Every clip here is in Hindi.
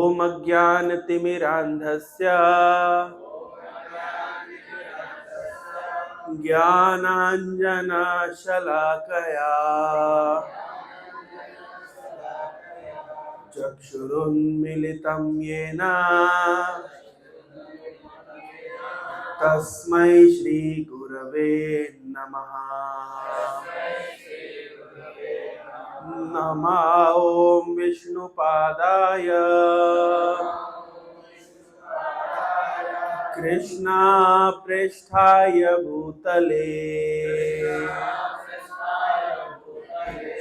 ॐ अज्ञानतिमिरान्धस्य ज्ञानाञ्जनशलाकया चक्षुरुन्मिलितं येन तस्मै श्रीगुरवे नमः। नमः ॐ विष्णुपादाय कृष्णाप्रेष्ठाय भूतले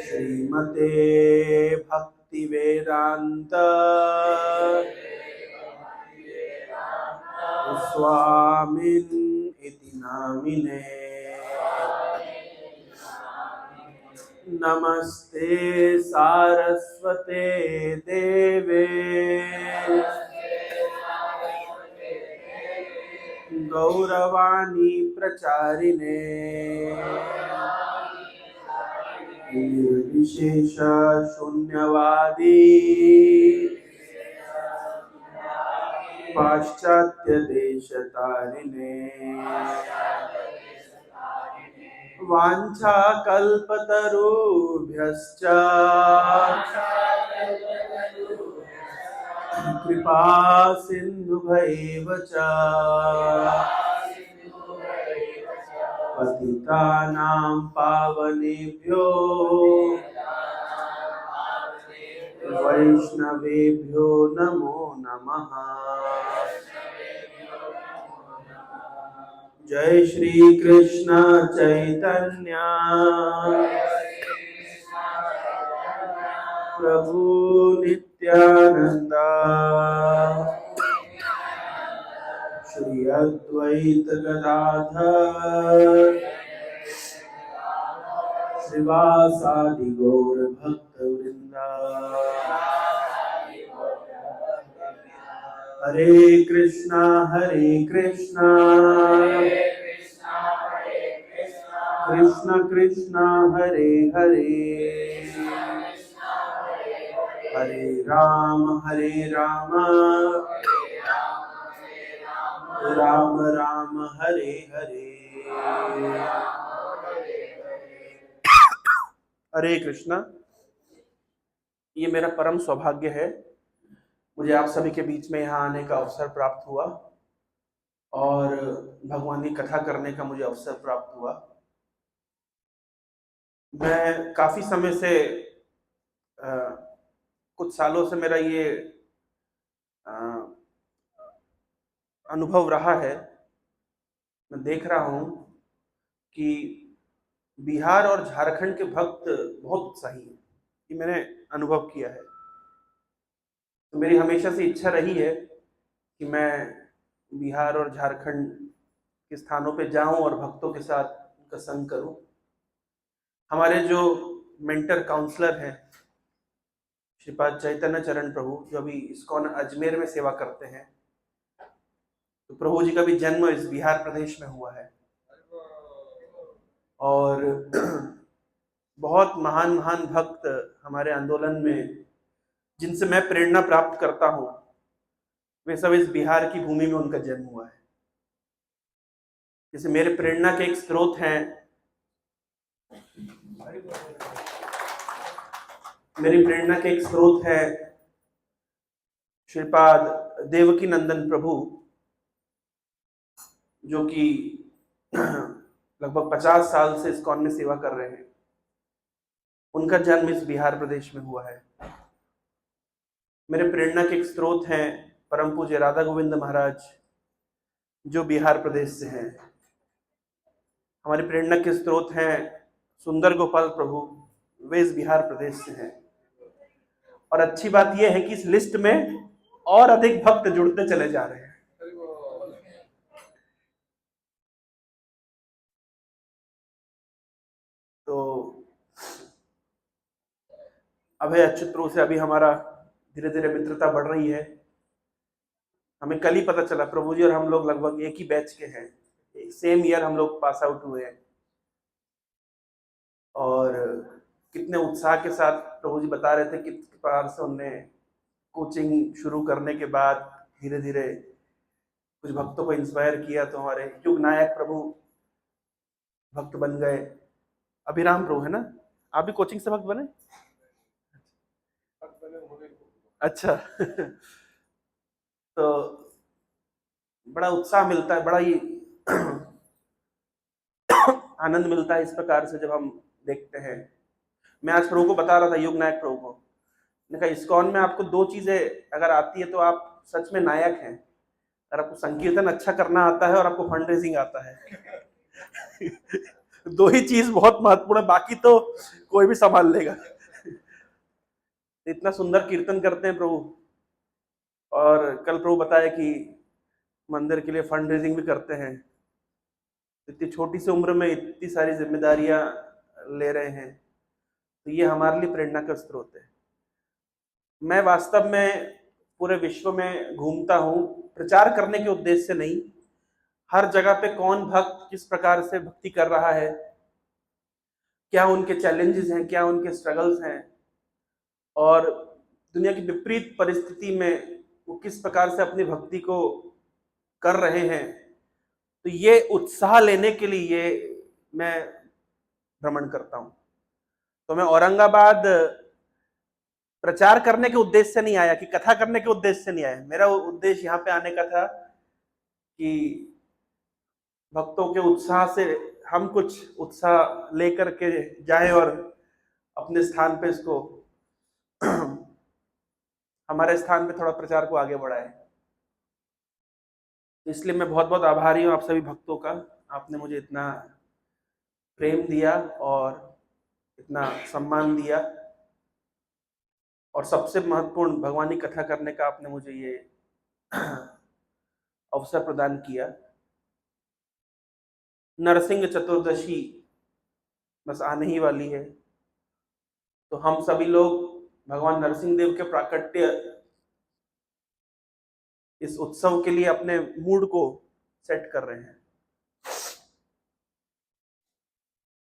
श्रीमते भक्तिवेदान्त स्वामिन् इति नामिने। नमस्ते सारस्वते देवे गौरवाणी प्रचारिणे निर्विशेष शून्यवादी पाश्चात्य देशतारिणे वाञ्छाकल्पतरुभ्यश्च कृपा सिन्धुभैव च पतितानां पावनेभ्यो वैष्णवेभ्यो नमो नमः। जय श्री कृष्ण चैतन्य प्रभु नित्यानंद श्री अद्वैत गदाधर श्रीवासादि गौर भक्त वृंदा। हरे कृष्णा कृष्ण कृष्ण हरे हरे हरे राम राम राम हरे हरे। हरे कृष्णा। ये मेरा परम सौभाग्य है, मुझे आप सभी के बीच में यहाँ आने का अवसर प्राप्त हुआ और भगवान की कथा करने का मुझे अवसर प्राप्त हुआ। मैं काफी समय से कुछ सालों से मेरा ये अनुभव रहा है, मैं देख रहा हूँ कि बिहार और झारखंड के भक्त बहुत उत्साही हैं। ये मैंने अनुभव किया है। तो मेरी हमेशा से इच्छा रही है कि मैं बिहार और झारखंड के स्थानों पे जाऊं और भक्तों के साथ उनका संग करूं। हमारे जो मेंटर काउंसलर हैं श्रीपाद चैतन्य चरण प्रभु, जो अभी इस्कॉन अजमेर में सेवा करते हैं, तो प्रभु जी का भी जन्म इस बिहार प्रदेश में हुआ है और बहुत महान महान भक्त हमारे आंदोलन में जिनसे मैं प्रेरणा प्राप्त करता हूं, वे सब इस बिहार की भूमि में उनका जन्म हुआ है। जैसे मेरे प्रेरणा के एक स्रोत हैं, मेरी प्रेरणा के एक स्रोत है श्रीपाद देवकी नंदन प्रभु, जो कि लगभग 50 साल से इस्कॉन में सेवा कर रहे हैं। उनका जन्म इस बिहार प्रदेश में हुआ है। मेरे प्रेरणा के एक स्रोत हैं परम पूज्य राधा गोविंद महाराज, जो बिहार प्रदेश से हैं। हमारी प्रेरणा के स्रोत हैं सुंदर गोपाल प्रभु, वे इस बिहार प्रदेश से हैं। और अच्छी बात यह है कि इस लिस्ट में और अधिक भक्त जुड़ते चले जा रहे हैं। तो अभय अच्युत प्रभु से अभी हमारा धीरे धीरे मित्रता बढ़ रही है। हमें कल ही पता चला, प्रभु जी और हम लोग लगभग एक ही बैच के हैं, सेम ईयर हम लोग पास आउट हुए हैं। और कितने उत्साह के साथ प्रभु जी बता रहे थे किस प्रकार से उन्होंने कोचिंग शुरू करने के बाद धीरे धीरे कुछ भक्तों को इंस्पायर किया, तो हमारे युग नायक प्रभु भक्त बन गए। अभिराम प्रभु है ना, आप भी कोचिंग से भक्त बने? अच्छा तो बड़ा उत्साह मिलता है, बड़ा ही आनंद मिलता है इस प्रकार से जब हम देखते हैं। मैं आज प्रभु को बता रहा था, युग नायक प्रभु को, मैंने कहा इस्कॉन में आपको दो चीजें अगर आती है तो आप सच में नायक हैं। अगर आपको संकीर्तन अच्छा करना आता है और आपको फंड रेजिंग आता है दो ही चीज बहुत महत्वपूर्ण है, बाकी तो कोई भी संभाल लेगा इतना सुंदर कीर्तन करते हैं प्रभु। और कल प्रभु बताया कि मंदिर के लिए फंड रेजिंग भी करते हैं। इतनी छोटी सी उम्र में इतनी सारी जिम्मेदारियां ले रहे हैं, तो ये हमारे लिए प्रेरणा का स्रोत है। मैं वास्तव में पूरे विश्व में घूमता हूँ प्रचार करने के उद्देश्य से नहीं, हर जगह पे कौन भक्त किस प्रकार से भक्ति कर रहा है, क्या उनके चैलेंजेस हैं, क्या उनके स्ट्रगल्स हैं, और दुनिया की विपरीत परिस्थिति में वो किस प्रकार से अपनी भक्ति को कर रहे हैं। तो ये उत्साह लेने के लिए मैं भ्रमण करता हूँ। तो मैं औरंगाबाद प्रचार करने के उद्देश्य से नहीं आया, कि कथा करने के उद्देश्य से नहीं आया। मेरा उद्देश्य यहाँ पे आने का था कि भक्तों के उत्साह से हम कुछ उत्साह लेकर के जाएं और अपने स्थान पे इसको हमारे स्थान पे थोड़ा प्रचार को आगे बढ़ाएं। इसलिए मैं बहुत बहुत आभारी हूँ आप सभी भक्तों का। आपने मुझे इतना प्रेम दिया और इतना सम्मान दिया, और सबसे महत्वपूर्ण भगवान की कथा करने का आपने मुझे ये अवसर प्रदान किया। नरसिंह चतुर्दशी बस आने ही वाली है, तो हम सभी लोग भगवान नरसिंह देव के प्राकट्य इस उत्सव के लिए अपने मूड को सेट कर रहे हैं।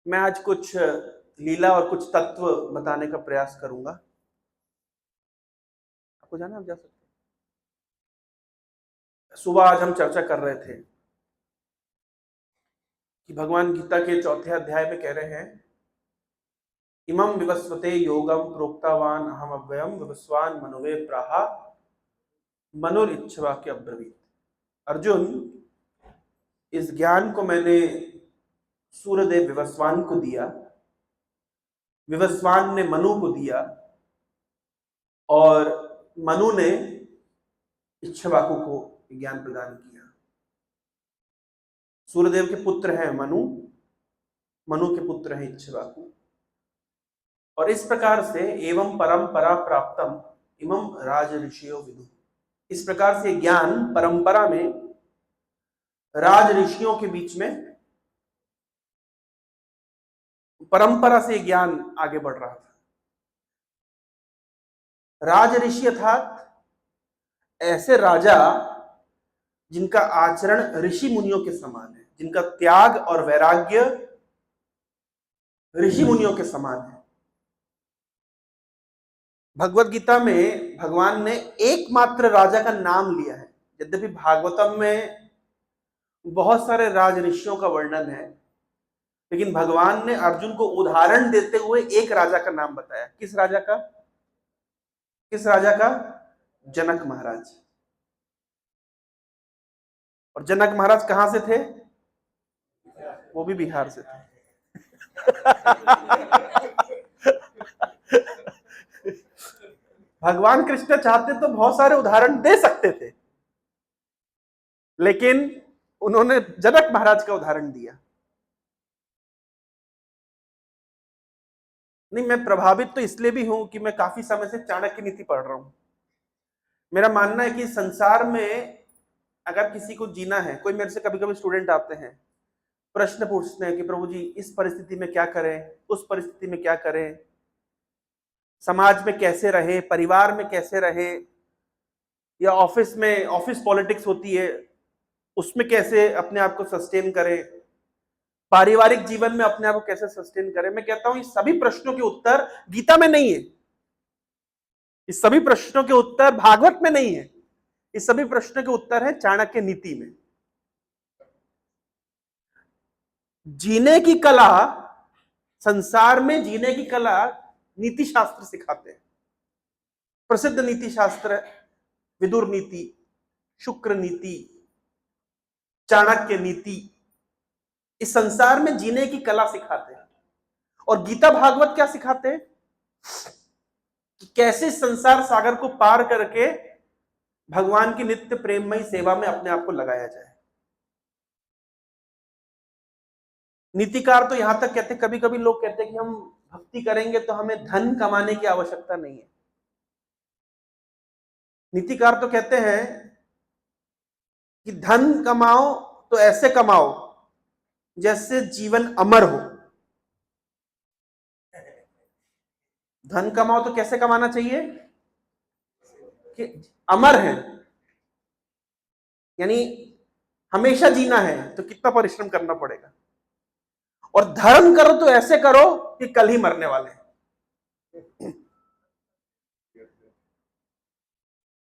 मैं आज कुछ लीला और कुछ तत्व बताने का प्रयास करूंगा। आपको जाना, आप जा सकते हैं। सुबह आज हम चर्चा कर रहे थे कि भगवान गीता के 4थे अध्याय में कह रहे हैं, इमं विवस्वते योगम प्रोक्तावान अहम अव्ययम विवस्वान मनोवे प्राहा मनोरिच्छवाक्य अब्रवीत। अर्जुन, इस ज्ञान को मैंने सूर्यदेव विवस्वान को दिया, विवस्वान ने मनु को दिया, और मनु ने इच्छवाकु को ज्ञान प्रदान किया। सूर्यदेव के पुत्र हैं मनु, मनु के पुत्र हैं इच्छवाकु। और इस प्रकार से एवं परंपरा प्राप्तम इमं राज ऋषियो विदु, इस प्रकार से ज्ञान परंपरा में राज ऋषियों के बीच में परंपरा से ज्ञान आगे बढ़ रहा था। राज ऋषि अर्थात ऐसे राजा जिनका आचरण ऋषि मुनियों के समान है, जिनका त्याग और वैराग्य ऋषि मुनियों के समान है। भगवत गीता में भगवान ने एकमात्र राजा का नाम लिया है। यद्यपि भागवतम में बहुत सारे राज ऋषियों का वर्णन है, लेकिन भगवान ने अर्जुन को उदाहरण देते हुए एक राजा का नाम बताया। किस राजा का? किस राजा का? जनक महाराज। और जनक महाराज कहां से थे? वो भी बिहार से थे भगवान कृष्ण चाहते तो बहुत सारे उदाहरण दे सकते थे, लेकिन उन्होंने जनक महाराज का उदाहरण दिया। नहीं, मैं प्रभावित तो इसलिए भी हूं कि मैं काफी समय से चाणक्य नीति पढ़ रहा हूं। मेरा मानना है कि संसार में अगर किसी को जीना है, कोई मेरे से कभी कभी स्टूडेंट आते हैं, प्रश्न पूछते हैं कि प्रभु जी इस परिस्थिति में क्या करें, उस परिस्थिति में क्या करें, समाज में कैसे रहे, परिवार में कैसे रहे, या ऑफिस में ऑफिस पॉलिटिक्स होती है उसमें कैसे अपने आप को सस्टेन करें, पारिवारिक जीवन में अपने आप को कैसे सस्टेन करें। मैं कहता हूं ये सभी प्रश्नों के उत्तर गीता में नहीं है। इस सभी प्रश्नों के उत्तर भागवत में नहीं है, इस सभी प्रश्नों के उत्तर है चाणक्य नीति में। जीने की कला, संसार में जीने की कला नीति शास्त्र सिखाते हैं। प्रसिद्ध नीति शास्त्र विदुर नीति, शुक्र नीति, चाणक्य नीति, इस संसार में जीने की कला सिखाते हैं। और गीता भागवत क्या सिखाते हैं कि कैसे संसार सागर को पार करके भगवान की नित्य प्रेममयी सेवा में अपने आप को लगाया जाए। नीतिकार तो यहां तक कहते, कभी कभी लोग कहते हैं कि हम भक्ति करेंगे तो हमें धन कमाने की आवश्यकता नहीं है। नीतिकार तो कहते हैं कि धन कमाओ तो ऐसे कमाओ जैसे जीवन अमर हो। धन कमाओ तो कैसे कमाना चाहिए कि अमर है, यानी हमेशा जीना है तो कितना परिश्रम करना पड़ेगा। और धर्म करो तो ऐसे करो कि कल ही मरने वाले हैं।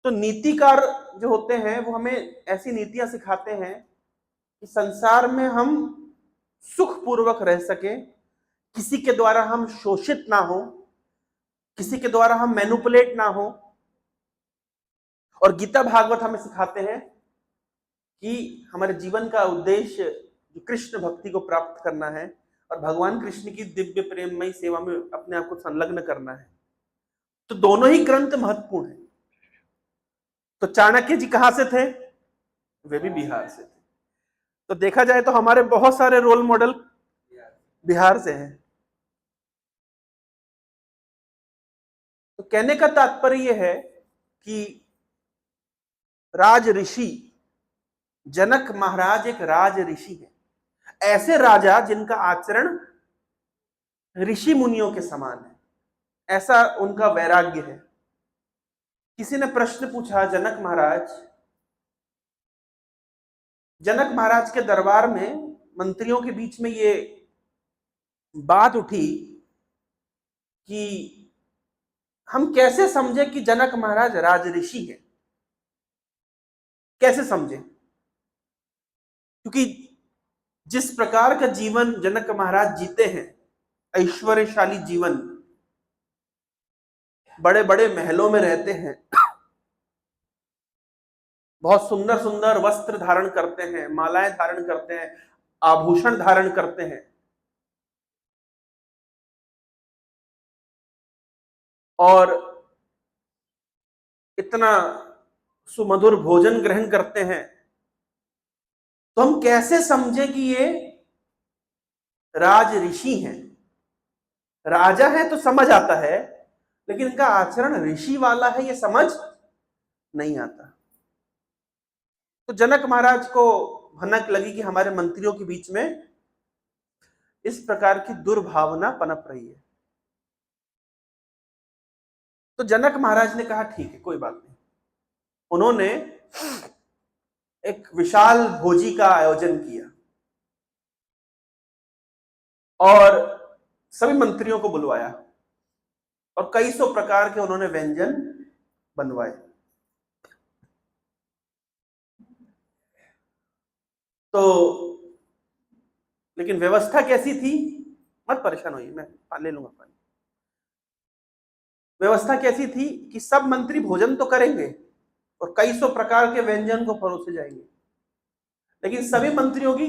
तो नीतिकार जो होते हैं वो हमें ऐसी नीतियां सिखाते हैं कि संसार में हम सुखपूर्वक रह सके, किसी के द्वारा हम शोषित ना हो, किसी के द्वारा हम मैनिपुलेट ना हो। और गीता भागवत हमें सिखाते हैं कि हमारे जीवन का उद्देश्य जो कृष्ण भक्ति को प्राप्त करना है और भगवान कृष्ण की दिव्य प्रेममयी सेवा में अपने आप को संलग्न करना है। तो दोनों ही ग्रंथ महत्वपूर्ण है। तो चाणक्य जी कहां से थे? वे भी बिहार से थे। तो देखा जाए तो हमारे बहुत सारे रोल मॉडल बिहार से हैं। तो कहने का तात्पर्य यह है कि राज ऋषि जनक महाराज एक राज ऋषि है, ऐसे राजा जिनका आचरण ऋषि मुनियों के समान है, ऐसा उनका वैराग्य है। किसी ने प्रश्न पूछा, जनक महाराज के दरबार में मंत्रियों के बीच में ये बात उठी कि हम कैसे समझे कि जनक महाराज राजऋषि हैं, कैसे समझे? क्योंकि जिस प्रकार का जीवन जनक महाराज जीते हैं, ऐश्वर्यशाली जीवन, बड़े बड़े महलों में रहते हैं, बहुत सुंदर सुंदर वस्त्र धारण करते हैं, मालाएं धारण करते हैं, आभूषण धारण करते हैं, और इतना सुमधुर भोजन ग्रहण करते हैं। तो हम कैसे समझे कि ये राज ऋषि हैं? राजा है तो समझ आता है, लेकिन इनका आचरण ऋषि वाला है ये समझ नहीं आता। तो जनक महाराज को भनक लगी कि हमारे मंत्रियों के बीच में इस प्रकार की दुर्भावना पनप रही है। तो जनक महाराज ने कहा ठीक है, कोई बात नहीं। उन्होंने एक विशाल भोजी का आयोजन किया और सभी मंत्रियों को बुलवाया और कई सौ प्रकार के उन्होंने व्यंजन बनवाए। तो लेकिन व्यवस्था कैसी थी? मत परेशान होइए, मैं ले लूंगा पानी। व्यवस्था कैसी थी कि सब मंत्री भोजन तो करेंगे और कई सौ प्रकार के व्यंजन को परोसे जाएंगे, लेकिन सभी मंत्रियों की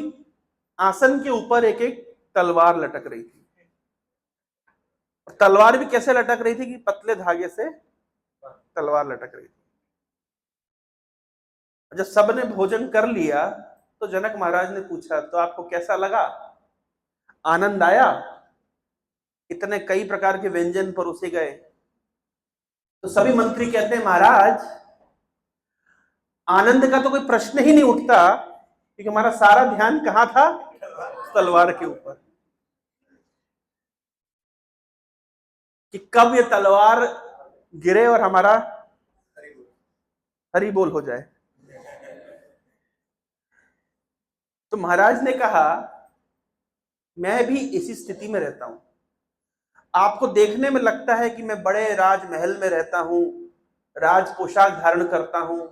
आसन के ऊपर एक एक तलवार लटक रही थी। और तलवार भी कैसे लटक रही थी कि पतले धागे से तलवार लटक रही थी। जब सबने भोजन कर लिया तो जनक महाराज ने पूछा, तो आपको कैसा लगा? आनंद आया? इतने कई प्रकार के व्यंजन परोसे गए। तो सभी मंत्री कहते हैं, महाराज आनंद का तो कोई प्रश्न ही नहीं उठता, क्योंकि हमारा सारा ध्यान कहां था? तलवार के ऊपर, कि कब ये तलवार गिरे और हमारा हरि बोल हो जाए। तो महाराज ने कहा, मैं भी इसी स्थिति में रहता हूं। आपको देखने में लगता है कि मैं बड़े राजमहल में रहता हूं, राज पोशाक धारण करता हूं,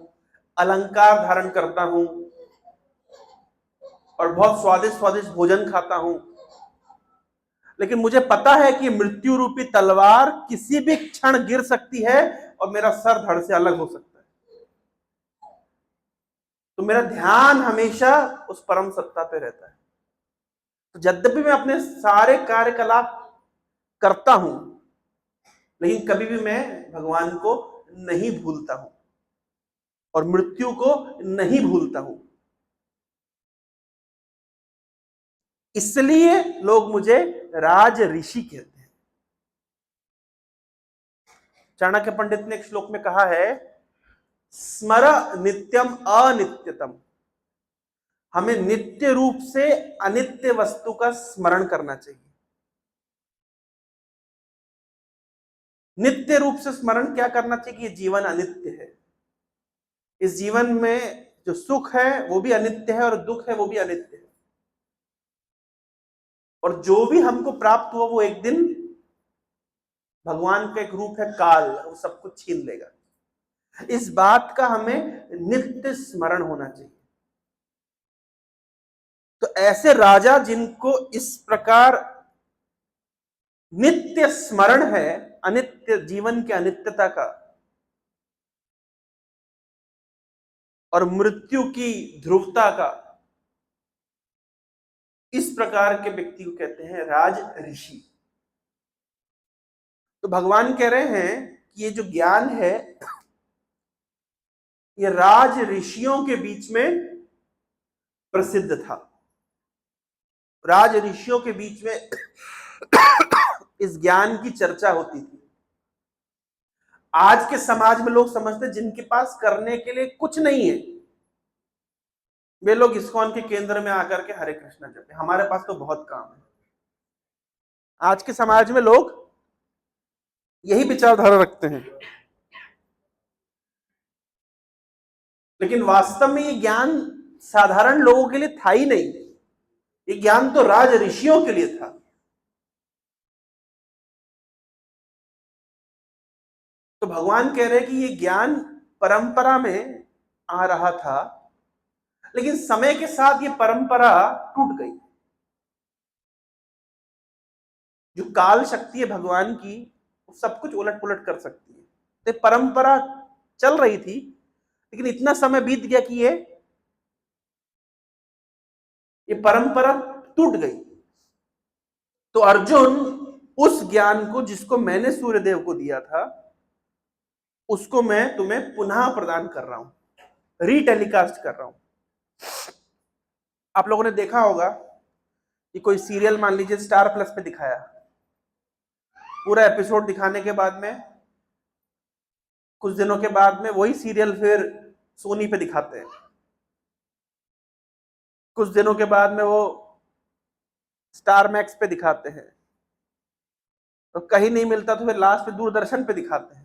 अलंकार धारण करता हूं और बहुत स्वादिष्ट स्वादिष्ट भोजन खाता हूं, लेकिन मुझे पता है कि मृत्यु रूपी तलवार किसी भी क्षण गिर सकती है और मेरा सर धड़ से अलग हो सकता है। तो मेरा ध्यान हमेशा उस परम सत्ता पे रहता है। तो यद्यपि मैं अपने सारे कार्यकलाप करता हूं, लेकिन कभी भी मैं भगवान को नहीं भूलता हूं और मृत्यु को नहीं भूलता हूं। इसलिए लोग मुझे राज ऋषि कहते हैं। चाणक्य पंडित ने एक श्लोक में कहा है, स्मर नित्यम अनित्यतम। हमें नित्य रूप से अनित्य वस्तु का स्मरण करना चाहिए। नित्य रूप से स्मरण क्या करना चाहिए कि ये जीवन अनित्य है। इस जीवन में जो सुख है वो भी अनित्य है और दुख है वो भी अनित्य है, और जो भी हमको प्राप्त हुआ वो एक दिन भगवान का एक रूप है काल, वो सब कुछ छीन लेगा। इस बात का हमें नित्य स्मरण होना चाहिए। तो ऐसे राजा जिनको इस प्रकार नित्य स्मरण है अनित्य जीवन के अनित्यता का और मृत्यु की ध्रुवता का, इस प्रकार के व्यक्ति को कहते हैं राज ऋषि। तो भगवान कह रहे हैं कि ये जो ज्ञान है ये राज ऋषियों के बीच में प्रसिद्ध था। राज ऋषियों के बीच में इस ज्ञान की चर्चा होती थी। आज के समाज में लोग समझते जिनके पास करने के लिए कुछ नहीं है, वे लोग इस्कॉन के केंद्र में आकर के हरे कृष्णा जपे, हमारे पास तो बहुत काम है। आज के समाज में लोग यही विचारधारा रखते हैं, लेकिन वास्तव में ये ज्ञान साधारण लोगों के लिए था ही नहीं। ये ज्ञान तो राज ऋषियों के लिए था। तो भगवान कह रहे हैं कि ये ज्ञान परंपरा में आ रहा था, लेकिन समय के साथ ये परंपरा टूट गई। जो काल शक्ति है भगवान की, वो सब कुछ उलट पुलट कर सकती है। तो परंपरा चल रही थी, लेकिन इतना समय बीत गया कि ये परंपरा टूट गई। तो अर्जुन उस ज्ञान को जिसको मैंने सूर्यदेव को दिया था, उसको मैं तुम्हें पुनः प्रदान कर रहा हूं, रीटेलीकास्ट कर रहा हूं। आप लोगों ने देखा होगा कि कोई सीरियल मान लीजिए स्टार प्लस पे दिखाया, पूरा एपिसोड दिखाने के बाद में कुछ दिनों के बाद में वही सीरियल फिर सोनी पे दिखाते हैं, कुछ दिनों के बाद में वो स्टार मैक्स पे दिखाते हैं, तो कहीं नहीं मिलता तो फिर लास्ट में दूरदर्शन पे दिखाते हैं,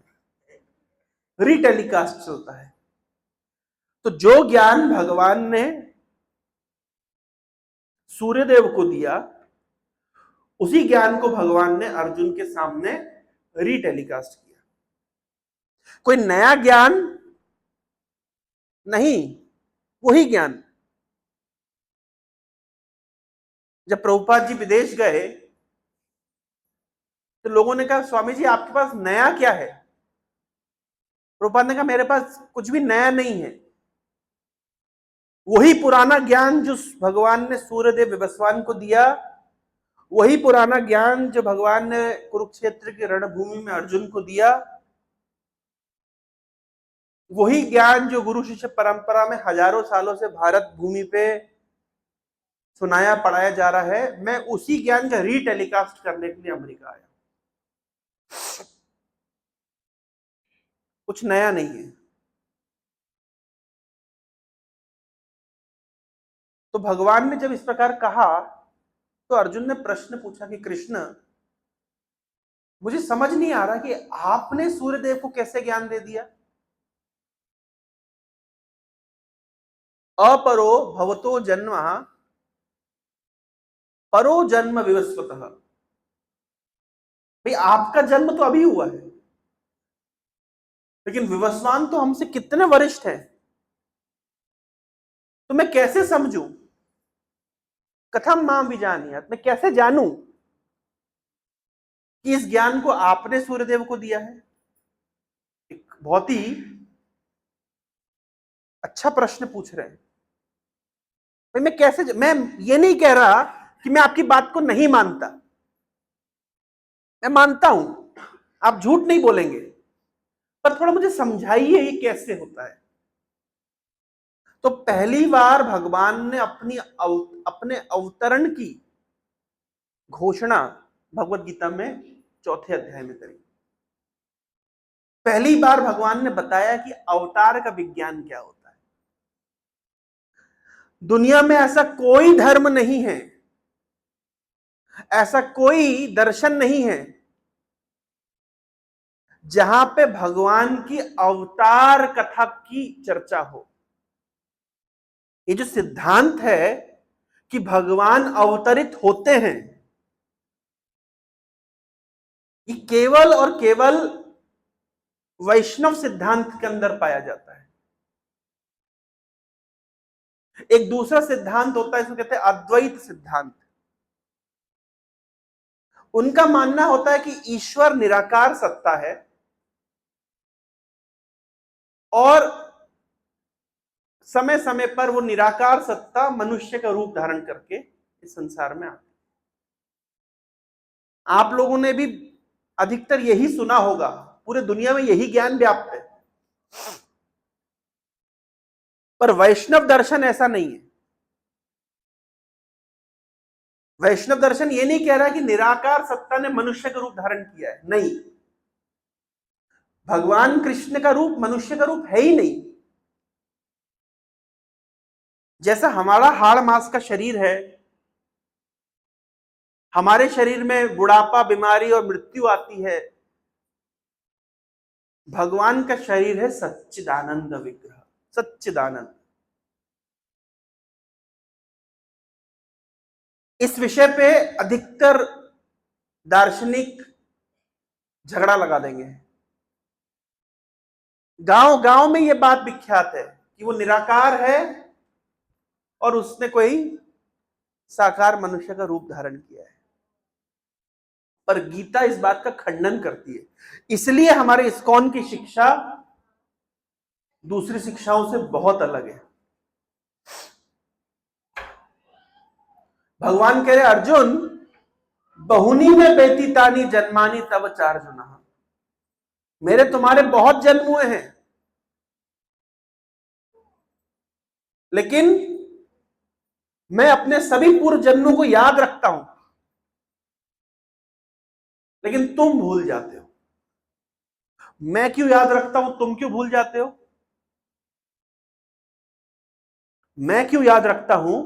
रीटेलीकास्ट चलता है। तो जो ज्ञान भगवान ने सूर्यदेव को दिया, उसी ज्ञान को भगवान ने अर्जुन के सामने रीटेलीकास्ट किया। कोई नया ज्ञान नहीं, वही ज्ञान। जब प्रभुपाद जी विदेश गए तो लोगों ने कहा, स्वामी जी आपके पास नया क्या है? प्रभुपाद ने कहा, मेरे पास कुछ भी नया नहीं है, वही पुराना ज्ञान जो भगवान ने सूर्यदेव विवस्वान को दिया, वही पुराना ज्ञान जो भगवान ने कुरुक्षेत्र की रणभूमि में अर्जुन को दिया, वही ज्ञान जो गुरु शिष्य परंपरा में हजारों सालों से भारत भूमि पे सुनाया पढ़ाया जा रहा है, मैं उसी ज्ञान का रीटेलीकास्ट करने के लिए अमेरिका आया। कुछ नया नहीं है। तो भगवान ने जब इस प्रकार कहा तो अर्जुन ने प्रश्न पूछा कि कृष्ण, मुझे समझ नहीं आ रहा कि आपने सूर्यदेव को कैसे ज्ञान दे दिया? अपरो भवतो जन्म परो जन्म विवस्वतः। भाई आपका जन्म तो अभी हुआ है, लेकिन विवस्वान तो हमसे कितने वरिष्ठ हैं, तो मैं कैसे समझूं? कथम मां विजानीयात, मैं कैसे जानूं कि इस ज्ञान को आपने सूर्यदेव को दिया है? एक बहुत ही अच्छा प्रश्न पूछ रहे हैं। भाई मैं ये नहीं कह रहा कि मैं आपकी बात को नहीं मानता, मैं मानता हूं, आप झूठ नहीं बोलेंगे, पर थोड़ा मुझे समझाइए ये कैसे होता है। तो पहली बार भगवान ने अपने अवतरण की घोषणा भगवत गीता में चौथे अध्याय में करी। पहली बार भगवान ने बताया कि अवतार का विज्ञान क्या होता है। दुनिया में ऐसा कोई धर्म नहीं है, ऐसा कोई दर्शन नहीं है जहां पे भगवान की अवतार कथा की चर्चा हो। ये जो सिद्धांत है कि भगवान अवतरित होते हैं, ये केवल और केवल वैष्णव सिद्धांत के अंदर पाया जाता है। एक दूसरा सिद्धांत होता है, इसको कहते हैं अद्वैत सिद्धांत। उनका मानना होता है कि ईश्वर निराकार सत्ता है और समय समय पर वो निराकार सत्ता मनुष्य का रूप धारण करके इस संसार में आती। आप लोगों ने भी अधिकतर यही सुना होगा, पूरे दुनिया में यही ज्ञान व्याप्त है, पर वैष्णव दर्शन ऐसा नहीं है। वैष्णव दर्शन ये नहीं कह रहा कि निराकार सत्ता ने मनुष्य का रूप धारण किया है, नहीं। भगवान कृष्ण का रूप मनुष्य का रूप है ही नहीं। जैसा हमारा हाड़ मांस का शरीर है, हमारे शरीर में बुढ़ापा, बीमारी और मृत्यु आती है, भगवान का शरीर है सच्चिदानंद विग्रह, सच्चिदानंद। इस विषय पे अधिकतर दार्शनिक झगड़ा लगा देंगे। गांव गांव में यह बात विख्यात है कि वो निराकार है और उसने कोई साकार मनुष्य का रूप धारण किया है, पर गीता इस बात का खंडन करती है। इसलिए हमारे इस्कॉन की शिक्षा दूसरी शिक्षाओं से बहुत अलग है। भगवान कह रहे अर्जुन, बहुनी में व्यतीतानि जन्मानि तव चार्जुनः, मेरे तुम्हारे बहुत जन्म हुए हैं, लेकिन मैं अपने सभी पूर्व जन्मों को याद रखता हूं, लेकिन तुम भूल जाते हो। मैं क्यों याद रखता हूं, तुम क्यों भूल जाते हो? मैं क्यों याद रखता हूं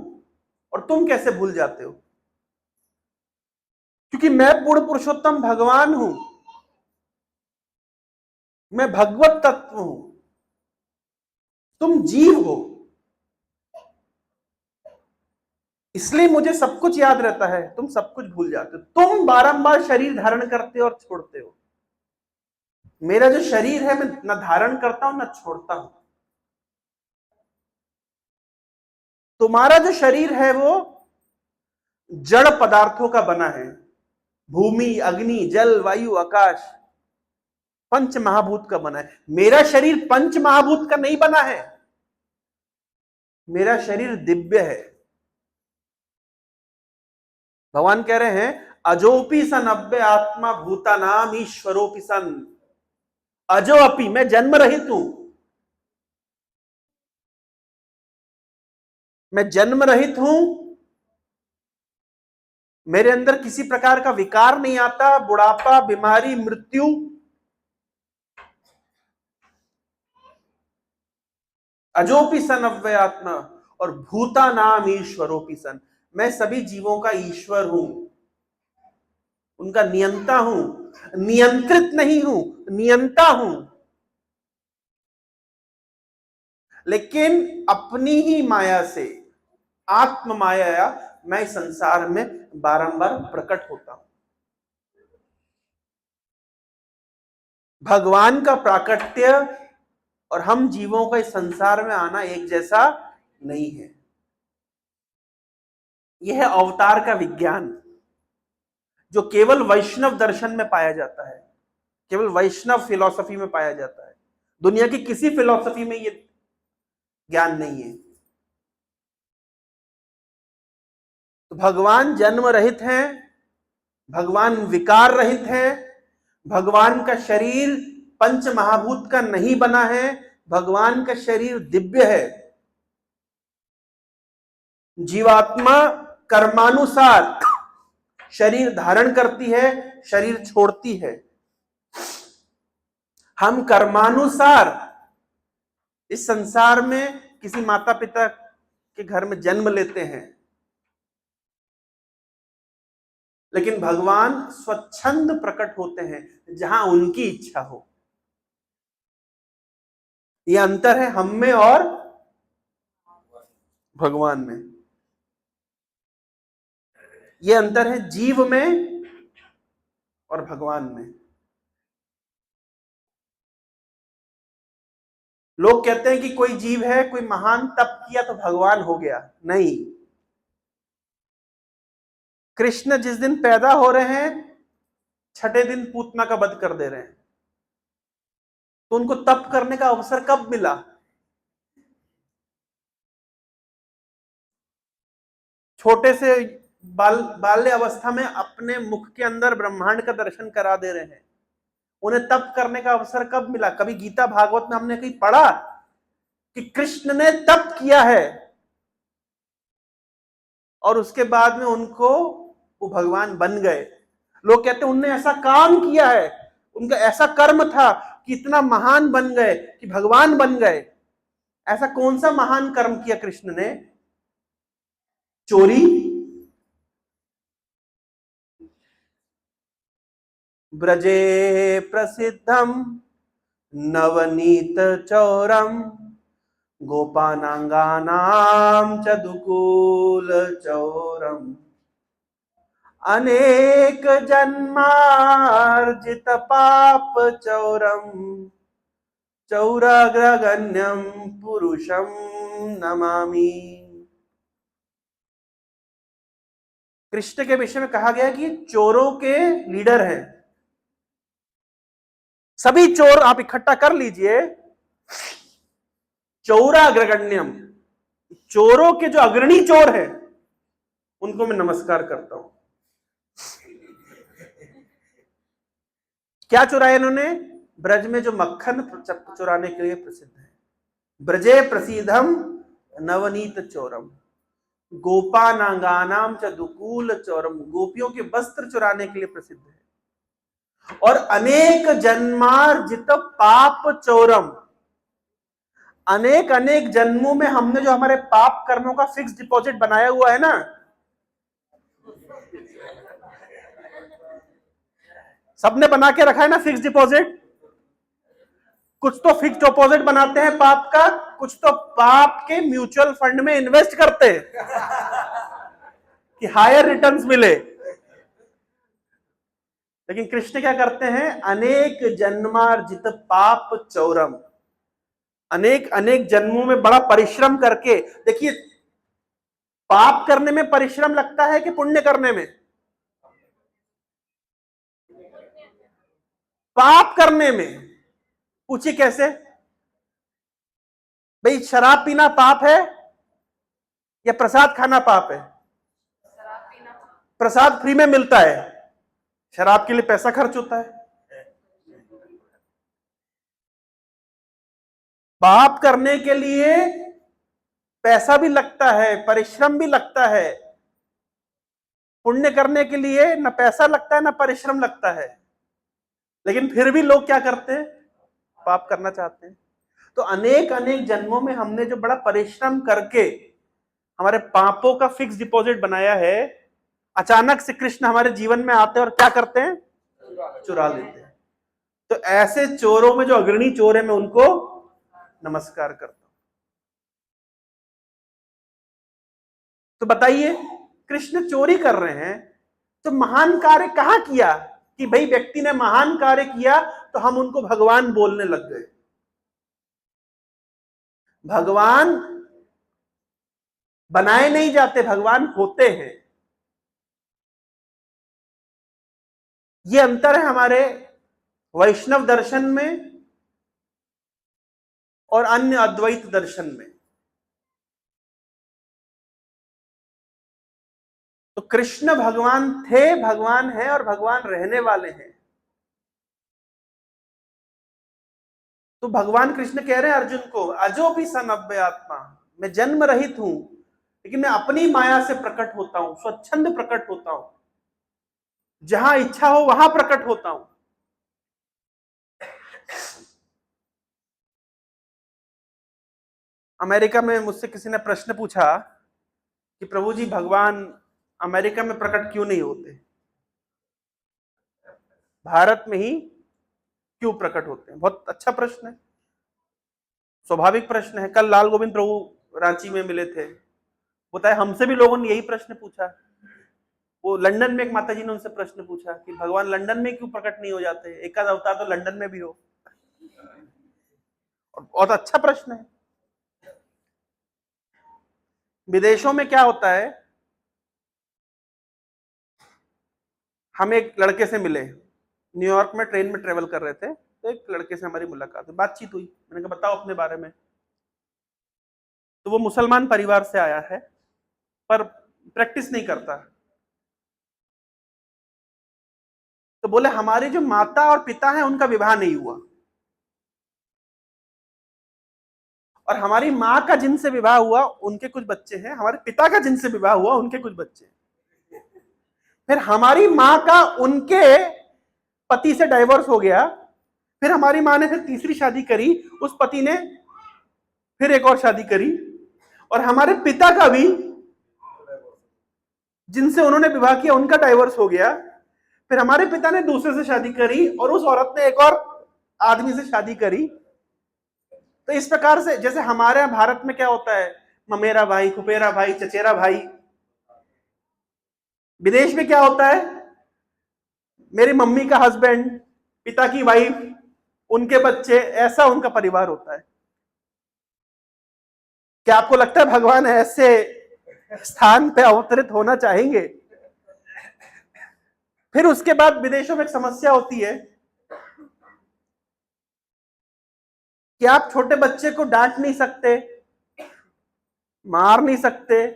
और तुम कैसे भूल जाते हो? क्योंकि मैं पूर्ण पुरुषोत्तम भगवान हूं, मैं भगवत तत्व हूं, तुम जीव हो। इसलिए मुझे सब कुछ याद रहता है, तुम सब कुछ भूल जाते हो। तुम बारंबार शरीर धारण करते हो और छोड़ते हो। मेरा जो शरीर है मैं न धारण करता हूं न छोड़ता हूं। तुम्हारा जो शरीर है वो जड़ पदार्थों का बना है, भूमि, अग्नि, जल, वायु, आकाश, पंच महाभूत का बना है। मेरा शरीर पंच महाभूत का नहीं बना है, मेरा शरीर दिव्य है। भगवान कह रहे हैं अजोपि सन अव्यय आत्मा भूतानाम ईश्वरोपि सन। अजो अपि, मैं जन्म रहित हूं, मैं जन्म रहित हूं, मेरे अंदर किसी प्रकार का विकार नहीं आता, बुढ़ापा, बीमारी, मृत्यु। अजोपि सन अव्यय आत्मा और भूता नाम ईश्वरोपि सन, मैं सभी जीवों का ईश्वर हूं, उनका नियंता हूं, नियंत्रित नहीं हूं, नियंता हूं। लेकिन अपनी ही माया से, आत्म माया, मैं संसार में बारंबार प्रकट होता हूं। भगवान का प्राकट्य और हम जीवों का इस संसार में आना एक जैसा नहीं है। यह है अवतार का विज्ञान, जो केवल वैष्णव दर्शन में पाया जाता है, केवल वैष्णव फिलॉसफी में पाया जाता है। दुनिया की किसी फिलॉसफी में यह ज्ञान नहीं है। तो भगवान जन्म रहित हैं, भगवान विकार रहित हैं, भगवान का शरीर पंच महाभूत का नहीं बना है, भगवान का शरीर दिव्य है। जीवात्मा कर्मानुसार शरीर धारण करती है, शरीर छोड़ती है। हम कर्मानुसार इस संसार में किसी माता पिता के घर में जन्म लेते हैं, लेकिन भगवान स्वच्छंद प्रकट होते हैं जहां उनकी इच्छा हो। यह अंतर है हम में और भगवान में। यह अंतर है जीव में और भगवान में। लोग कहते हैं कि कोई जीव है, कोई महान तप किया तो भगवान हो गया। नहीं, कृष्ण जिस दिन पैदा हो रहे हैं, छठे दिन पूतना का वध कर दे रहे हैं। तो उनको तप करने का अवसर कब मिला? छोटे से बाल्य अवस्था में अपने मुख के अंदर ब्रह्मांड का दर्शन करा दे रहे हैं। उन्हें तप करने का अवसर कब मिला? कभी गीता भागवत में हमने कहीं पढ़ा कि कृष्ण ने तप किया है और उसके बाद में उनको वो भगवान बन गए? लोग कहते हैं उनने ऐसा काम किया है, उनका ऐसा कर्म था कि इतना महान बन गए कि भगवान बन गए। ऐसा कौन सा महान कर्म किया कृष्ण ने? चोरी? ब्रजे प्रसिद्धम नवनीत चौरम गोपानांगानाम चदुकूल चौरम अनेक जन्मार्जित पाप चौरम चौराग्रगण्यम पुरुषम नमामि। कृष्ण के विषय में कहा गया कि चोरों के लीडर हैं। सभी चोर आप इकट्ठा कर लीजिए, चौराग्रगण्यम, चोरों के जो अग्रणी चोर हैं उनको मैं नमस्कार करता हूं। क्या चुराया इन्होंने? ब्रज में जो मक्खन चुराने के लिए प्रसिद्ध है। ब्रजे प्रसिद्धम नवनीत चौरम गोपानांगानाम च दुकूल चौरम, गोपियों के वस्त्र चुराने के लिए प्रसिद्ध है। और अनेक जन्मार्जित पाप चौरम, अनेक अनेक जन्मों में हमने जो हमारे पाप कर्मों का फिक्स डिपॉजिट बनाया हुआ है ना, सबने बना के रखा है ना फिक्स डिपॉजिट। कुछ तो फिक्स डिपॉजिट बनाते हैं पाप का, कुछ तो पाप के म्यूचुअल फंड में इन्वेस्ट करते हैं कि हायर रिटर्न्स मिले। लेकिन कृष्ण क्या करते हैं? अनेक जन्मार्जित पाप चौरम, अनेक अनेक जन्मों में बड़ा परिश्रम करके। देखिए, पाप करने में परिश्रम लगता है कि पुण्य करने में? पाप करने में। पूछिए कैसे? भाई, शराब पीना पाप है या प्रसाद खाना पाप है? प्रसाद फ्री में मिलता है, शराब के लिए पैसा खर्च होता है। पाप करने के लिए पैसा भी लगता है, परिश्रम भी लगता है। पुण्य करने के लिए ना पैसा लगता है ना परिश्रम लगता है, लेकिन फिर भी लोग क्या करते हैं? पाप करना चाहते हैं। तो अनेक अनेक जन्मों में हमने जो बड़ा परिश्रम करके हमारे पापों का फिक्स डिपॉजिट बनाया है, अचानक से कृष्ण हमारे जीवन में आते हैं और क्या करते हैं? चुरा लेते हैं। तो ऐसे चोरों में जो अग्रणी चोर है, मैं उनको नमस्कार करता हूं। तो बताइए, कृष्ण चोरी कर रहे हैं तो महान कार्य कहां किया? कि भाई व्यक्ति ने महान कार्य किया तो हम उनको भगवान बोलने लग गए। भगवान बनाए नहीं जाते, भगवान होते हैं। ये अंतर है हमारे वैष्णव दर्शन में और अन्य अद्वैत दर्शन में। तो कृष्ण भगवान थे, भगवान है और भगवान रहने वाले हैं। तो भगवान कृष्ण कह रहे हैं अर्जुन को, अजो भी सन अव्यय आत्मा, मैं जन्म रहित हूं, लेकिन मैं अपनी माया से प्रकट होता हूं, स्वच्छंद प्रकट होता हूं, जहां इच्छा हो वहां प्रकट होता हूं। अमेरिका में मुझसे किसी ने प्रश्न पूछा कि प्रभु जी भगवान अमेरिका में प्रकट क्यों नहीं होते, भारत में ही क्यों प्रकट होते हैं? बहुत अच्छा प्रश्न है, स्वाभाविक प्रश्न है। कल लाल गोविंद प्रभु रांची में मिले थे, बताया हमसे भी लोगों ने यही प्रश्न पूछा। वो लंदन में एक माता जी ने उनसे प्रश्न पूछा कि भगवान लंदन में क्यों प्रकट नहीं हो जाते, एक आध अवतार तो लंदन में भी हो। और बहुत अच्छा प्रश्न है। विदेशों में क्या होता है, हम एक लड़के से मिले, न्यूयॉर्क में ट्रेन में ट्रेवल कर रहे थे, तो एक लड़के से हमारी मुलाकात हुई, बातचीत हुई। मैंने कहा बताओ अपने बारे में। तो वो मुसलमान परिवार से आया है पर प्रैक्टिस नहीं करता। तो बोले हमारी जो माता और पिता हैं उनका विवाह नहीं हुआ, और हमारी माँ का जिनसे विवाह हुआ उनके कुछ बच्चे हैं, हमारे पिता का जिनसे विवाह हुआ उनके कुछ बच्चे हैं। फिर हमारी माँ का उनके पति से डाइवोर्स हो गया, फिर हमारी माँ ने फिर तीसरी शादी करी, उस पति ने फिर एक और शादी करी, और हमारे पिता का भी जिनसे उन्होंने विवाह किया उनका डाइवोर्स हो गया, फिर हमारे पिता ने दूसरे से शादी करी और उस औरत ने एक और आदमी से शादी करी। तो इस प्रकार से जैसे हमारे यहाँ भारत में क्या होता है, ममेरा भाई, फुफेरा भाई, चचेरा भाई, विदेश में क्या होता है, मेरी मम्मी का हस्बैंड, पिता की वाइफ, उनके बच्चे, ऐसा उनका परिवार होता है। क्या आपको लगता है भगवान ऐसे स्थान पे अवतरित होना चाहेंगे? फिर उसके बाद विदेशों में एक समस्या होती है कि आप छोटे बच्चे को डांट नहीं सकते, मार नहीं सकते,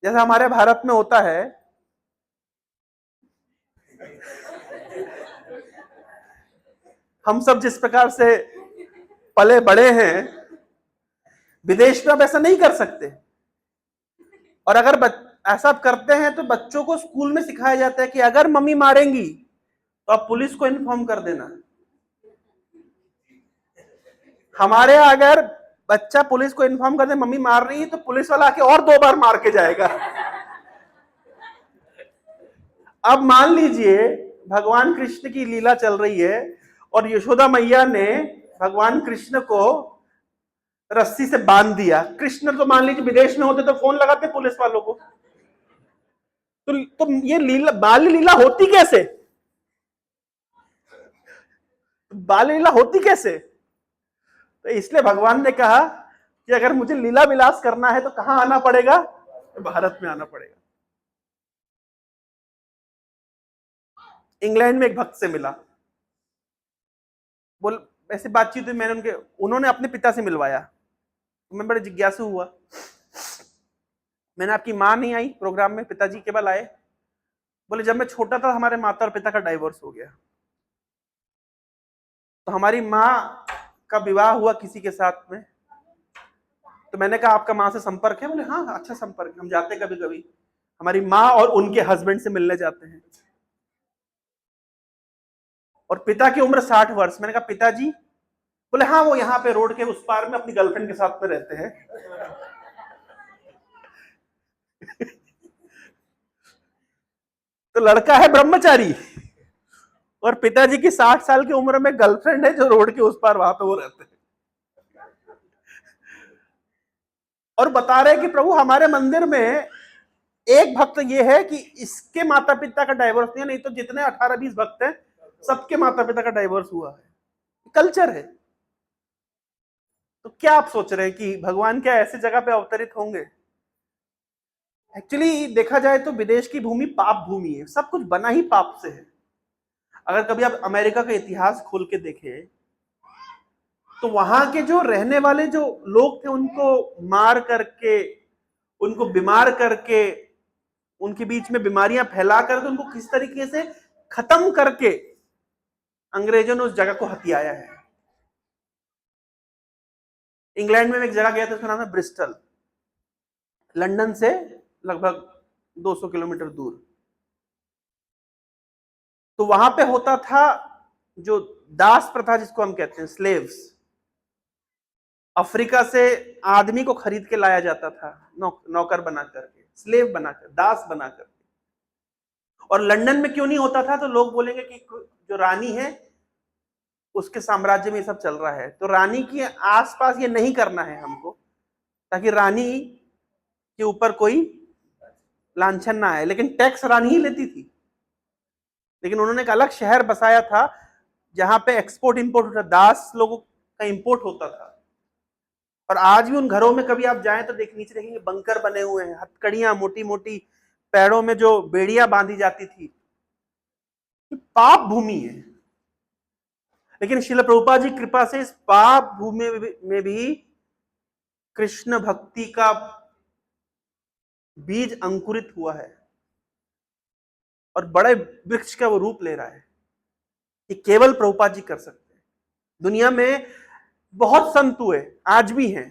जैसा हमारे भारत में होता है। हम सब जिस प्रकार से पले बड़े हैं, विदेश में आप ऐसा नहीं कर सकते। और अगर ऐसा आप करते हैं तो बच्चों को स्कूल में सिखाया जाता है कि अगर मम्मी मारेंगी तो आप पुलिस को इन्फॉर्म कर देना। हमारे अगर बच्चा पुलिस को इन्फॉर्म कर दे मम्मी मार रही है, तो पुलिस वाला आके और 2 बार मार के जाएगा। अब मान लीजिए भगवान कृष्ण की लीला चल रही है और यशोदा मैया ने भगवान कृष्ण को रस्सी से बांध दिया। कृष्ण तो मान लीजिए विदेश में होते तो फोन लगाते पुलिस वालों को। तो ये लीला, बाल लीला होती कैसे? बाल लीला होती कैसे? तो इसलिए भगवान ने कहा कि अगर मुझे लीला विलास करना है तो कहां आना पड़ेगा? भारत में आना पड़ेगा। इंग्लैंड में एक भक्त से मिला, बोल ऐसे बातचीत हुई, मैंने उन्होंने अपने पिता से मिलवाया। तो मैं बड़े जिज्ञासु हुआ, मैंने आपकी माँ नहीं आई प्रोग्राम में, पिताजी केवल आए। बोले जब मैं छोटा था हमारे माता और पिता का डाइवोर्स हो गया, तो हमारी माँ का विवाह हुआ किसी के साथ में। तो मैंने कहा आपका माँ से संपर्क है? बोले हाँ अच्छा संपर्क, हम जाते कभी कभी, हमारी माँ और उनके हस्बैंड से मिलने जाते हैं। और पिता की उम्र 60 वर्ष। मैंने कहा पिताजी? बोले हाँ वो यहाँ पे रोड के उस पार में अपनी गर्लफ्रेंड के साथ में रहते हैं। तो लड़का है ब्रह्मचारी और पिताजी की 60 साल की उम्र में गर्लफ्रेंड है जो रोड के उस पार वहां पे वो रहते हैं। और बता रहे कि प्रभु हमारे मंदिर में एक भक्त ये है कि इसके माता पिता का डाइवोर्स नहीं है, नहीं तो जितने 18-20 भक्त हैं सबके माता पिता का डाइवोर्स हुआ है, कल्चर है। तो क्या आप सोच रहे हैं कि भगवान क्या ऐसी जगह पे अवतरित होंगे? एक्चुअली देखा जाए तो विदेश की भूमि पाप भूमि है, सब कुछ बना ही पाप से है। अगर कभी आप अमेरिका का इतिहास खोल के देखें तो वहां के जो रहने वाले जो लोग थे उनको मार करके, उनको बीमार करके, उनके बीच में बीमारियां फैला करके, उनको किस तरीके से खत्म करके अंग्रेजों ने उस जगह को हथियाया है। इंग्लैंड में एक जगह गया था, उसका नाम है ब्रिस्टल, लंदन से लगभग 200 किलोमीटर दूर। तो वहां पे होता था जो दास प्रथा जिसको हम कहते हैं, स्लेव्स, अफ्रीका से आदमी को खरीद के लाया जाता था, नौकर बना करके, स्लेव बनाकर, दास बनाकर। और लंदन में क्यों नहीं होता था? तो लोग बोलेंगे कि जो रानी है उसके साम्राज्य में ये सब चल रहा है, तो रानी के आसपास ये नहीं करना है हमको, ताकि रानी के ऊपर कोई लांछन ना आए। लेकिन टैक्स रानी ही लेती थी। लेकिन उन्होंने एक अलग शहर बसाया था जहां पे एक्सपोर्ट इंपोर्ट होता, दास लोगों का इंपोर्ट होता था। और आज भी उन घरों में कभी आप जाएं तो नीचे देखेंगे बंकर बने हुए हैं, हथकड़ियां मोटी मोटी, पैरों में जो बेड़ियां बांधी जाती थी। पाप भूमि है। लेकिन श्रील प्रभुपाद जी कृपा से इस पाप भूमि में भी कृष्ण भक्ति का बीज अंकुरित हुआ है और बड़े वृक्ष का वो रूप ले रहा है। ये केवल प्रभुपाद जी कर सकते हैं। दुनिया में बहुत संत हुए, आज भी हैं,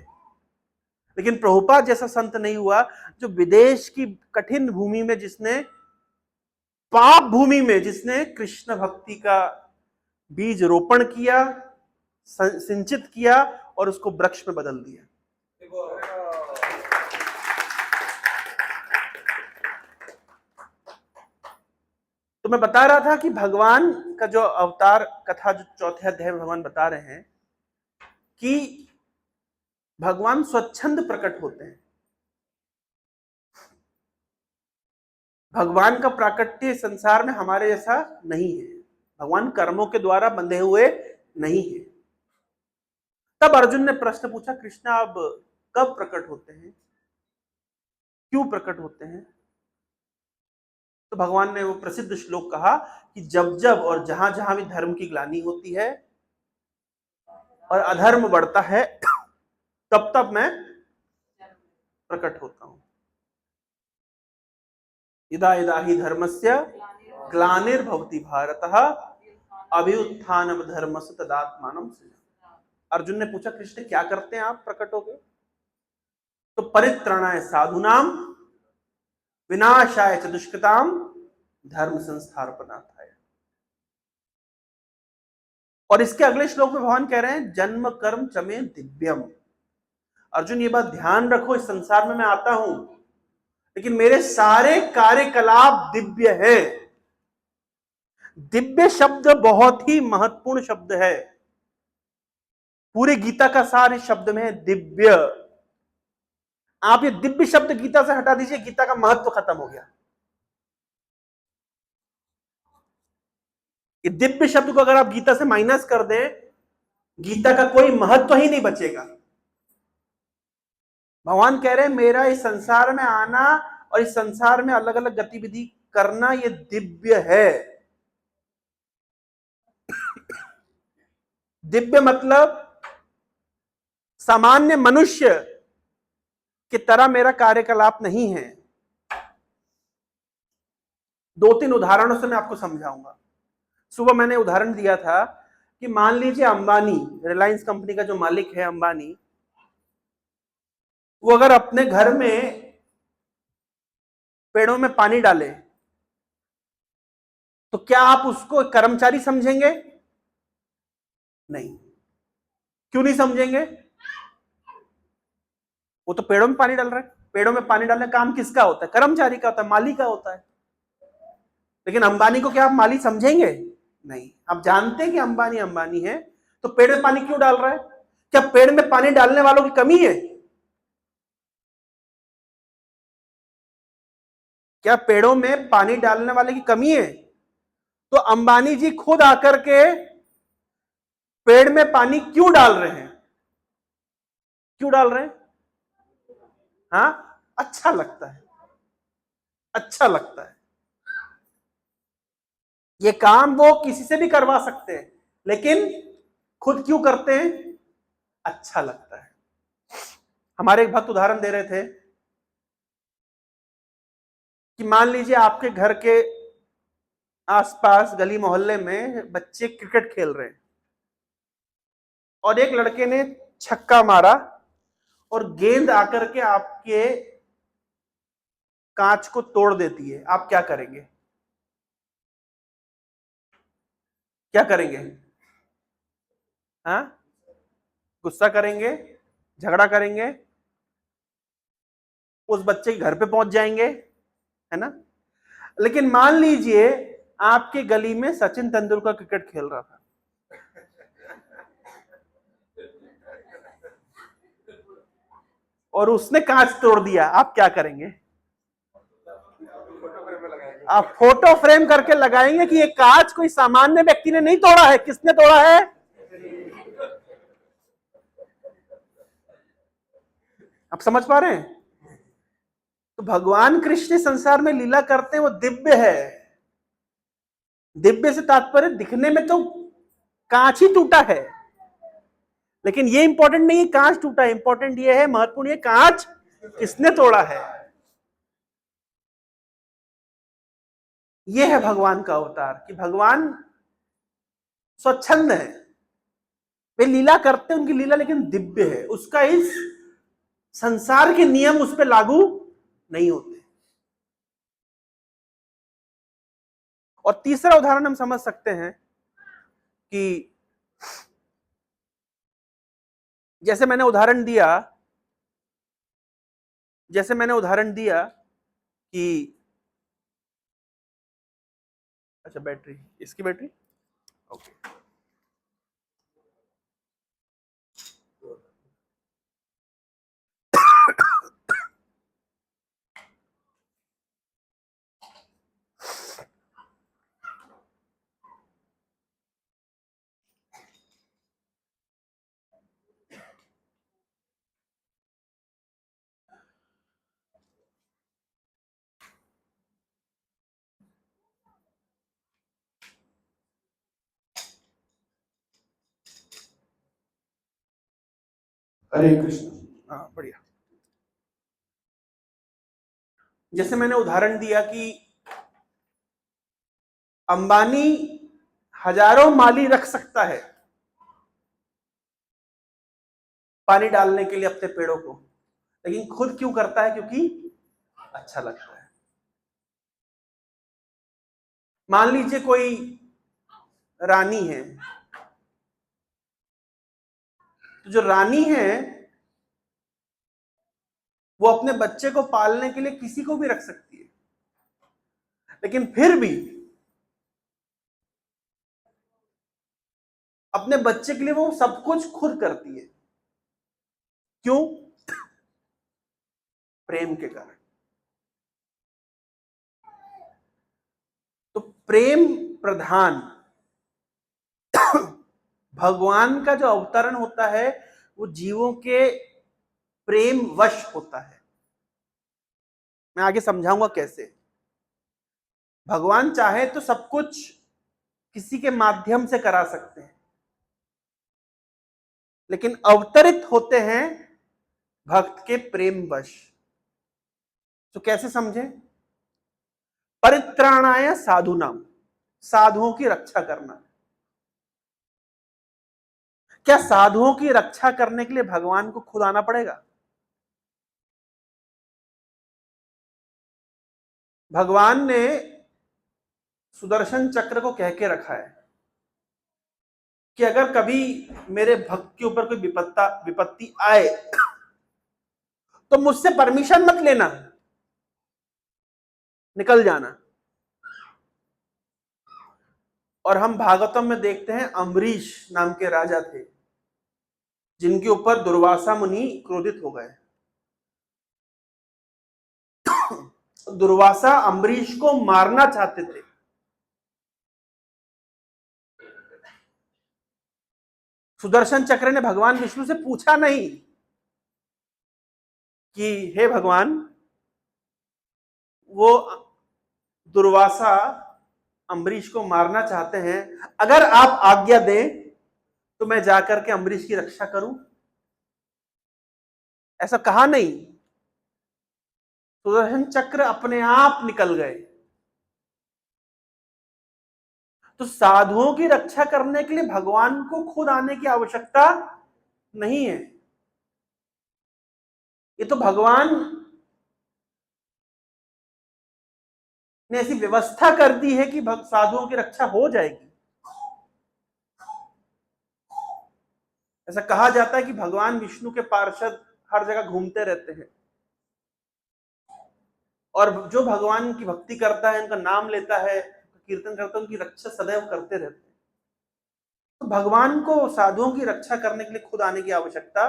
लेकिन प्रभुपाद जैसा संत नहीं हुआ जो विदेश की कठिन भूमि में, जिसने पाप भूमि में, जिसने कृष्ण भक्ति का बीज रोपण किया, सिंचित किया और उसको वृक्ष में बदल दिया। तो मैं बता रहा था कि भगवान का जो अवतार कथा, जो चौथे अध्याय में भगवान बता रहे हैं कि भगवान स्वच्छंद प्रकट होते हैं। भगवान का प्राकट्य संसार में हमारे जैसा नहीं है। भगवान कर्मों के द्वारा बंधे हुए नहीं है। तब अर्जुन ने प्रश्न पूछा, कृष्ण आप कब प्रकट होते हैं, क्यों प्रकट होते हैं? तो भगवान ने वो प्रसिद्ध श्लोक कहा कि जब जब और जहां जहां भी धर्म की ग्लानि होती है और अधर्म बढ़ता है, तब तब मैं प्रकट होता हूं। इदा इदा ही धर्मस्य ग्लानिर्भवति भारतः अभ्युत्थानम धर्मस्य तदात्मानं सृजति। अर्जुन ने पूछा, कृष्ण क्या करते हैं आप प्रकट होके? तो परित्राणाय साधूनाम विनाशाय च दुष्कृताम धर्म संस्थापनार्थाय। और इसके अगले श्लोक में भगवान कह रहे हैं, जन्म कर्म चमे दिव्यम। अर्जुन ये बात ध्यान रखो, इस संसार में मैं आता हूं लेकिन मेरे सारे कार्यकलाप दिव्य है। दिव्य शब्द बहुत ही महत्वपूर्ण शब्द है। पूरे गीता का सार इस शब्द में है, दिव्य। आप ये दिव्य शब्द गीता से हटा दीजिए, गीता का महत्व खत्म हो गया। ये दिव्य शब्द को अगर आप गीता से माइनस कर दें, गीता का कोई महत्व ही नहीं बचेगा। भगवान कह रहे हैं, मेरा इस संसार में आना और इस संसार में अलग अलग गतिविधि करना, ये दिव्य है। दिव्य मतलब सामान्य मनुष्य की तरह मेरा कार्यकलाप नहीं है। 2-3 उदाहरणों से मैं आपको समझाऊंगा। सुबह मैंने उदाहरण दिया था कि मान लीजिए अंबानी, रिलायंस कंपनी का जो मालिक है अंबानी, वो अगर अपने घर में पेड़ों में पानी डाले तो क्या आप उसको कर्मचारी समझेंगे? नहीं। क्यों नहीं समझेंगे? वो तो पेड़ों में पानी डाल रहा है। पेड़ों में पानी डालने का काम किसका होता है? कर्मचारी का होता है, माली का होता है। लेकिन अंबानी को क्या आप माली समझेंगे? नहीं। आप जानते हैं कि अंबानी अंबानी है, तो पेड़ में पानी क्यों डाल रहा है? क्या पेड़ में पानी डालने वालों की कमी है? क्या पेड़ों में पानी डालने वाले की कमी है? तो अंबानी जी खुद आकर के पेड़ में पानी क्यों डाल रहे हैं? क्यों डाल रहे हैं? हाँ, अच्छा लगता है, अच्छा लगता है। ये काम वो किसी से भी करवा सकते हैं, लेकिन खुद क्यों करते हैं? अच्छा लगता है। हमारे एक भक्त उदाहरण दे रहे थे कि मान लीजिए आपके घर के आसपास गली मोहल्ले में बच्चे क्रिकेट खेल रहे हैं और एक लड़के ने छक्का मारा और गेंद आकर के आपके कांच को तोड़ देती है, आप क्या करेंगे? क्या करेंगे? हाँ, गुस्सा करेंगे, झगड़ा करेंगे, उस बच्चे के घर पे पहुंच जाएंगे, है ना? लेकिन मान लीजिए आपके गली में सचिन तेंदुलकर क्रिकेट खेल रहा था और उसने कांच तोड़ दिया, आप क्या करेंगे? आप फोटो फ्रेम करके लगाएंगे कि ये कांच कोई सामान्य व्यक्ति ने नहीं तोड़ा है, किसने तोड़ा है? आप समझ पा रहे हैं? तो भगवान कृष्ण संसार में लीला करते हैं, वो दिव्य है। दिव्य से तात्पर्य दिखने में तो कांच ही टूटा है, लेकिन ये इंपॉर्टेंट नहीं है कांच टूटा है, इंपॉर्टेंट ये है, महत्वपूर्ण ये कांच किसने तोड़ा है। ये है भगवान का अवतार कि भगवान स्वच्छंद है, वे लीला करते हैं, उनकी लीला लेकिन दिव्य है, उसका इस संसार के नियम उस पर लागू नहीं होते। और तीसरा उदाहरण हम समझ सकते हैं कि जैसे मैंने उदाहरण दिया, कि अच्छा बैटरी, इसकी बैटरी ओके। हरे कृष्ण। हाँ, बढ़िया। जैसे मैंने उदाहरण दिया कि अंबानी हजारों माली रख सकता है पानी डालने के लिए अपने पेड़ों को, लेकिन खुद क्यों करता है? क्योंकि अच्छा लगता है। मान लीजिए कोई रानी है, तो जो रानी है वो अपने बच्चे को पालने के लिए किसी को भी रख सकती है, लेकिन फिर भी अपने बच्चे के लिए वो सब कुछ खुद करती है। क्यों? प्रेम के कारण। तो प्रेम प्रधान भगवान का जो अवतरण होता है वो जीवों के प्रेम वश होता है। मैं आगे समझाऊंगा कैसे। भगवान चाहे तो सब कुछ किसी के माध्यम से करा सकते हैं, लेकिन अवतरित होते हैं भक्त के प्रेम वश। तो कैसे समझें? परित्राणाय साधुनाम, साधुओं की रक्षा करना। क्या साधुओं की रक्षा करने के लिए भगवान को खुद आना पड़ेगा? भगवान ने सुदर्शन चक्र को कह के रखा है कि अगर कभी मेरे भक्त के ऊपर कोई विपत्ति आए तो मुझसे परमिशन मत लेना, निकल जाना। और हम भागवतम में देखते हैं अम्बरीश नाम के राजा थे जिनके ऊपर दुर्वासा मुनि क्रोधित हो गए। दुर्वासा अम्बरीश को मारना चाहते थे, सुदर्शन चक्र ने भगवान विष्णु से पूछा नहीं कि हे भगवान, वो दुर्वासा अम्बरीश को मारना चाहते हैं, अगर आप आज्ञा दें तो मैं जाकर के अम्बरीश की रक्षा करूं। ऐसा कहा नहीं। सुदर्शन चक्र अपने आप निकल गए। तो साधुओं की रक्षा करने के लिए भगवान को खुद आने की आवश्यकता नहीं है। ये तो भगवान ने ऐसी व्यवस्था कर दी है कि साधुओं की रक्षा हो जाएगी। ऐसा कहा जाता है कि भगवान विष्णु के पार्षद हर जगह घूमते रहते हैं, और जो भगवान की भक्ति करता है, उनका नाम लेता है, कीर्तन करता है, उनकी रक्षा सदैव करते रहते हैं। तो भगवान को साधुओं की रक्षा करने के लिए खुद आने की आवश्यकता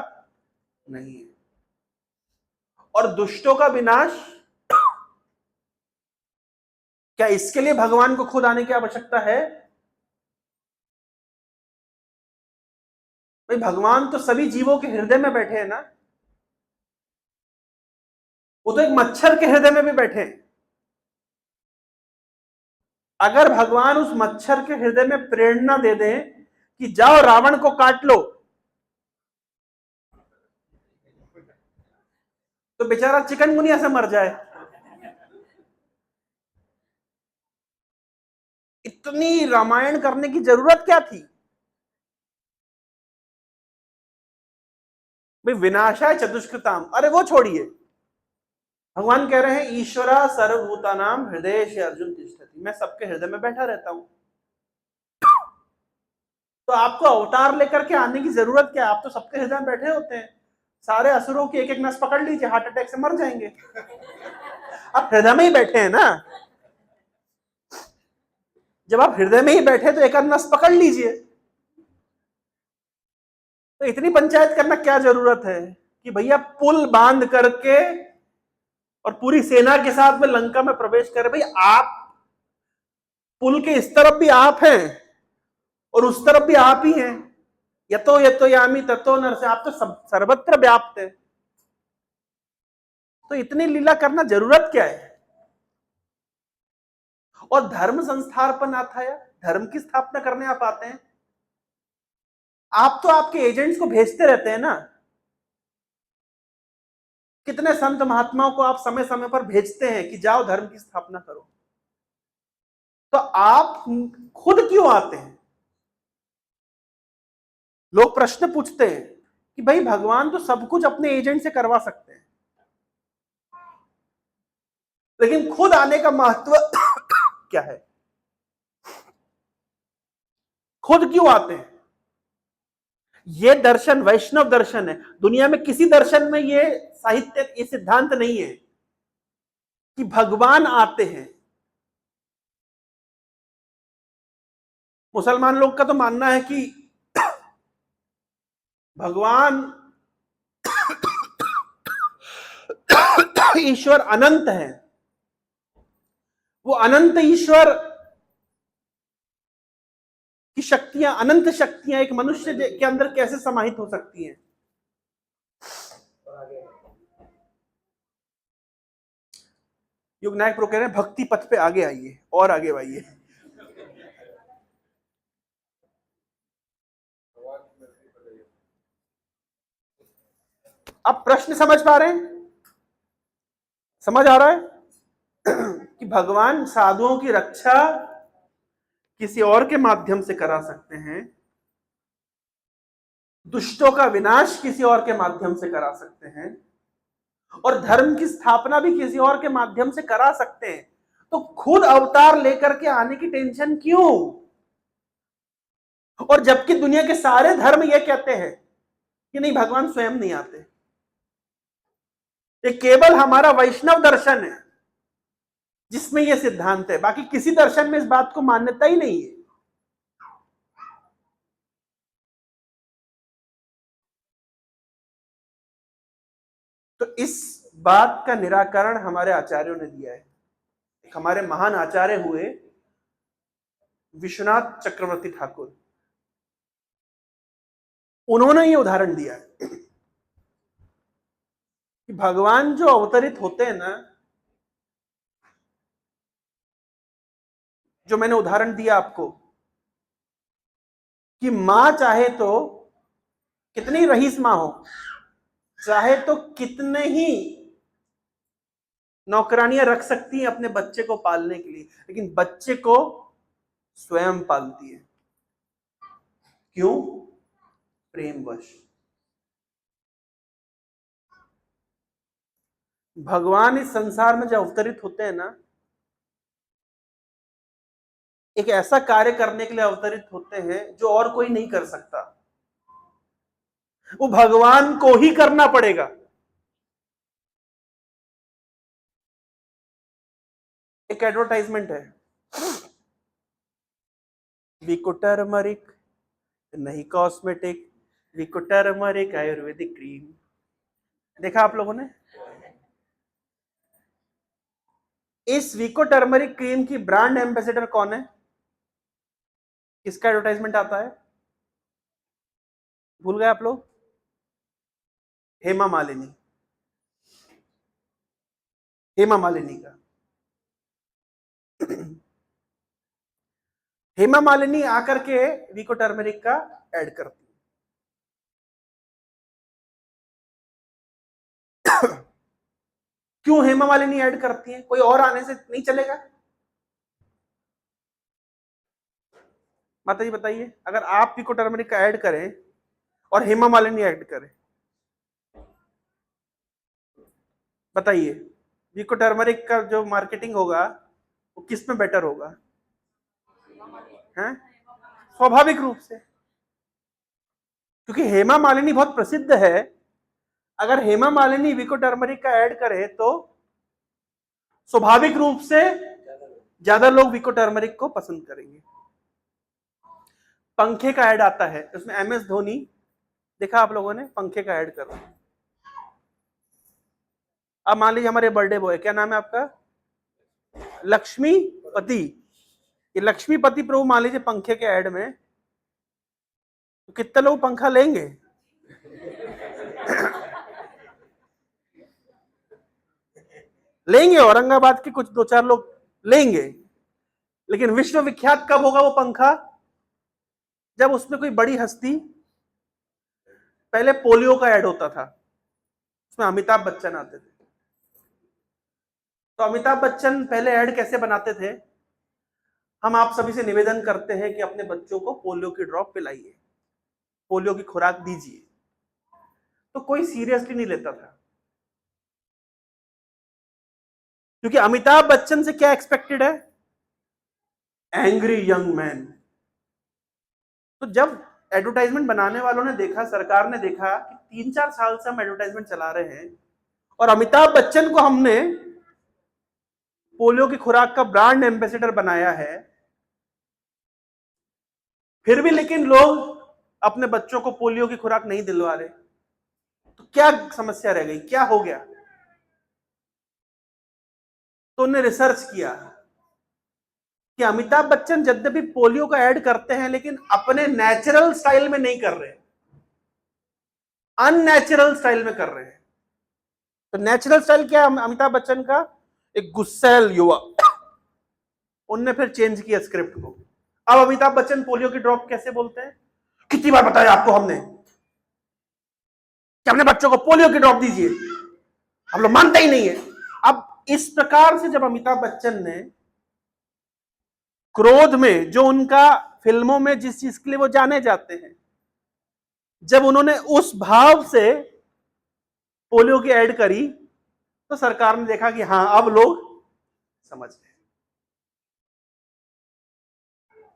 नहीं है। और दुष्टों का विनाश, क्या इसके लिए भगवान को खुद आने की आवश्यकता है? भाई, भगवान तो सभी जीवों के हृदय में बैठे हैं ना। वो तो एक मच्छर के हृदय में भी बैठे हैं। अगर भगवान उस मच्छर के हृदय में प्रेरणा दे दें कि जाओ रावण को काट लो, तो बेचारा चिकनगुनिया से मर जाए। इतनी रामायण करने की जरूरत क्या थी? भाई, विनाशाय चतुष्कृताम, अरे वो छोड़िए। भगवान कह रहे हैं ईश्वरा सर्वभूतानाम हृदय से अर्जुन तिष्ठति, मैं सबके हृदय में बैठा रहता हूं। तो आपको अवतार लेकर के आने की जरूरत क्या? आप तो सबके हृदय में बैठे होते हैं। सारे असुरों की एक एक नस पकड़ लीजिए, हार्ट अटैक से मर जाएंगे। आप हृदय में ही बैठे हैं ना। जब आप हृदय में ही बैठे तो एक नस पकड़ लीजिए। तो इतनी पंचायत करना क्या जरूरत है कि भैया पुल बांध करके और पूरी सेना के साथ में लंका में प्रवेश करे? भाई, आप पुल के इस तरफ भी आप हैं और उस तरफ भी आप ही हैं। यतो यामी ततो नरसे, आप तो सर्वत्र व्याप्त है। तो इतनी लीला करना जरूरत क्या है? और धर्म संस्थापन आता है, धर्म की स्थापना करने आप आते हैं। आप तो आपके एजेंट्स को भेजते रहते हैं ना। कितने संत महात्माओं को आप समय समय पर भेजते हैं कि जाओ धर्म की स्थापना करो। तो आप खुद क्यों आते हैं? लोग प्रश्न पूछते हैं कि भाई, भगवान तो सब कुछ अपने एजेंट से करवा सकते हैं, लेकिन खुद आने का महत्व क्या है? खुद क्यों आते हैं? ये दर्शन वैष्णव दर्शन है। दुनिया में किसी दर्शन में ये साहित्य, ये सिद्धांत नहीं है कि भगवान आते हैं। मुसलमान लोग का तो मानना है कि भगवान ईश्वर अनंत है। वो अनंत ईश्वर की शक्तियां, अनंत शक्तियां एक मनुष्य के अंदर कैसे समाहित हो सकती हैं? युग नायक प्रो कह रहे हैं भक्ति पथ पे आगे आइए और आगे आइए। आप प्रश्न समझ पा रहे हैं? समझ आ रहा है कि भगवान साधुओं की रक्षा किसी और के माध्यम से करा सकते हैं, दुष्टों का विनाश किसी और के माध्यम से करा सकते हैं, और धर्म की स्थापना भी किसी और के माध्यम से करा सकते हैं। तो खुद अवतार लेकर के आने की टेंशन क्यों? और जबकि दुनिया के सारे धर्म यह कहते हैं कि नहीं, भगवान स्वयं नहीं आते। ये केवल हमारा वैष्णव दर्शन है जिसमें यह सिद्धांत है, बाकी किसी दर्शन में इस बात को मान्यता ही नहीं है। तो इस बात का निराकरण हमारे आचार्यों ने दिया है। एक हमारे महान आचार्य हुए विश्वनाथ चक्रवर्ती ठाकुर। उन्होंने ये उदाहरण दिया है कि भगवान जो अवतरित होते हैं ना, जो मैंने उदाहरण दिया आपको कि मां चाहे तो कितनी रईस मां हो, चाहे तो कितने ही नौकरानियां रख सकती हैं अपने बच्चे को पालने के लिए, लेकिन बच्चे को स्वयं पालती है। क्यों? प्रेमवश। भगवान इस संसार में जब अवतरित होते हैं ना, एक ऐसा कार्य करने के लिए अवतरित होते हैं जो और कोई नहीं कर सकता, वो भगवान को ही करना पड़ेगा। एक एडवर्टाइजमेंट है, विको टर्मरिक नहीं cosmetic, Vicco turmeric Ayurvedic cream. देखा आप लोगों ने? इस विको टर्मरिक क्रीम की ब्रांड एम्बेसडर कौन है? किसका एडवर्टाइजमेंट आता है? भूल गए आप लोग? हेमा मालिनी। हेमा मालिनी का। हेमा मालिनी आकर के विको टर्मरिक का ऐड करती है। क्यों हेमा मालिनी ऐड करती है? कोई और आने से नहीं चलेगा? माता जी बताइए, अगर आप विको टर्मरिक का ऐड करें और हेमा मालिनी ऐड करें, बताइए विको टर्मरिक का जो मार्केटिंग होगा वो किस में बेटर होगा? हैं? स्वाभाविक रूप से, क्योंकि हेमा मालिनी बहुत प्रसिद्ध है। अगर हेमा मालिनी विको टर्मरिक का ऐड करे तो स्वाभाविक रूप से ज्यादा लोग विको टर्मरिक को पसंद करेंगे। पंखे का ऐड आता है, उसमें एमएस धोनी, देखा आप लोगों ने? पंखे का ऐड कर रहा है। अब मान लीजिए हमारे बर्थडे बॉय, क्या नाम है आपका? लक्ष्मीपति। ये लक्ष्मीपति प्रभु मान लीजिए पंखे के ऐड में, तो कितने लोग पंखा लेंगे? लेंगे, औरंगाबाद के कुछ 2-4 लोग लेंगे, लेकिन विश्व विख्यात कब होगा वो पंखा? जब उसमें कोई बड़ी हस्ती, पहले पोलियो का ऐड होता था, उसमें अमिताभ बच्चन आते थे। तो अमिताभ बच्चन पहले ऐड कैसे बनाते थे? हम आप सभी से निवेदन करते हैं कि अपने बच्चों को पोलियो की ड्रॉप पिलाइए, पोलियो की खुराक दीजिए, तो कोई सीरियसली नहीं लेता था, क्योंकि अमिताभ बच्चन से क्या एक्सपेक्टेड है? Angry young man. तो जब एडवर्टाइजमेंट बनाने वालों ने देखा, सरकार ने देखा कि 3-4 साल से हम एडवर्टाइजमेंट चला रहे हैं और अमिताभ बच्चन को हमने पोलियो की खुराक का ब्रांड एम्बेसडर बनाया है, फिर भी लेकिन लोग अपने बच्चों को पोलियो की खुराक नहीं दिलवा रहे, तो क्या समस्या रह गई? क्या हो गया? तो उन्होंने रिसर्च किया कि अमिताभ बच्चन यद्यपि पोलियो का ऐड करते हैं, लेकिन अपने नेचुरल स्टाइल में नहीं कर रहे, अननेचुरल स्टाइल में कर रहे हैं। तो नेचुरल स्टाइल क्या है अमिताभ बच्चन का? एक गुस्सैल युवा। उनने फिर चेंज किया स्क्रिप्ट को। अब अमिताभ बच्चन पोलियो की ड्रॉप कैसे बोलते हैं? कितनी बार बताया आपको हमने कि अपने बच्चों को पोलियो की ड्रॉप दीजिए, हम लोग मानते ही नहीं है। अब इस प्रकार से जब अमिताभ बच्चन ने क्रोध में, जो उनका फिल्मों में जिस चीज के लिए वो जाने जाते हैं, जब उन्होंने उस भाव से पोलियो की ऐड करी, तो सरकार ने देखा कि हां अब लोग समझ गए।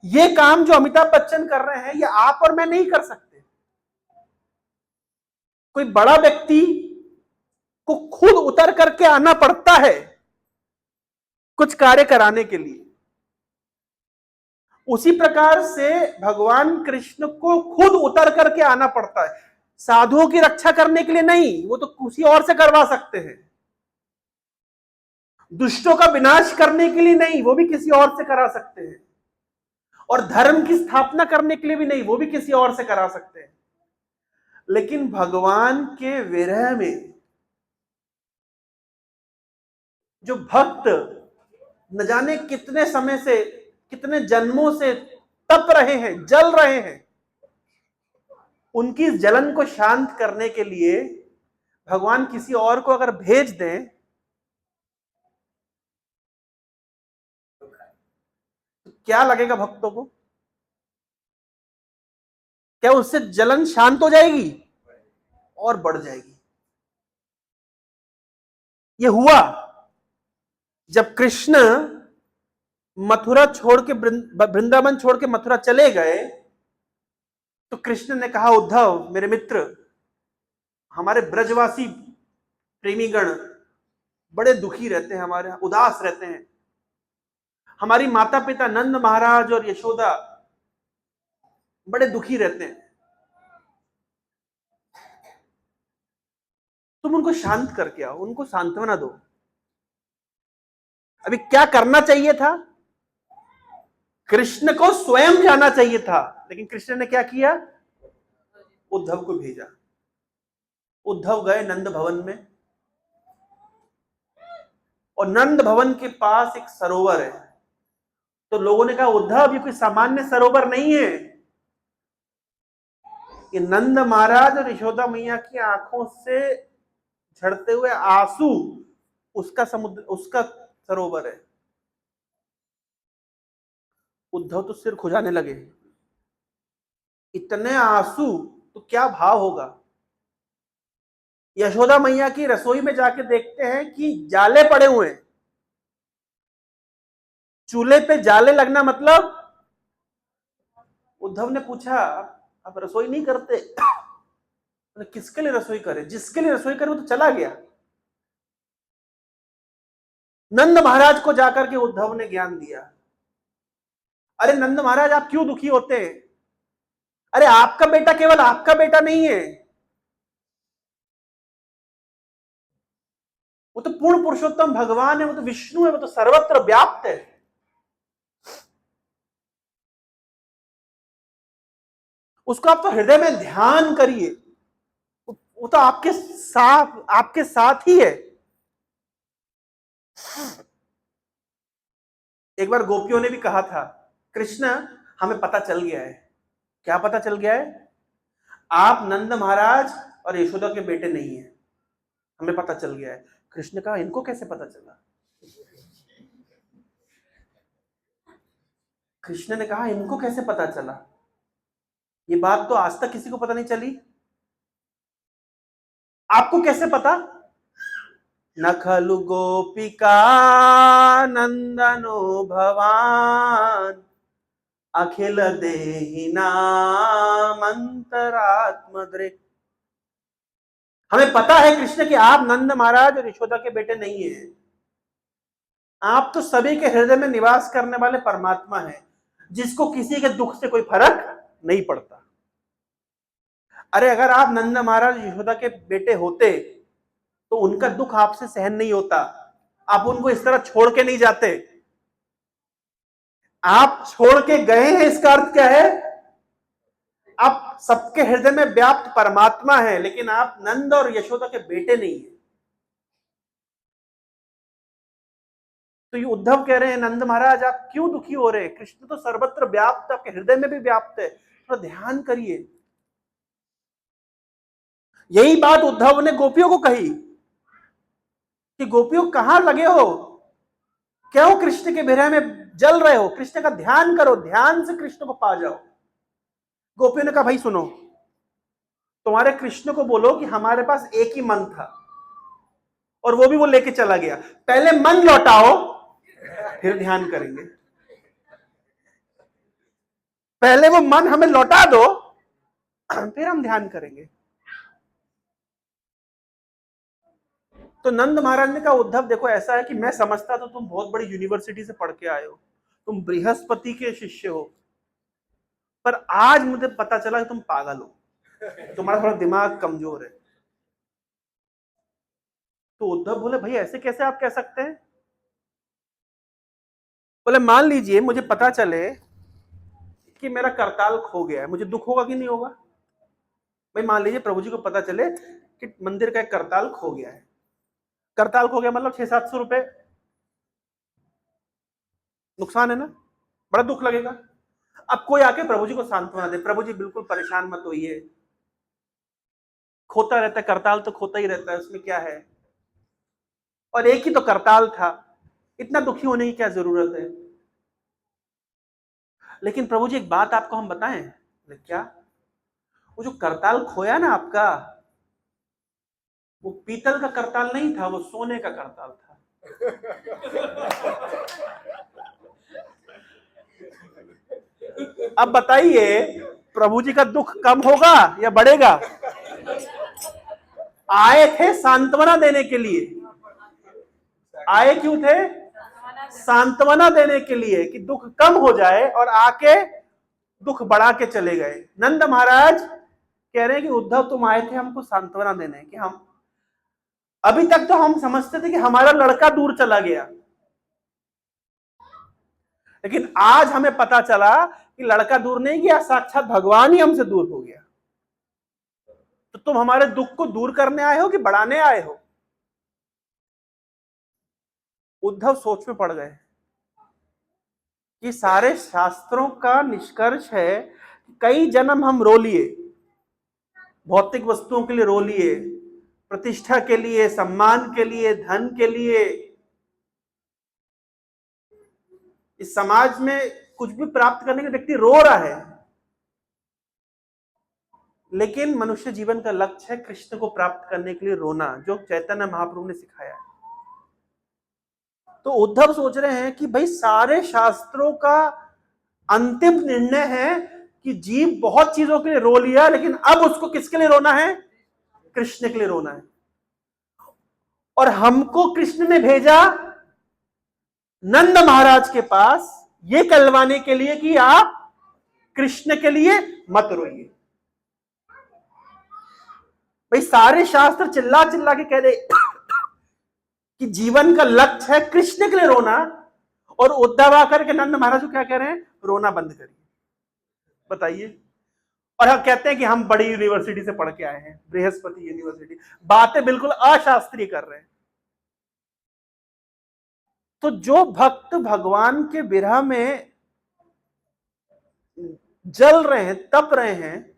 ये काम जो अमिताभ बच्चन कर रहे हैं, ये आप और मैं नहीं कर सकते। कोई बड़ा व्यक्ति को खुद उतर करके आना पड़ता है कुछ कार्य कराने के लिए। उसी प्रकार से भगवान कृष्ण को खुद उतर करके आना पड़ता है, साधुओं की रक्षा करने के लिए नहीं, वो तो किसी और से करवा सकते हैं। दुष्टों का विनाश करने के लिए नहीं, वो भी किसी और से करा सकते हैं। और धर्म की स्थापना करने के लिए भी नहीं, वो भी किसी और से करा सकते हैं। लेकिन भगवान के विरह में जो भक्त न जाने कितने समय से, कितने जन्मों से तप रहे हैं, जल रहे हैं, उनकी इस जलन को शांत करने के लिए भगवान किसी और को अगर भेज दें तो क्या लगेगा भक्तों को? क्या उससे जलन शांत हो जाएगी? और बढ़ जाएगी। ये हुआ जब कृष्ण मथुरा छोड़ के, वृंदावन छोड़ के मथुरा चले गए, तो कृष्ण ने कहा, उद्धव मेरे मित्र, हमारे ब्रजवासी प्रेमीगण बड़े दुखी रहते हैं, हमारे उदास रहते हैं। हमारी माता पिता नंद महाराज और यशोदा बड़े दुखी रहते हैं। तुम उनको शांत करके आओ, उनको सांत्वना दो। अभी क्या करना चाहिए था? कृष्ण को स्वयं जाना चाहिए था, लेकिन कृष्ण ने क्या किया? उद्धव को भेजा। उद्धव गए नंद भवन में, और नंद भवन के पास एक सरोवर है। तो लोगों ने कहा, उद्धव ये कोई सामान्य सरोवर नहीं है, ये नंद महाराज और यशोदा मैया की आंखों से झड़ते हुए आंसू, उसका समुद्र, उसका सरोवर है। उद्धव तो सिर खुजाने लगे, इतने आंसू तो क्या भाव होगा। यशोदा मैया की रसोई में जाके देखते हैं कि जाले पड़े हुए हैं। चूल्हे पे जाले लगना मतलब, उद्धव ने पूछा, आप रसोई नहीं करते? किसके लिए रसोई करे? जिसके लिए रसोई करे वो तो चला गया। नंद महाराज को जाकर के उद्धव ने ज्ञान दिया। अरे नंद महाराज, आप क्यों दुखी होते हैं? अरे आपका बेटा केवल आपका बेटा नहीं है, वो तो पूर्ण पुरुषोत्तम भगवान है, वो तो विष्णु है, वो तो सर्वत्र व्याप्त है। उसको आप तो हृदय में ध्यान करिए, वो तो आपके साथ ही है। एक बार गोपियों ने भी कहा था, कृष्ण हमें पता चल गया है। क्या पता चल गया है? आप नंद महाराज और यशोदा के बेटे नहीं हैं, हमें पता चल गया है। कृष्ण ने कहा, इनको कैसे पता चला? कृष्ण ने कहा, इनको कैसे पता चला? ये बात तो आज तक किसी को पता नहीं चली। आपको कैसे पता? न खलु गोपिका नंदनो भवान अखिल देहि नाम अंतरात्मदृक्। हमें पता है कृष्ण कि आप नंद महाराज और यशोदा के बेटे नहीं हैं। आप तो सभी के हृदय में निवास करने वाले परमात्मा हैं, जिसको किसी के दुख से कोई फर्क नहीं पड़ता। अरे अगर आप नंद महाराज यशोदा के बेटे होते तो उनका दुख आपसे सहन नहीं होता, आप उनको इस तरह छोड़ के नहीं जाते। आप छोड़ के गए हैं, इसका अर्थ क्या है? आप सबके हृदय में व्याप्त परमात्मा है, लेकिन आप नंद और यशोदा के बेटे नहीं है। तो ये उद्धव कह रहे हैं, नंद महाराज आप क्यों दुखी हो रहे हैं? कृष्ण तो सर्वत्र व्याप्त, आपके हृदय में भी व्याप्त है, थोड़ा ध्यान करिए। यही बात उद्धव ने गोपियों को कही कि गोपियों कहां लगे हो, क्यों कृष्ण के विरह में जल रहे हो? कृष्ण का ध्यान करो, ध्यान से कृष्ण को पा जाओ। गोपियों ने कहा, भाई सुनो, तुम्हारे कृष्ण को बोलो कि हमारे पास एक ही मन था और वो भी वो लेके चला गया। पहले मन लौटाओ, फिर ध्यान करेंगे। पहले वो मन हमें लौटा दो, फिर हम ध्यान करेंगे। तो नंद महाराज ने कहा, उद्धव देखो ऐसा है कि मैं समझता तो तुम बहुत बड़ी यूनिवर्सिटी से पढ़ के आए हो, तुम बृहस्पति के शिष्य हो, पर आज मुझे पता चला कि तुम पागल हो, तुम्हारा थोड़ा दिमाग कमजोर है। तो उद्धव बोले, भाई ऐसे कैसे आप कह सकते हैं? बोले, मान लीजिए मुझे पता चले कि मेरा करताल खो गया है, मुझे दुख होगा कि नहीं होगा? भाई मान लीजिए प्रभु जी को पता चले कि मंदिर का एक करताल खो गया है। करताल खो गया मतलब 600-700 रुपए नुकसान है ना, बड़ा दुख लगेगा। अब कोई आके प्रभु जी को सांत्वना दे, प्रभु जी बिल्कुल परेशान मत होइए, खोता रहता है करताल तो खोता ही रहता है, उसमें क्या है, और एक ही तो करताल था, इतना दुखी होने की क्या जरूरत है। लेकिन प्रभु जी एक बात आपको हम बताएं, क्या, वो जो करताल खोया ना आपका, वो पीतल का करताल नहीं था, वो सोने का करताल था। अब बताइए प्रभु जी का दुख कम होगा या बढ़ेगा? आए थे सांत्वना देने के लिए, आए क्यों थे? सांत्वना देने के लिए कि दुख कम हो जाए, और आके दुख बढ़ा के चले गए। नंद महाराज कह रहे हैं कि उद्धव तुम आए थे हमको सांत्वना देने, कि हम अभी तक तो हम समझते थे कि हमारा लड़का दूर चला गया, लेकिन आज हमें पता चला कि लड़का दूर नहीं गया, साक्षात भगवान ही हमसे दूर हो गया। तो तुम हमारे दुख को दूर करने आए हो कि बढ़ाने आए हो? उद्धव सोच में पड़ गए कि सारे शास्त्रों का निष्कर्ष है कि कई जन्म हम रो लिए, भौतिक वस्तुओं के लिए रो लिए, प्रतिष्ठा के लिए, सम्मान के लिए, धन के लिए। इस समाज में कुछ भी प्राप्त करने के व्यक्ति रो रहा है, लेकिन मनुष्य जीवन का लक्ष्य है कृष्ण को प्राप्त करने के लिए रोना, जो चैतन्य महाप्रभु ने सिखाया है। तो उद्धव सोच रहे हैं कि भाई सारे शास्त्रों का अंतिम निर्णय है कि जीव बहुत चीजों के लिए रो लिया, लेकिन अब उसको किसके लिए रोना है? कृष्ण के लिए रोना है। और हमको कृष्ण ने भेजा नंद महाराज के पास ये कहलवाने के लिए कि आप कृष्ण के लिए मत रोइए। भाई सारे शास्त्र चिल्ला चिल्ला के कह रहे कि जीवन का लक्ष्य है कृष्ण के लिए रोना, और उद्धव आकर के नंद महाराज को क्या कह रहे हैं? रोना बंद करिए। बताइए। और हम कहते हैं कि हम बड़ी यूनिवर्सिटी से पढ़ के आए हैं, बृहस्पति यूनिवर्सिटी, बातें बिल्कुल अशास्त्रीय कर रहे हैं। तो जो भक्त भगवान के विरह में जल रहे हैं, तप रहे हैं,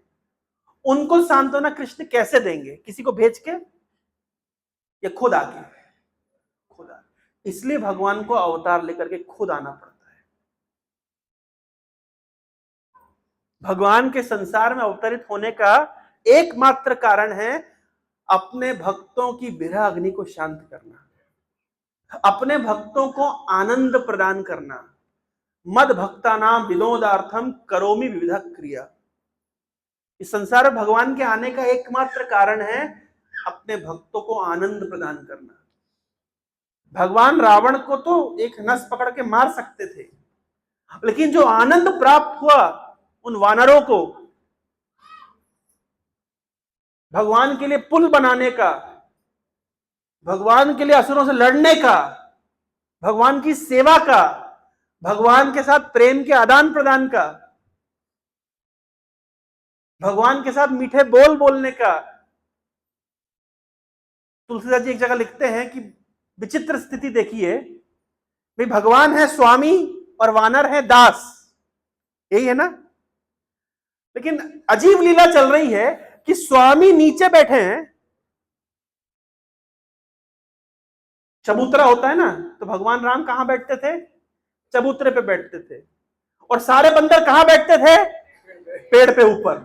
उनको सांत्वना कृष्ण कैसे देंगे? किसी को भेज के या खुद आके? खुद आके। इसलिए भगवान को अवतार लेकर के खुद आना पड़ता है। भगवान के संसार में अवतरित होने का एकमात्र कारण है अपने भक्तों की विरह अग्नि को शांत करना, अपने भक्तों को आनंद प्रदान करना। मद भक्तानाम विनोदार्थम करोमि विविध क्रिया। इस संसार में भगवान के आने का एकमात्र कारण है अपने भक्तों को आनंद प्रदान करना। भगवान रावण को तो एक नस पकड़ के मार सकते थे, लेकिन जो आनंद प्राप्त हुआ उन वानरों को भगवान के लिए पुल बनाने का, भगवान के लिए असुरों से लड़ने का, भगवान की सेवा का, भगवान के साथ प्रेम के आदान प्रदान का, भगवान के साथ मीठे बोल बोलने का। तुलसीदास जी एक जगह लिखते हैं कि विचित्र स्थिति देखिए, भाई भगवान है स्वामी और वानर है दास, यही है ना? लेकिन अजीब लीला चल रही है कि स्वामी नीचे बैठे हैं, चबूतरा होता है ना, तो भगवान राम कहां बैठते थे? चबूतरे पे बैठते थे। और सारे बंदर कहां बैठते थे? पेड़ पे ऊपर।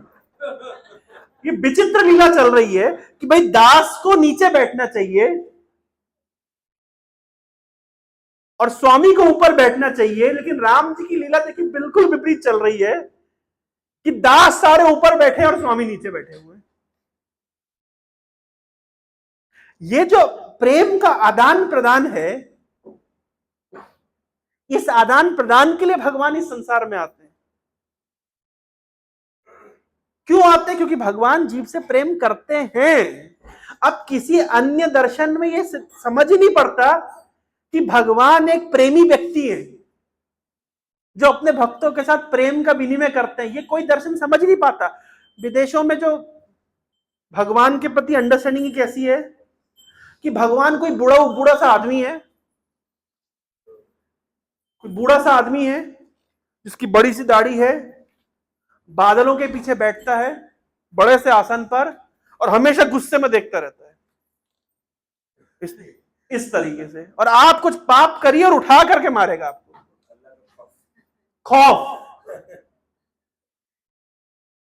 ये विचित्र लीला चल रही है कि भाई दास को नीचे बैठना चाहिए और स्वामी को ऊपर बैठना चाहिए, लेकिन राम जी की लीला देखिए बिल्कुल विपरीत चल रही है कि दास सारे ऊपर बैठे और स्वामी नीचे बैठे हुए। ये जो प्रेम का आदान प्रदान है, इस आदान प्रदान के लिए भगवान इस संसार में आते हैं। क्यों आते हैं? क्योंकि भगवान जीव से प्रेम करते हैं। अब किसी अन्य दर्शन में ये समझ ही नहीं पड़ता कि भगवान एक प्रेमी व्यक्ति है जो अपने भक्तों के साथ प्रेम का विनिमय करते हैं। ये कोई दर्शन समझ नहीं पाता। विदेशों में जो भगवान के प्रति अंडरस्टैंडिंग कैसी है कि भगवान कोई बूढ़ा बूढ़ा सा आदमी है, कोई बूढ़ा सा आदमी है जिसकी बड़ी सी दाढ़ी है, बादलों के पीछे बैठता है बड़े से आसन पर और हमेशा गुस्से में देखता रहता है इस तरीके से, और आप कुछ पाप करिए और उठा करके मारेगा आपको। खौफ,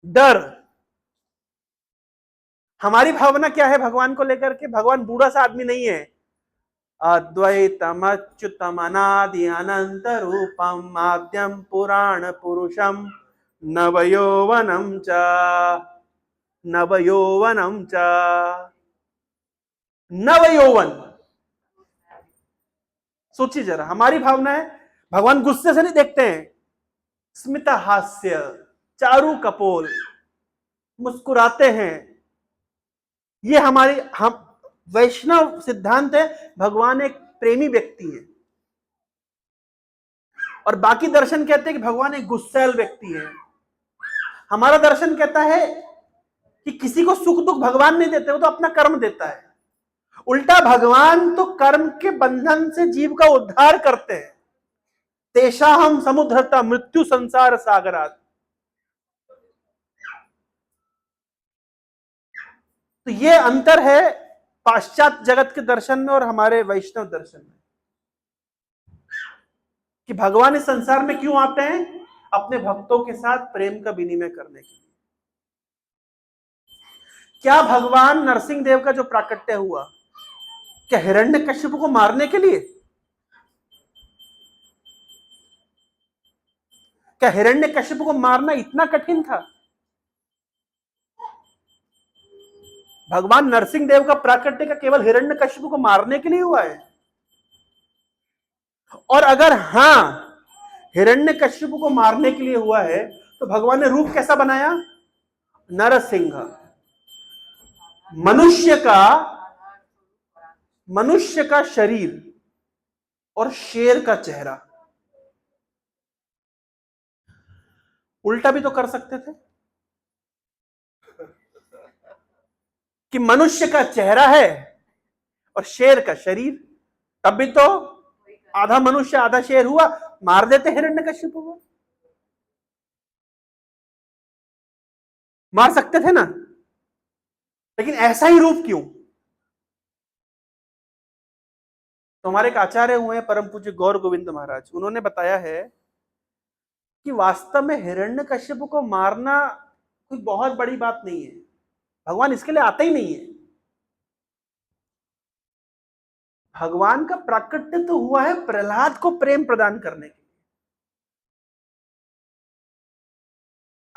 डर। हमारी भावना क्या है भगवान को लेकर के? भगवान बूढ़ा सा आदमी नहीं है। अद्वैतम अच्युतम अनादि अनंत रूपम आद्यम पुराण पुरुषम नवयौवनम च नवयौवनम च। नवयौवन, सोचिए जरा, हमारी भावना है भगवान गुस्से से नहीं देखते हैं, स्मित हास्य, चारु कपोल, मुस्कुराते हैं। ये हमारी हम वैष्णव सिद्धांत है, भगवान एक प्रेमी व्यक्ति है। और बाकी दर्शन कहते हैं कि भगवान एक गुस्सैल व्यक्ति है। हमारा दर्शन कहता है कि किसी को सुख दुख भगवान नहीं देते, वो तो अपना कर्म देता है। उल्टा भगवान तो कर्म के बंधन से जीव का उद्धार करते हैं। तेषाहम समुद्रता मृत्यु संसार सागरात। तो ये अंतर है पाश्चात्य जगत के दर्शन में और हमारे वैष्णव दर्शन में, कि भगवान इस संसार में क्यों आते हैं? अपने भक्तों के साथ प्रेम का विनिमय करने के लिए। क्या भगवान नरसिंह देव का जो प्राकट्य हुआ, क्या हिरण्यकश्यप को मारने के लिए? क्या हिरण्यकश्यप को मारना इतना कठिन था? भगवान नरसिंह देव का प्राकट्य का केवल हिरण्यकश्यप को मारने के लिए हुआ है? और अगर हां हिरण्यकश्यप को मारने के लिए हुआ है तो भगवान ने रूप कैसा बनाया? नरसिंह। मनुष्य का शरीर और शेर का चेहरा। उल्टा भी तो कर सकते थे कि मनुष्य का चेहरा है और शेर का शरीर, तब भी तो आधा मनुष्य आधा शेर हुआ, मार देते हिरण्यकश्यप को। मार सकते थे ना, लेकिन ऐसा ही रूप क्यों? तो हमारे एक आचार्य हुए हैं परम पूज्य गौर गोविंद महाराज, उन्होंने बताया है कि वास्तव में हिरण्यकश्यप को मारना कोई बहुत बड़ी बात नहीं है, भगवान इसके लिए आते ही नहीं है। भगवान का प्राकट्य तो हुआ है प्रहलाद को प्रेम प्रदान करने के लिए।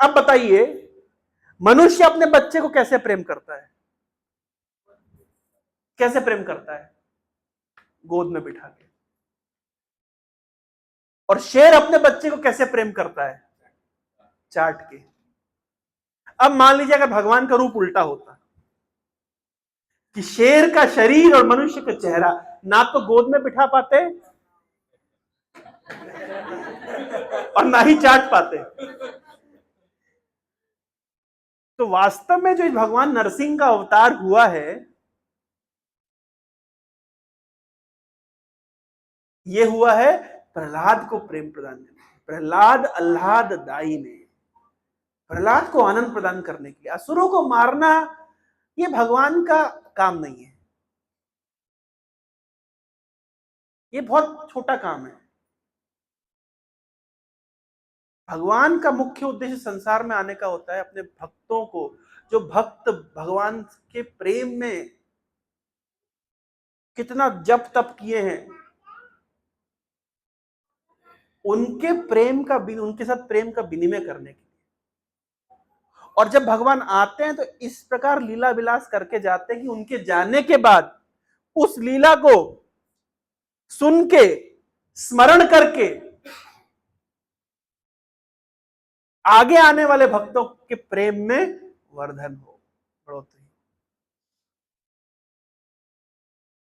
अब बताइए मनुष्य अपने बच्चे को कैसे प्रेम करता है? कैसे प्रेम करता है? गोद में बिठा के। और शेर अपने बच्चे को कैसे प्रेम करता है? चाट के। अब मान लीजिए अगर भगवान का रूप उल्टा होता कि शेर का शरीर और मनुष्य का चेहरा, ना तो गोद में बिठा पाते और ना ही चाट पाते। तो वास्तव में जो भगवान नरसिंह का अवतार हुआ है, यह हुआ है प्रहलाद को प्रेम प्रदान करने। प्रहलाद आह्लाद दाई ने, प्रहलाद को आनंद प्रदान करने के लिए। असुरों को मारना यह भगवान का काम नहीं है, यह बहुत छोटा काम है। भगवान का मुख्य उद्देश्य संसार में आने का होता है अपने भक्तों को, जो भक्त भगवान के प्रेम में कितना जप तप किए हैं, उनके प्रेम का उनके साथ प्रेम का विनिमय करने के लिए। और जब भगवान आते हैं तो इस प्रकार लीला विलास करके जाते हैं कि उनके जाने के बाद उस लीला को सुन के स्मरण करके आगे आने वाले भक्तों के प्रेम में वर्धन हो, बढ़ोतरी।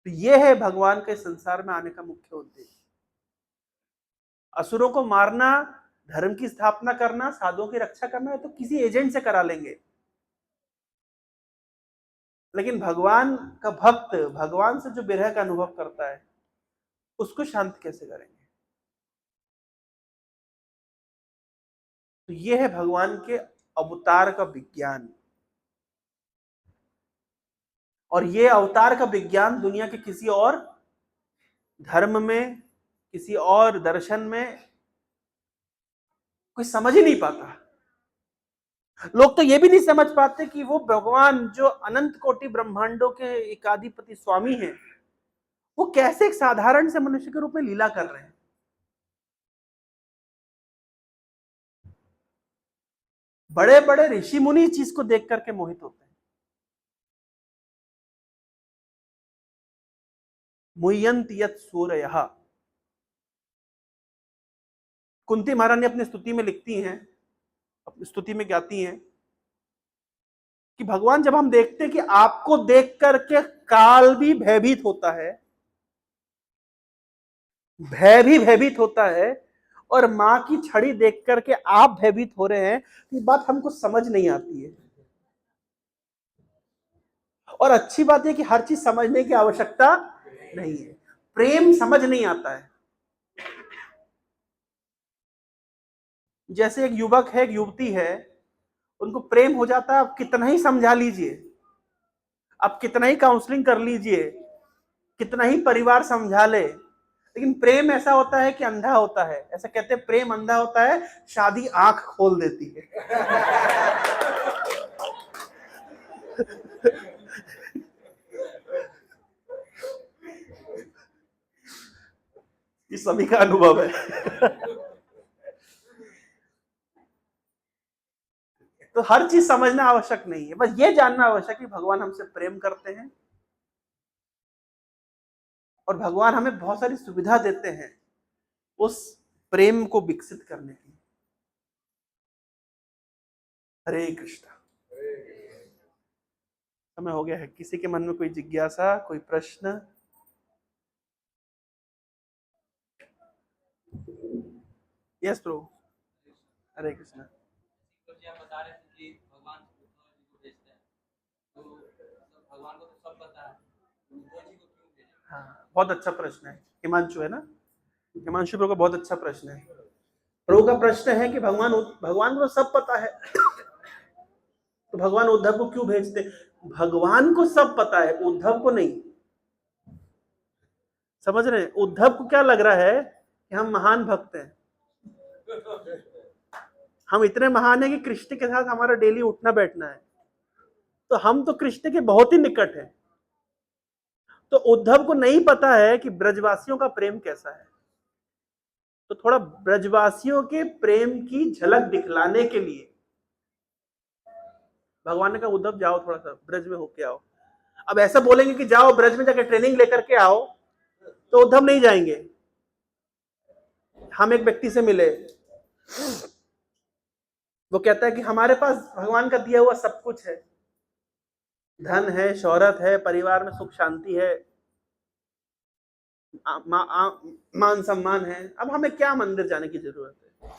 तो यह है भगवान के संसार में आने का मुख्य उद्देश्य। असुरों को मारना, धर्म की स्थापना करना, साधुओं की रक्षा करना है तो किसी एजेंट से करा लेंगे। लेकिन भगवान का भक्त भगवान से जो विरह का अनुभव करता है उसको शांत कैसे करेंगे? तो ये है भगवान के अवतार का विज्ञान। और ये अवतार का विज्ञान दुनिया के किसी और धर्म में, किसी और दर्शन में कोई समझ ही नहीं पाता। लोग तो ये भी नहीं समझ पाते कि वो भगवान जो अनंत कोटि ब्रह्मांडों के एकाधिपति स्वामी हैं, वो कैसे एक साधारण से मनुष्य के रूप में लीला कर रहे हैं। बड़े बड़े ऋषि मुनि इस चीज को देख करके मोहित होते हैं। मुह्यंत यत् सूरयः, कुंती महारानी अपनी स्तुति में लिखती हैं, अपनी स्तुति में गाती हैं कि भगवान जब हम देखते हैं कि आपको देख करके काल भी भयभीत होता है, भय भी भयभीत होता है, और मां की छड़ी देख करके आप भयभीत हो रहे हैं, ये बात हमको समझ नहीं आती है। और अच्छी बात है कि हर चीज समझने की आवश्यकता नहीं है। प्रेम समझ नहीं आता है। जैसे एक युवक है, एक युवती है, उनको प्रेम हो जाता है, आप कितना ही समझा लीजिए, आप कितना ही काउंसलिंग कर लीजिए, कितना ही परिवार समझा ले, लेकिन प्रेम ऐसा होता है कि अंधा होता है। ऐसा कहते हैं प्रेम अंधा होता है, शादी आंख खोल देती है। ये सभी का अनुभव है। तो हर चीज समझना आवश्यक नहीं है, बस ये जानना आवश्यक है कि भगवान हमसे प्रेम करते हैं और भगवान हमें बहुत सारी सुविधा देते हैं उस प्रेम को विकसित करने की। हरे कृष्णा। समय हो गया है। किसी के मन में कोई जिज्ञासा, कोई प्रश्न? यस प्रभु। हरे कृष्णा। हाँ, बहुत अच्छा प्रश्न है। हिमांशु है ना? हिमांशु प्रभु का बहुत अच्छा प्रश्न है। प्रभु का प्रश्न है कि भगवान को सब पता है, तो भगवान उद्धव को क्यों भेजते? भगवान को सब पता है, उद्धव को नहीं। समझ रहे हैं? उद्धव को क्या लग रहा है कि हम महान भक्त हैं, हम इतने महान हैं कि कृष्ण के साथ हमारा डेली उठना बैठना है, तो हम तो कृष्ण के बहुत ही निकट हैं। तो उद्धव को नहीं पता है कि ब्रजवासियों का प्रेम कैसा है। तो थोड़ा ब्रजवासियों के प्रेम की झलक दिखलाने के लिए भगवान ने कहा उद्धव जाओ, थोड़ा सा ब्रज में होके आओ। अब ऐसा बोलेंगे कि जाओ ब्रज में जाकर ट्रेनिंग लेकर के आओ, तो उद्धव नहीं जाएंगे। हम एक व्यक्ति से मिले, वो कहता है कि हमारे पास भगवान का दिया हुआ सब कुछ है, धन है, शौहरत है, परिवार में सुख शांति है, मान सम्मान है, अब हमें क्या मंदिर जाने की जरूरत है?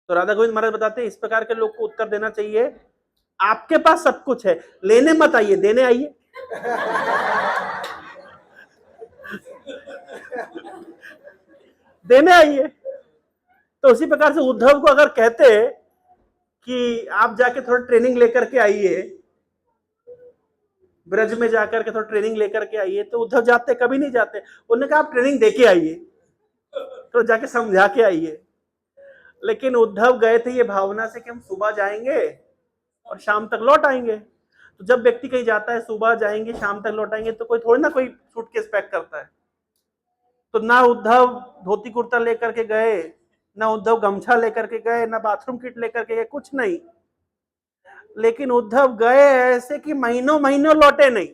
तो राधा गोविंद महाराज बताते हैं इस प्रकार के लोग को उत्तर देना चाहिए, आपके पास सब कुछ है, लेने मत आइए, देने आइए। देने आइए। तो उसी प्रकार से उद्धव को अगर कहते कि आप जाके थोड़ा ट्रेनिंग लेकर के आइए, ब्रज में जाकर के थोड़ा ट्रेनिंग लेकर के आइए, तो उद्धव जाते? कभी नहीं जाते। उन्होंने कहा आप ट्रेनिंग दे के आइए, तो जाके समझा के आइए। लेकिन उद्धव गए थे ये भावना से कि हम सुबह जाएंगे और शाम तक लौट आएंगे। तो जब व्यक्ति कहीं जाता है, सुबह जाएंगे शाम तक लौट आएंगे, तो कोई थोड़ी ना कोई सूटकेस पैक करता है। तो ना उद्धव धोती कुर्ता लेकर के गए, ना उद्धव गमछा लेकर के गए, ना बाथरूम किट लेकर के गए, कुछ नहीं। लेकिन उद्धव गए ऐसे कि महीनों महीनों लौटे नहीं।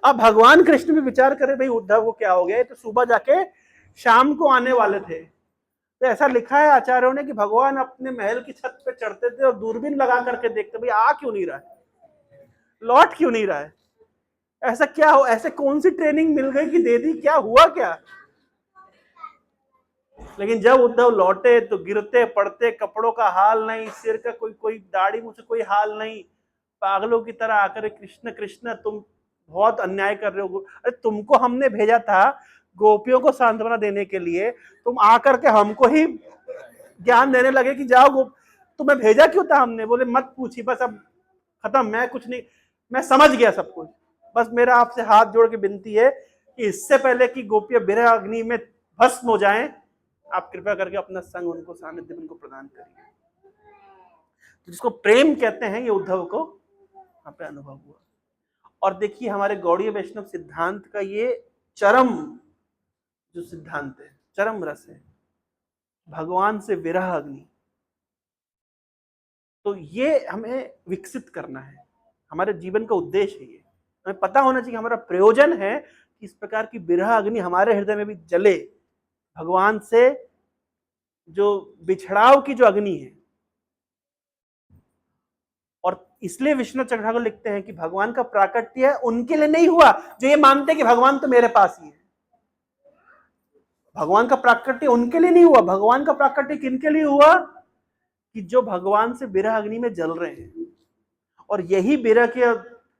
अब भगवान कृष्ण भी विचार करे भाई उद्धव को क्या हो गया, तो सुबह जाके शाम को आने वाले थे। तो ऐसा लिखा है आचार्यों ने कि भगवान अपने महल की छत पे चढ़ते थे और दूरबीन लगा करके देखते भाई आ क्यों नहीं रहा है, लौट क्यों नहीं रहा है, ऐसा क्या हो, ऐसे कौन सी ट्रेनिंग मिल गई कि दे दी, क्या हुआ क्या? लेकिन जब उद्धव लौटे तो गिरते पड़ते, कपड़ों का हाल नहीं, सिर का कोई कोई दाढ़ी मुझसे कोई हाल नहीं, पागलों की तरह आकर कृष्ण कृष्ण तुम बहुत अन्याय कर रहे हो। अरे तुमको हमने भेजा था गोपियों को सांत्वना देने के लिए, तुम आकर के हमको ही ज्ञान देने लगे कि जाओ तुम्हें भेजा क्यों था हमने? बोले मत पूछी, बस अब खत्म, मैं कुछ नहीं, मैं समझ गया सब कुछ। बस मेरा आपसे हाथ जोड़ के विनती है कि इससे पहले कि गोपियां बिरह अग्नि में भस्म हो जाएं, आप कृपया करके अपना संग उनको, सानिध्य उनको प्रदान करिए। तो जिसको प्रेम कहते हैं, ये उद्धव को यहाँ पे अनुभव हुआ। और देखिए हमारे गौड़ीय वैष्णव सिद्धांत का ये चरम जो सिद्धांत है, चरम रस है, भगवान से विरह अग्नि। तो ये हमें विकसित करना है, हमारे जीवन का उद्देश्य है। ये हमें पता होना चाहिए, हमारा प्रयोजन है कि इस प्रकार की विरह अग्नि हमारे हृदय में भी जले, भगवान से जो बिछड़ाव की जो अग्नि है। और इसलिए विष्णु ठाकुर लिखते हैं कि भगवान का प्राकट्य उनके लिए नहीं हुआ जो ये मानते कि भगवान तो मेरे पास ही है। भगवान का प्राकट्य उनके लिए नहीं हुआ, भगवान का प्राकट्य किनके लिए हुआ? कि जो भगवान से विरह अग्नि में जल रहे हैं। और यही विरह के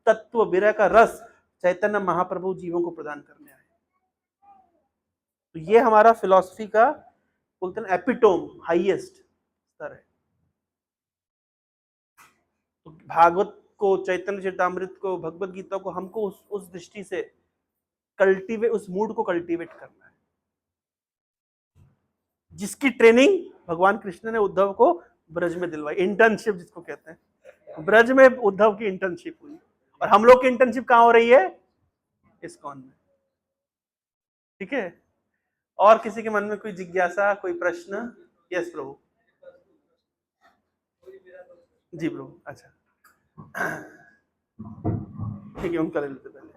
तत्व, विरह का रस चैतन्य महाप्रभु जीवों को प्रदान करने आए। तो ये हमारा फिलॉसफी का बोलते हैं एपिटोम, हाईएस्ट स्तर है। तो भागवत को, चैतन्य चरितामृत को, भगवत गीता को हमको उस दृष्टि से कल्टीवेट, उस मूड को कल्टीवेट करना है, जिसकी ट्रेनिंग भगवान कृष्ण ने उद्धव को ब्रज में दिलवाई। इंटर्नशिप जिसको कहते हैं, ब्रज में उद्धव की इंटर्नशिप हुई। और हम लोग की इंटर्नशिप कहां हो रही है? इस्कॉन में। ठीक है। और किसी के मन में कोई जिज्ञासा, कोई प्रश्न? यस प्रभु। जी प्रभु। अच्छा ठीक है, उनका ले लेते पहले।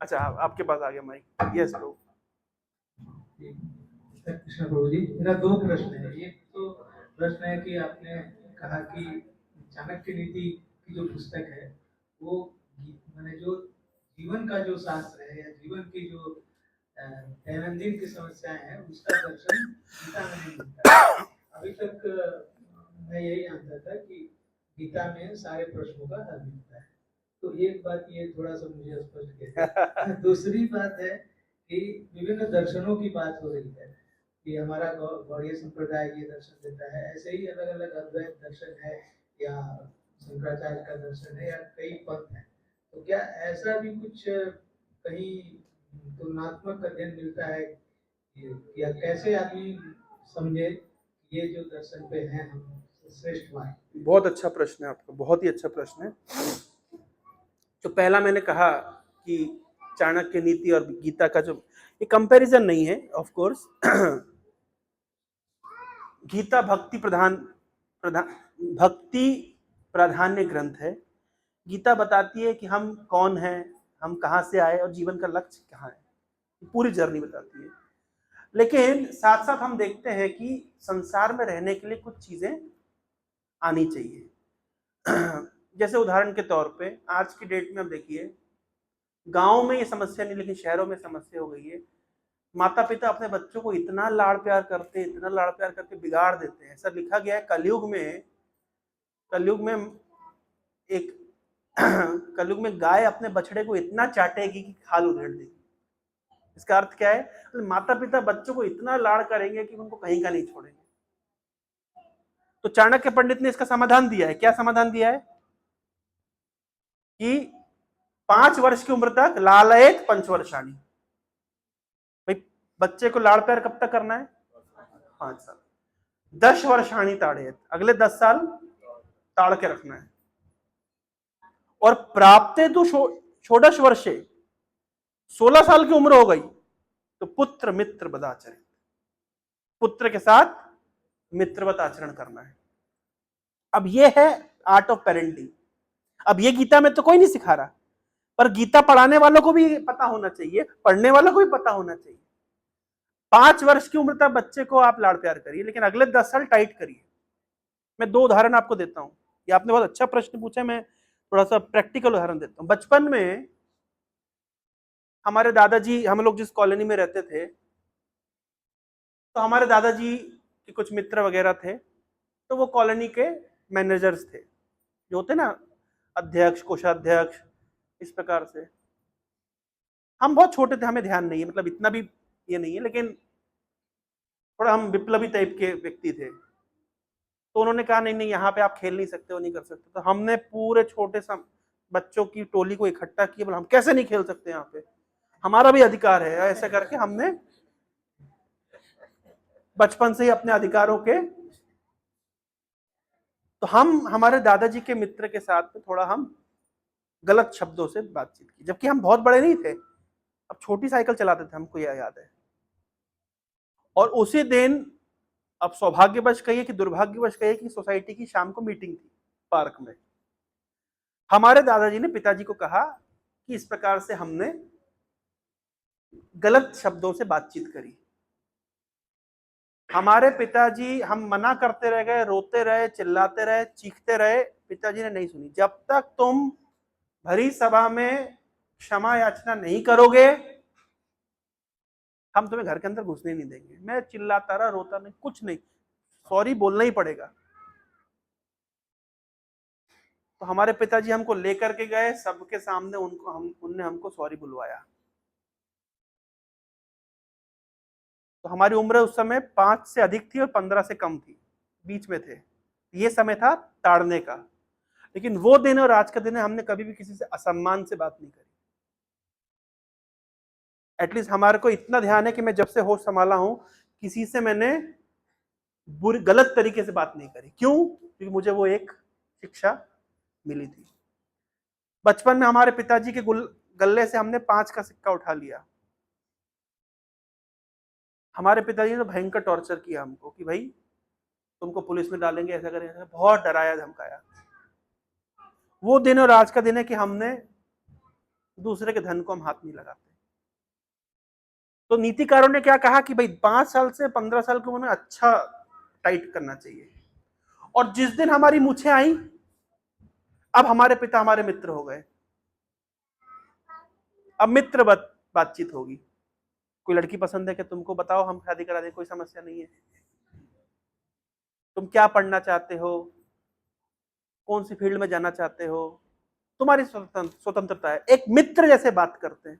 अच्छा आपके पास आ गया माइक। यस प्रभु। कृष्ण प्रभु जी, मेरा दो प्रश्न है। एक तो प्रश्न है कि आपने कहा कि चाणक्य नीति की जो पुस्तक है वो मैंने जो जीवन का जो शास्त्र है या जीवन की जो दैनंदिन की समस्याएं हैं उसका दर्शन गीता में नहीं मिलता। अभी तक मैं यही जानता था कि गीता में सारे प्रश्नों का हल मिलता है। तो एक बात ये थोड़ा सा मुझे स्पष्ट कीजिए। दूसरी बात है कि विभिन्न दर्शनों की बात हो रही है कि हमारा गौड़ीय संप्रदाय ये दर्शन देता है, ऐसे ही अलग अलग अद्वैत दर्शन है या शंकराचार्य का दर्शन है या कई पंथ हैं। तो क्या ऐसा भी कुछ कहीं तुलनात्मक अध्ययन मिलता है या कैसे आदमी समझे ये जो दर्शन पे हैं हम श्रेष्ठ माने? बहुत अच्छा प्रश्न है आपका, बहुत ही अच्छा प्रश्न है। तो पहला मैंने कहा कि चाणक्य नीति और गीता का जो ये कंपैरिजन नहीं है, ऑफ कोर्स। गीता भक्ति प्राधान्य ग्रंथ है। गीता बताती है कि हम कौन हैं, हम कहाँ से आए और जीवन का लक्ष्य कहाँ है, पूरी जर्नी बताती है। लेकिन साथ साथ हम देखते हैं कि संसार में रहने के लिए कुछ चीजें आनी चाहिए। जैसे उदाहरण के तौर पे आज की डेट में आप देखिए, गांव में ये समस्या नहीं लेकिन शहरों में समस्या हो गई है। माता पिता अपने बच्चों को इतना लाड़ प्यार करते हैं, इतना लाड़ प्यार करके बिगाड़ देते हैं। ऐसा लिखा गया है कलयुग में एक कलयुग में गाय अपने बछड़े को इतना चाटेगी कि खाल उधेड़ देगी। इसका अर्थ क्या है? तो माता पिता बच्चों को इतना लाड़ करेंगे कि उनको कहीं का नहीं छोड़ेंगे। तो चाणक्य पंडित ने इसका समाधान दिया है। क्या समाधान दिया है? कि 5 वर्ष की उम्र तक लालयेत पंचवर्षाणी। भाई बच्चे को लाड़ प्यार कब तक करना है? 5 साल। 10 वर्षाणी ताड़ेत, अगले 10 साल ताड़ के रखना है। और प्राप्ते तो षोडश वर्षे, 16 साल की उम्र हो गई तो पुत्र मित्र बदाचरित, पुत्र के साथ मित्रवत आचरण करना है। अब ये है आर्ट ऑफ पेरेंटिंग। अब ये गीता में तो कोई नहीं सिखा रहा, पर गीता पढ़ाने वालों को भी पता होना चाहिए, पढ़ने वालों को भी पता होना चाहिए। 5 वर्ष की उम्र तक बच्चे को आप लाड़ प्यार करिए, लेकिन अगले 10 साल टाइट करिए। मैं 2 उदाहरण आपको देता हूं। ये आपने बहुत अच्छा प्रश्न पूछा, मैं थोड़ा सा प्रैक्टिकल उदाहरण देता हूं। बचपन में हमारे दादाजी, हम लोग जिस कॉलोनी में रहते थे, तो हमारे दादाजी के कुछ मित्र वगैरह थे, तो वो कॉलोनी के मैनेजर्स थे, जो होते ना अध्यक्ष, कोषाध्यक्ष, इस प्रकार से। हम बहुत छोटे थे, हमें ध्यान नहीं है, मतलब इतना भी ये नहीं है, लेकिन थोड़ा हम विप्लवी टाइप के व्यक्ति थे। तो उन्होंने कहा नहीं नहीं, यहाँ पे आप खेल नहीं सकते हो, नहीं कर सकते। तो हमने पूरे छोटे सा बच्चों की टोली को इकट्ठा किया, बोला हम कैसे नहीं खेल सकते, यहाँ पे हमारा भी अधिकार है। ऐसा करके हमने बचपन से ही अपने अधिकारों के, तो हम हमारे दादाजी के मित्र के साथ में थोड़ा हम गलत शब्दों से बातचीत की, जबकि हम बहुत बड़े नहीं थे, अब छोटी साइकिल चलाते थे, हमको यह याद है। और उसी दिन, अब सौभाग्यवश कहिए कि दुर्भाग्यवश कहिए, कि सोसाइटी की शाम को मीटिंग थी पार्क में। हमारे दादाजी ने पिताजी को कहा कि इस प्रकार से हमने गलत शब्दों से बातचीत करी। हमारे पिताजी, हम मना करते रह गए, रोते रहे, चिल्लाते रहे, चीखते रहे, पिताजी ने नहीं सुनी। जब तक तुम भरी सभा में क्षमा याचना नहीं करोगे, हम तुम्हें घर के अंदर घुसने नहीं देंगे। मैं चिल्लाता रहा, रोता नहीं, कुछ नहीं, सॉरी बोलना ही पड़ेगा। तो हमारे पिताजी हमको लेकर के गए, सबके सामने उनने हमको सॉरी बुलवाया। तो हमारी उम्र उस समय 5 से अधिक थी और 15 से कम थी, बीच में थे। ये समय था ताड़ने का। लेकिन वो दिन और आज का दिन है, हमने कभी भी किसी से असम्मान से बात नहीं करी। एटलीस्ट हमारे को इतना ध्यान है कि मैं जब से होश संभाला हूं, किसी से मैंने बुरी गलत तरीके से बात नहीं करी। क्यों? क्योंकि मुझे वो एक शिक्षा मिली थी। बचपन में हमारे पिताजी के गल्ले से हमने 5 का सिक्का उठा लिया। हमारे पिताजी ने भयंकर टॉर्चर किया हमको कि भाई तुमको पुलिस में डालेंगे, ऐसा करेंगे, बहुत डराया धमकाया। वो दिन और आज का दिन है कि हमने दूसरे के धन को हम हाथ नहीं लगाते। तो नीतिकारों ने क्या कहा कि भाई 5 साल से 15 साल की उम्र में अच्छा टाइट करना चाहिए। और जिस दिन हमारी मूछें आई, अब हमारे पिता हमारे मित्र हो गए। अब मित्र बातचीत होगी। कोई लड़की पसंद है कि तुमको, बताओ हम शादी करा दें, कोई समस्या नहीं है। तुम क्या पढ़ना चाहते हो, कौन सी फील्ड में जाना चाहते हो, तुम्हारी स्वतंत्रता है। एक मित्र जैसे बात करते हैं।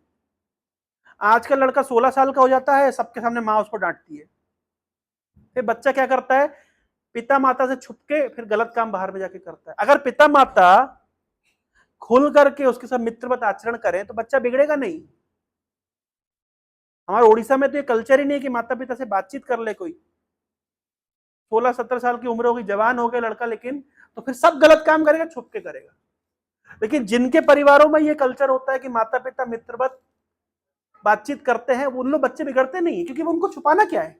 आज का लड़का 16 साल का हो जाता है, सबके सामने माँ उसको डांटती है। फिर बच्चा क्या करता है, पिता माता से छुप के फिर गलत काम बाहर में जाके करता है। अगर पिता माता खुल करके उसके साथ मित्रवत आचरण करें तो बच्चा बिगड़ेगा नहीं। हमारे उड़ीसा में तो ये कल्चर ही नहीं है कि माता पिता से बातचीत कर ले कोई। 16-17 साल की उम्र होगी, जवान हो गया लड़का, लेकिन तो फिर सब गलत काम करेगा, छुप के करेगा। लेकिन जिनके परिवारों में ये कल्चर होता है कि माता पिता मित्रवत बातचीत करते हैं, उन लोग बच्चे बिगड़ते नहीं, क्योंकि वो उनको छुपाना क्या है।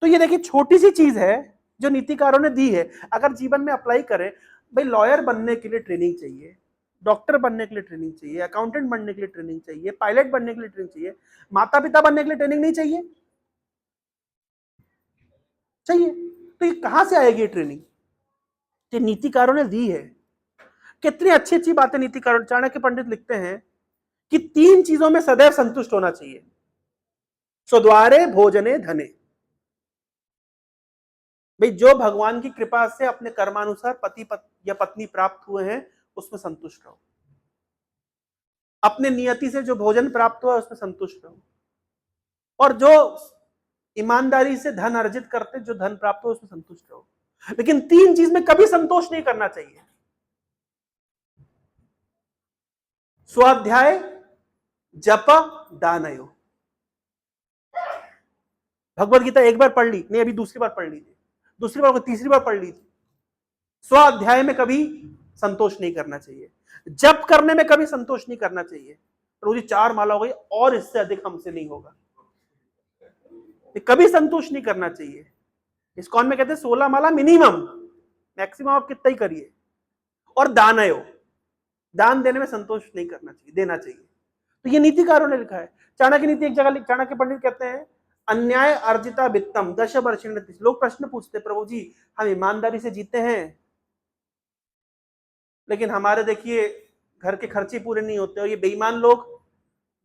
तो ये देखिए छोटी सी चीज है जो नीतिकारों ने दी है, अगर जीवन में अप्लाई करें। भाई लॉयर बनने के लिए ट्रेनिंग चाहिए, डॉक्टर बनने के लिए ट्रेनिंग चाहिए, अकाउंटेंट बनने के लिए ट्रेनिंग चाहिए, पायलट बनने के लिए ट्रेनिंग चाहिए। माता पिता बनने के लिए ट्रेनिंग नहीं चाहिए? चाहिए। तो ये कहां से आएगी ट्रेनिंग? ये नीतिकारों ने दी है। कितनी अच्छी अच्छी बातें नीतिकारों, चाणक्य पंडित लिखते हैं कि 3 चीजों में सदैव संतुष्ट होना चाहिए। स्वद्वारे भोजने धने। भाई जो भगवान की कृपा से अपने कर्मानुसार पति या पत्नी प्राप्त हुए हैं, उसमें संतुष्ट रहो। अपने नियति से जो भोजन प्राप्त हुआ उसमें संतुष्ट रहो। और जो ईमानदारी से धन अर्जित करते, जो धन प्राप्त हो, उसमें संतुष्ट रहो। लेकिन 3 चीज में कभी संतोष नहीं करना चाहिए। स्वाध्याय, जप, दानयो। भगवत गीता एक बार पढ़ ली, नहीं अभी दूसरी बार पढ़ लीजिए, दूसरी बार तीसरी बार पढ़ लीजिए। स्वाध्याय में कभी संतोष नहीं करना चाहिए, जप करने में कभी संतोष नहीं करना चाहिए। प्रभु जी 4 माला हो गई, और इससे अधिक हमसे नहीं होगा, कभी संतोष नहीं करना चाहिए। इस्कॉन में कहते हैं 16 माला मिनिमम, मैक्सिमम आप कितना ही करिए। और दानयो, दान देने में संतोष नहीं करना चाहिए, देना चाहिए। तो ये नीतिकारों ने लिखा है। चाणक्य नीति एक जगह, चाणक्य पंडित कहते हैं अन्याय अर्जिता वित्तम 10 वर्षेण। लोग प्रश्न पूछते, प्रभु जी हम ईमानदारी से जीते हैं, लेकिन हमारे देखिए घर के खर्चे पूरे नहीं होते, और ये बेईमान लोग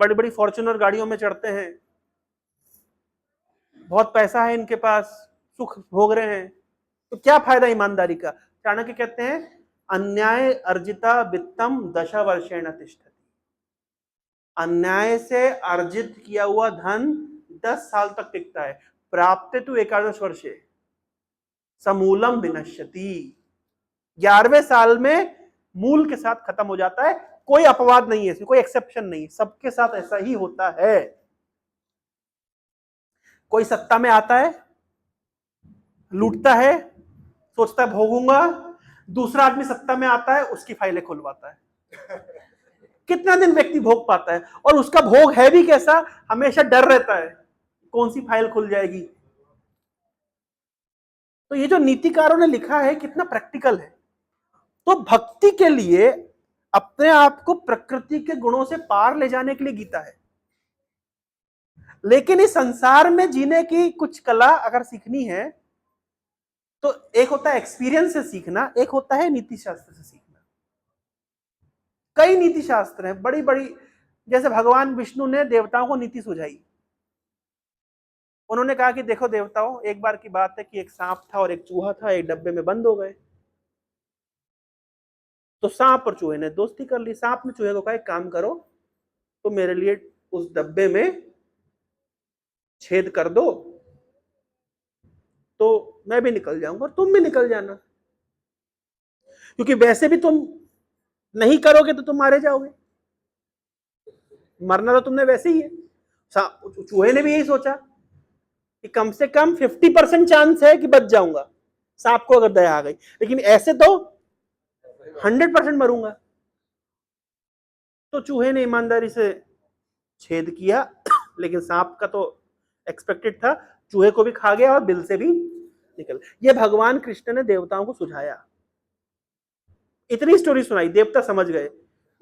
बड़ी बड़ी फॉर्च्यूनर गाड़ियों में चढ़ते हैं, बहुत पैसा है इनके पास, सुख भोग रहे हैं, तो क्या फायदा ईमानदारी का? चाणक्य कहते हैं अन्याय अर्जिता वित्तम 10 वर्षेण तिष्ठति। अन्याय से अर्जित किया हुआ धन 10 साल तक टिकता है। प्राप्ते तु 11 वर्षे समूलम विनश्यति। 11वें साल में मूल के साथ खत्म हो जाता है। कोई अपवाद नहीं है इसमें, कोई एक्सेप्शन नहीं है, सबके साथ ऐसा ही होता है। कोई सत्ता में आता है, लूटता है, सोचता है भोगूंगा, दूसरा आदमी सत्ता में आता है, उसकी फाइलें खुलवाता है। कितना दिन व्यक्ति भोग पाता है? और उसका भोग है भी कैसा? हमेशा डर रहता है कौन सी फाइल खुल जाएगी। तो ये जो नीतिकारों ने लिखा है कितना प्रैक्टिकल है। तो भक्ति के लिए अपने आप को प्रकृति के गुणों से पार ले जाने के लिए गीता है। लेकिन इस संसार में जीने की कुछ कला अगर सीखनी है तो एक होता है एक्सपीरियंस से सीखना, एक होता है नीति शास्त्र से सीखना। कई नीति शास्त्र हैं बड़ी बड़ी, जैसे भगवान विष्णु ने देवताओं को नीति सुझाई। उन्होंने कहा कि देखो देवताओं, एक बार की बात है कि एक सांप था और एक चूहा था, एक डब्बे में बंद हो गए। तो सांप और चूहे ने दोस्ती कर ली। सांप ने चूहे को कहा एक काम करो, तो मेरे लिए उस डब्बे में छेद कर दो, तो मैं भी निकल जाऊंगा और तुम भी निकल जाना, क्योंकि वैसे भी तुम नहीं करोगे तो तुम मारे जाओगे, मरना तो तुमने वैसे ही है। चूहे ने भी यही सोचा कि कम से कम 50% चांस है कि बच जाऊंगा सांप को अगर दया आ गई, लेकिन ऐसे तो 100% मरूंगा। तो चूहे ने ईमानदारी से छेद किया, लेकिन सांप का तो एक्सपेक्टेड था, चूहे को भी खा गया और बिल से भी निकल। ये भगवान कृष्ण ने देवताओं को सुझाया, इतनी स्टोरी सुनाई, देवता समझ गए।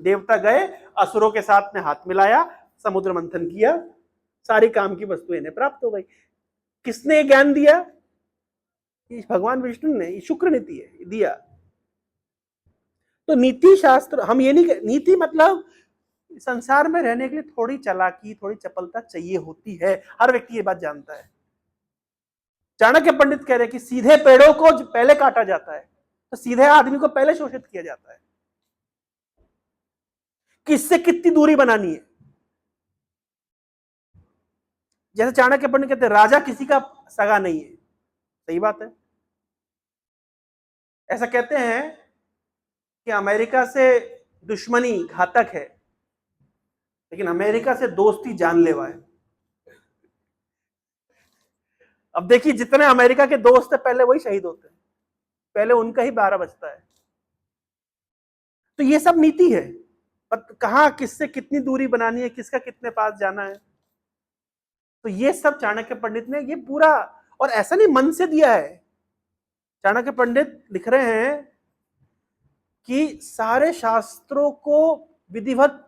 देवता गए, असुरों के साथ में हाथ मिलाया, समुद्र मंथन किया, सारी काम की वस्तुएं इन्हें प्राप्त हो गई। किसने ज्ञान दिया? भगवान विष्णु ने, शुक्र नीति है दिया। तो नीति शास्त्र, हम ये नहीं, नीति मतलब संसार में रहने के लिए थोड़ी चालाकी, थोड़ी चपलता चाहिए होती है। हर व्यक्ति ये बात जानता है। चाणक्य पंडित कह रहे कि सीधे पेड़ों को पहले काटा जाता है, तो सीधे आदमी को पहले शोषित किया जाता है। किससे कितनी दूरी बनानी है? जैसे चाणक्य पंडित कहते हैं राजा किसी का सगा नहीं है, सही बात है। ऐसा कहते हैं कि अमेरिका से दुश्मनी घातक है, लेकिन अमेरिका से दोस्ती जानलेवा है। अब देखिए, जितने अमेरिका के दोस्त है पहले वही शहीद होते हैं, पहले उनका ही 12 बजता है। तो ये सब नीति है, कहां किससे कितनी दूरी बनानी है, किसका कितने पास जाना है। तो ये सब चाणक्य पंडित ने ये पूरा, और ऐसा नहीं मन से दिया है। चाणक्य पंडित लिख रहे हैं कि सारे शास्त्रों को विधिवत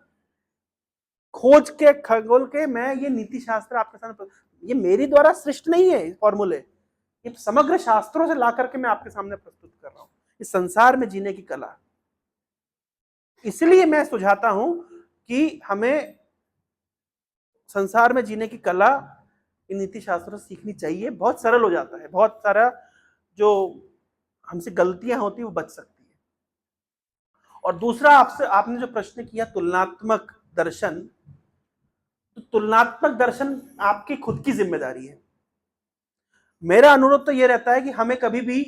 खोज के, खगोल के, मैं ये नीति शास्त्र आपके सामने, ये मेरी द्वारा सृष्ट नहीं है फॉर्मूले, ये समग्र शास्त्रों से ला करके मैं आपके सामने प्रस्तुत कर रहा हूं, इस संसार में जीने की कला। इसलिए मैं सुझाता हूं कि हमें संसार में जीने की कला इन नीति शास्त्रों से सीखनी चाहिए। बहुत सरल हो जाता है, बहुत सारा जो हमसे गलतियां होती है वो बच सकती है। और दूसरा, आपने जो प्रश्न किया तुलनात्मक दर्शन, तो तुलनात्मक दर्शन आपकी खुद की जिम्मेदारी है। मेरा अनुरोध तो ये रहता है कि हमें कभी भी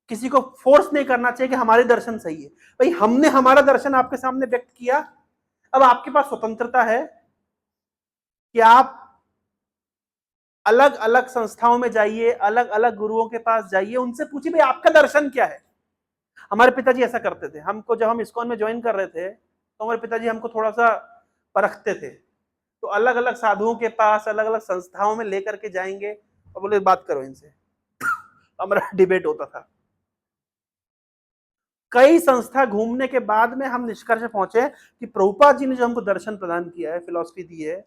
किसी को फोर्स नहीं करना चाहिए कि हमारे दर्शन सही है। भाई, हमने हमारा दर्शन आपके सामने व्यक्त किया, अब आपके पास स्वतंत्रता है कि आप अलग अलग संस्थाओं में जाइए, अलग अलग गुरुओं के पास जाइए, उनसे पूछिए भाई आपका दर्शन क्या है। हमारे पिताजी ऐसा करते थे। हमको जब हम इस्कॉन में ज्वाइन कर रहे थे तो हमारे पिताजी हमको थोड़ा सा परखते थे, तो अलग अलग साधुओं के पास, अलग अलग संस्थाओं में लेकर के जाएंगे और बोले बात करो इनसे। हमारा डिबेट होता था। कई संस्था घूमने के बाद में हम निष्कर्ष पहुंचे कि प्रभुपाद जी ने जो हमको दर्शन प्रदान किया है, फिलॉसफी दी है,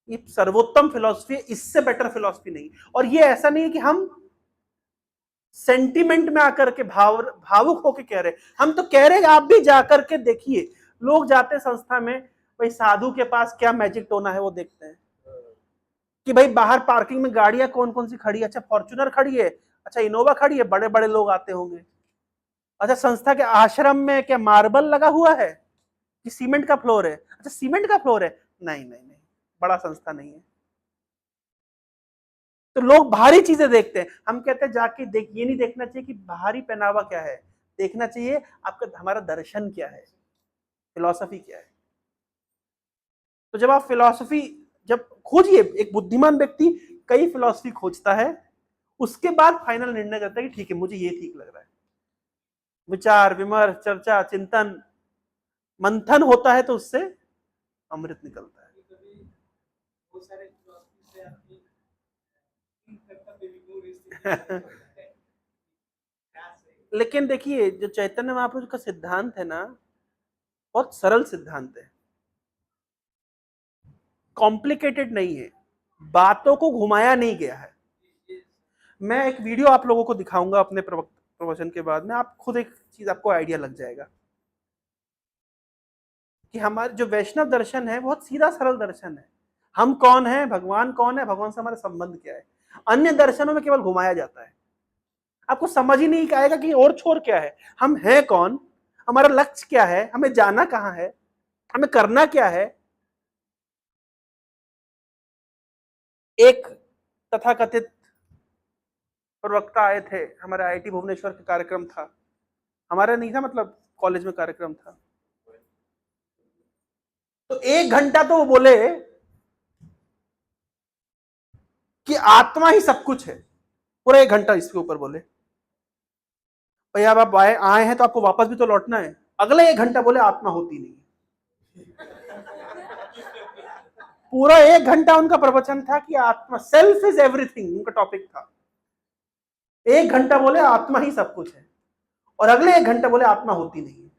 ये सर्वोत्तम फिलॉसफी है, इससे बेटर फिलॉसफी नहीं। और ये ऐसा नहीं है कि हम सेंटिमेंट में आकर के भावुक होकर कह रहे, हम तो कह रहे आप भी जाकर के देखिए। लोग जाते संस्था में, भाई साधु के पास क्या मैजिक टोना है वो देखते हैं, कि भाई बाहर पार्किंग में गाड़ियां कौन कौन सी खड़ी है, अच्छा फॉर्च्यूनर खड़ी है, अच्छा इनोवा खड़ी है, बड़े बड़े लोग आते होंगे। अच्छा संस्था के आश्रम में क्या मार्बल लगा हुआ है कि सीमेंट का फ्लोर है, अच्छा सीमेंट का फ्लोर है, नहीं नहीं नहीं, बड़ा संस्था नहीं है। तो लोग बाहरी चीजें देखते हैं, हम कहते हैं जाके देख, ये नहीं देखना चाहिए कि बाहरी पहनावा क्या है, देखना चाहिए आपका हमारा दर्शन क्या है, फिलॉसफी क्या है। तो जब आप फिलॉसफी जब खोजिए, एक बुद्धिमान व्यक्ति कई फिलॉसफी खोजता है, उसके बाद फाइनल निर्णय करता है कि ठीक है मुझे ये ठीक लग रहा है। विचार विमर्श चर्चा चिंतन मंथन होता है तो उससे अमृत निकलता है। बहुत सारे philosophy से आपकी कर्तव्य भी दूर इससे लेकिन देखिए जो चैतन्य महाप्रभु का सिद्धांत है ना, बहुत सरल सिद्धांत है, कॉम्प्लिकेटेड नहीं है, बातों को घुमाया नहीं गया है। मैं एक वीडियो आप लोगों को दिखाऊंगा अपने प्रवचन के बाद में, आप खुद एक चीज आपको आइडिया लग जाएगा कि हमारे जो वैष्णव दर्शन है बहुत सीधा सरल दर्शन है। हम कौन है, भगवान कौन है, भगवान से हमारा संबंध क्या है। अन्य दर्शनों में केवल घुमाया जाता है, आपको समझ ही नहीं आएगा कि और छोर क्या है, हम हैं कौन, हमारा लक्ष्य क्या है, हमें जाना कहां है, हमें करना क्या है। एक तथाकथित प्रवक्ता आए थे, हमारे आईआईटी भुवनेश्वर का कार्यक्रम था, हमारा नहीं था मतलब कॉलेज में कार्यक्रम था, तो 1 घंटा तो वो बोले कि आत्मा ही सब कुछ है, पूरा 1 घंटा इसके ऊपर बोले। भाई अब आप आए हैं तो आपको वापस भी तो लौटना है। अगले 1 घंटा बोले आत्मा होती नहीं। पूरा 1 घंटा उनका प्रवचन था कि आत्मा, सेल्फ इज एवरीथिंग, उनका टॉपिक था। 1 घंटा बोले आत्मा ही सब कुछ है, और अगले 1 घंटा बोले आत्मा होती नहीं है।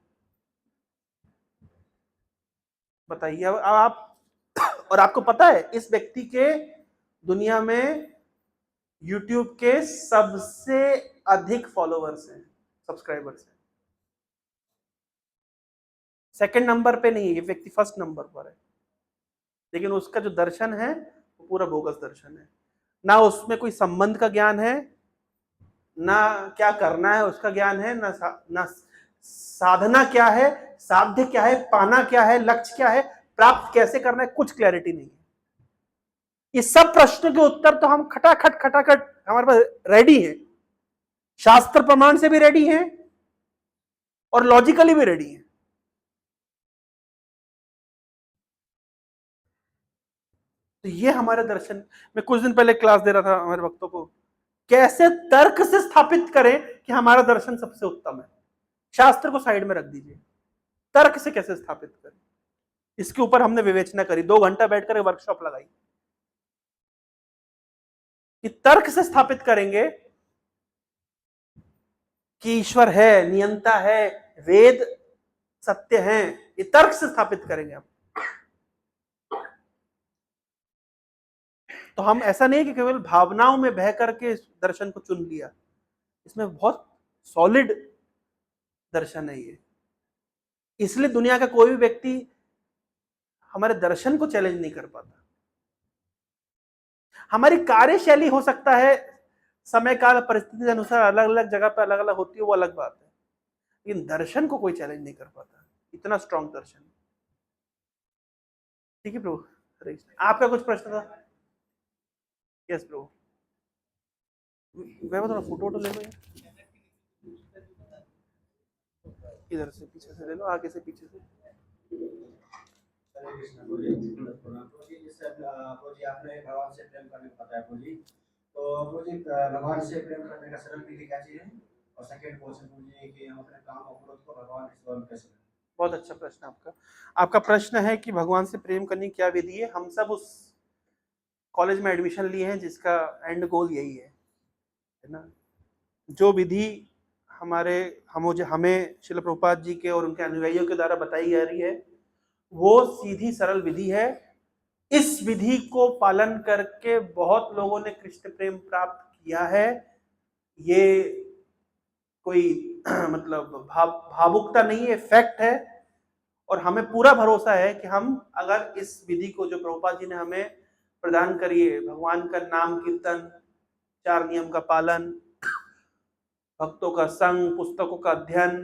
बताइए अब आप, और आपको पता है इस व्यक्ति के दुनिया में YouTube के सबसे अधिक फॉलोवर्स हैं, सब्सक्राइबर्स हैं। सेकंड नंबर पे नहीं है ये व्यक्ति, फर्स्ट नंबर पर है। लेकिन उसका जो दर्शन है वो पूरा बोगस दर्शन है, ना उसमें कोई संबंध का ज्ञान है, ना क्या करना है उसका ज्ञान है, ना साधना क्या है, साध्य क्या है, पाना क्या है, लक्ष्य क्या है, प्राप्त कैसे करना है, कुछ क्लैरिटी नहीं है। ये सब प्रश्नों के उत्तर तो हम खटाखट हमारे पास रेडी है, शास्त्र प्रमाण से भी रेडी है और लॉजिकली भी रेडी है। तो ये हमारे दर्शन। मैं कुछ दिन पहले क्लास दे रहा था हमारे भक्तों को, कैसे तर्क से स्थापित करें कि हमारा दर्शन सबसे उत्तम है। शास्त्र को साइड में रख दीजिए, तर्क से कैसे स्थापित करें, इसके ऊपर हमने विवेचना करी, 2 घंटा बैठकर वर्कशॉप लगाई कि तर्क से स्थापित करेंगे कि ईश्वर है, नियंता है, वेद सत्य हैं, ये तर्क से स्थापित करेंगे हम। तो हम ऐसा नहीं कि केवल भावनाओं में बह करके दर्शन को चुन लिया, इसमें बहुत सॉलिड दर्शन है ये। इसलिए दुनिया का कोई भी व्यक्ति हमारे दर्शन को चैलेंज नहीं कर पाता। हमारी कार्यशैली हो सकता है समय काल परिस्थिति के अनुसार अलग अलग जगह पर अलग अलग होती है, वो अलग बात है, लेकिन दर्शन को कोई चैलेंज नहीं कर पाता, इतना स्ट्रॉन्ग दर्शन। ठीक है प्रभु, हरे कृष्ण। आपका कुछ प्रश्न था? यस प्रभु। मैं थोड़ा फोटो ले लो यार, इधर से पीछे से ले लो, आगे से पीछे से। जैसे आपने भगवान से प्रेम करने को बताया जी, तो मुझे भगवान से प्रेम करने का सरल विधि क्या चाहिए, और सेकंड क्वेश्चन मुझे कि हम अपने काम और क्रोध को भगवान के सेवा में कैसे करें। बहुत अच्छा प्रश्न आपका। आपका प्रश्न है कि भगवान से प्रेम करने की क्या विधि है। हम सब उस कॉलेज में एडमिशन लिए हैं जिसका एंड गोल यही है ना। जो विधि हमें श्रील प्रभुपाद जी के और उनके अनुयायियों के द्वारा बताई जा रही है वो सीधी सरल विधि है। इस विधि को पालन करके बहुत लोगों ने कृष्ण प्रेम प्राप्त किया है। ये कोई मतलब भावुकता नहीं है, फैक्ट है। और हमें पूरा भरोसा है कि हम अगर इस विधि को जो प्रभुपाद जी ने हमें प्रदान करिए। भगवान का नाम कीर्तन, 4 नियम का पालन, भक्तों का संग, पुस्तकों का अध्ययन,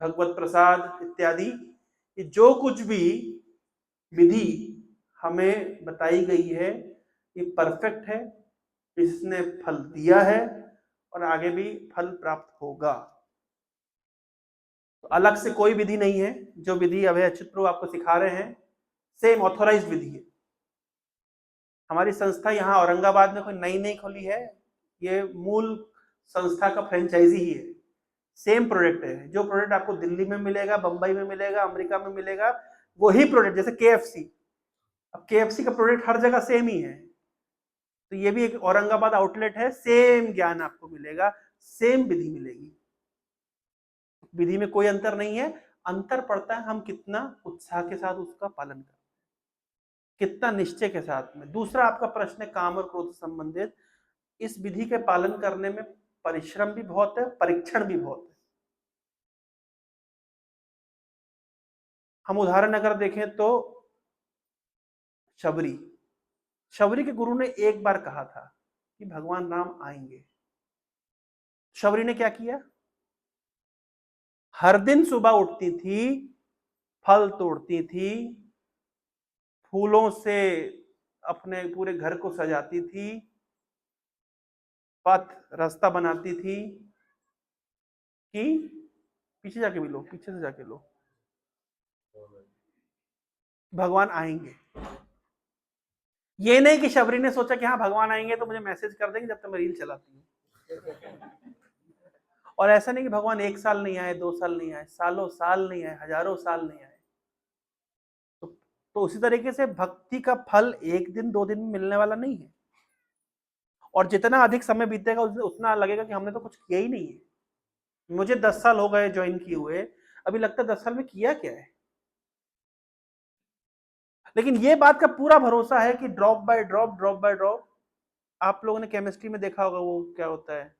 भगवत प्रसाद इत्यादि, ये जो कुछ भी विधि हमें बताई गई है ये परफेक्ट है, इसने फल दिया है और आगे भी फल प्राप्त होगा। तो अलग से कोई विधि नहीं है। जो विधि अभय अच्युत प्रभु आपको सिखा रहे हैं सेम ऑथोराइज्ड विधि है। हमारी संस्था यहाँ औरंगाबाद में कोई नई नहीं खोली है, ये मूल संस्था का फ्रेंचाइजी ही है। सेम प्रोडक्ट है। जो प्रोडक्ट आपको दिल्ली में मिलेगा, बंबई में मिलेगा, अमेरिका में मिलेगा, वही प्रोडक्ट। जैसे KFC, अब KFC का प्रोडक्ट हर जगह सेम ही है, तो ये भी एक औरंगाबाद आउटलेट है। सेम ज्ञान आपको मिलेगा, सेम विधि मिलेगी, विधि में कोई अंतर नहीं है। अंतर पड़ता है हम कितना उत्साह के साथ उसका पालन करते हैं, कितना निश्चय के साथ में। दूसरा आपका प्रश्न है काम और क्रोध से संबंधित। इस विधि के पालन करने में परिश्रम भी बहुत है, परीक्षण भी बहुत है। हम उदाहरण अगर देखें तो शबरी के गुरु ने एक बार कहा था कि भगवान राम आएंगे। शबरी ने क्या किया? हर दिन सुबह उठती थी, फल तोड़ती थी, फूलों से अपने पूरे घर को सजाती थी, पथ रास्ता बनाती थी कि पीछे जाके भी लो, पीछे से जाके लो, भगवान आएंगे। ये नहीं कि शबरी ने सोचा कि हाँ भगवान आएंगे तो मुझे मैसेज कर देंगे जब तक मैं रील चलाती हूँ। और ऐसा नहीं कि भगवान 1 साल नहीं आए, 2 साल नहीं आए, सालों साल नहीं आए, हजारों साल नहीं आए। तो उसी तरीके से भक्ति का फल 1 दिन 2 दिन में मिलने वाला नहीं है। और जितना अधिक समय बीतेगा उतना लगेगा कि हमने तो कुछ किया ही नहीं है। मुझे 10 साल हो गए ज्वाइन किए हुए, अभी लगता है 10 साल में किया क्या है। लेकिन ये बात का पूरा भरोसा है कि ड्रॉप बाय ड्रॉप, आप लोगों ने केमिस्ट्री में देखा होगा, वो क्या होता है,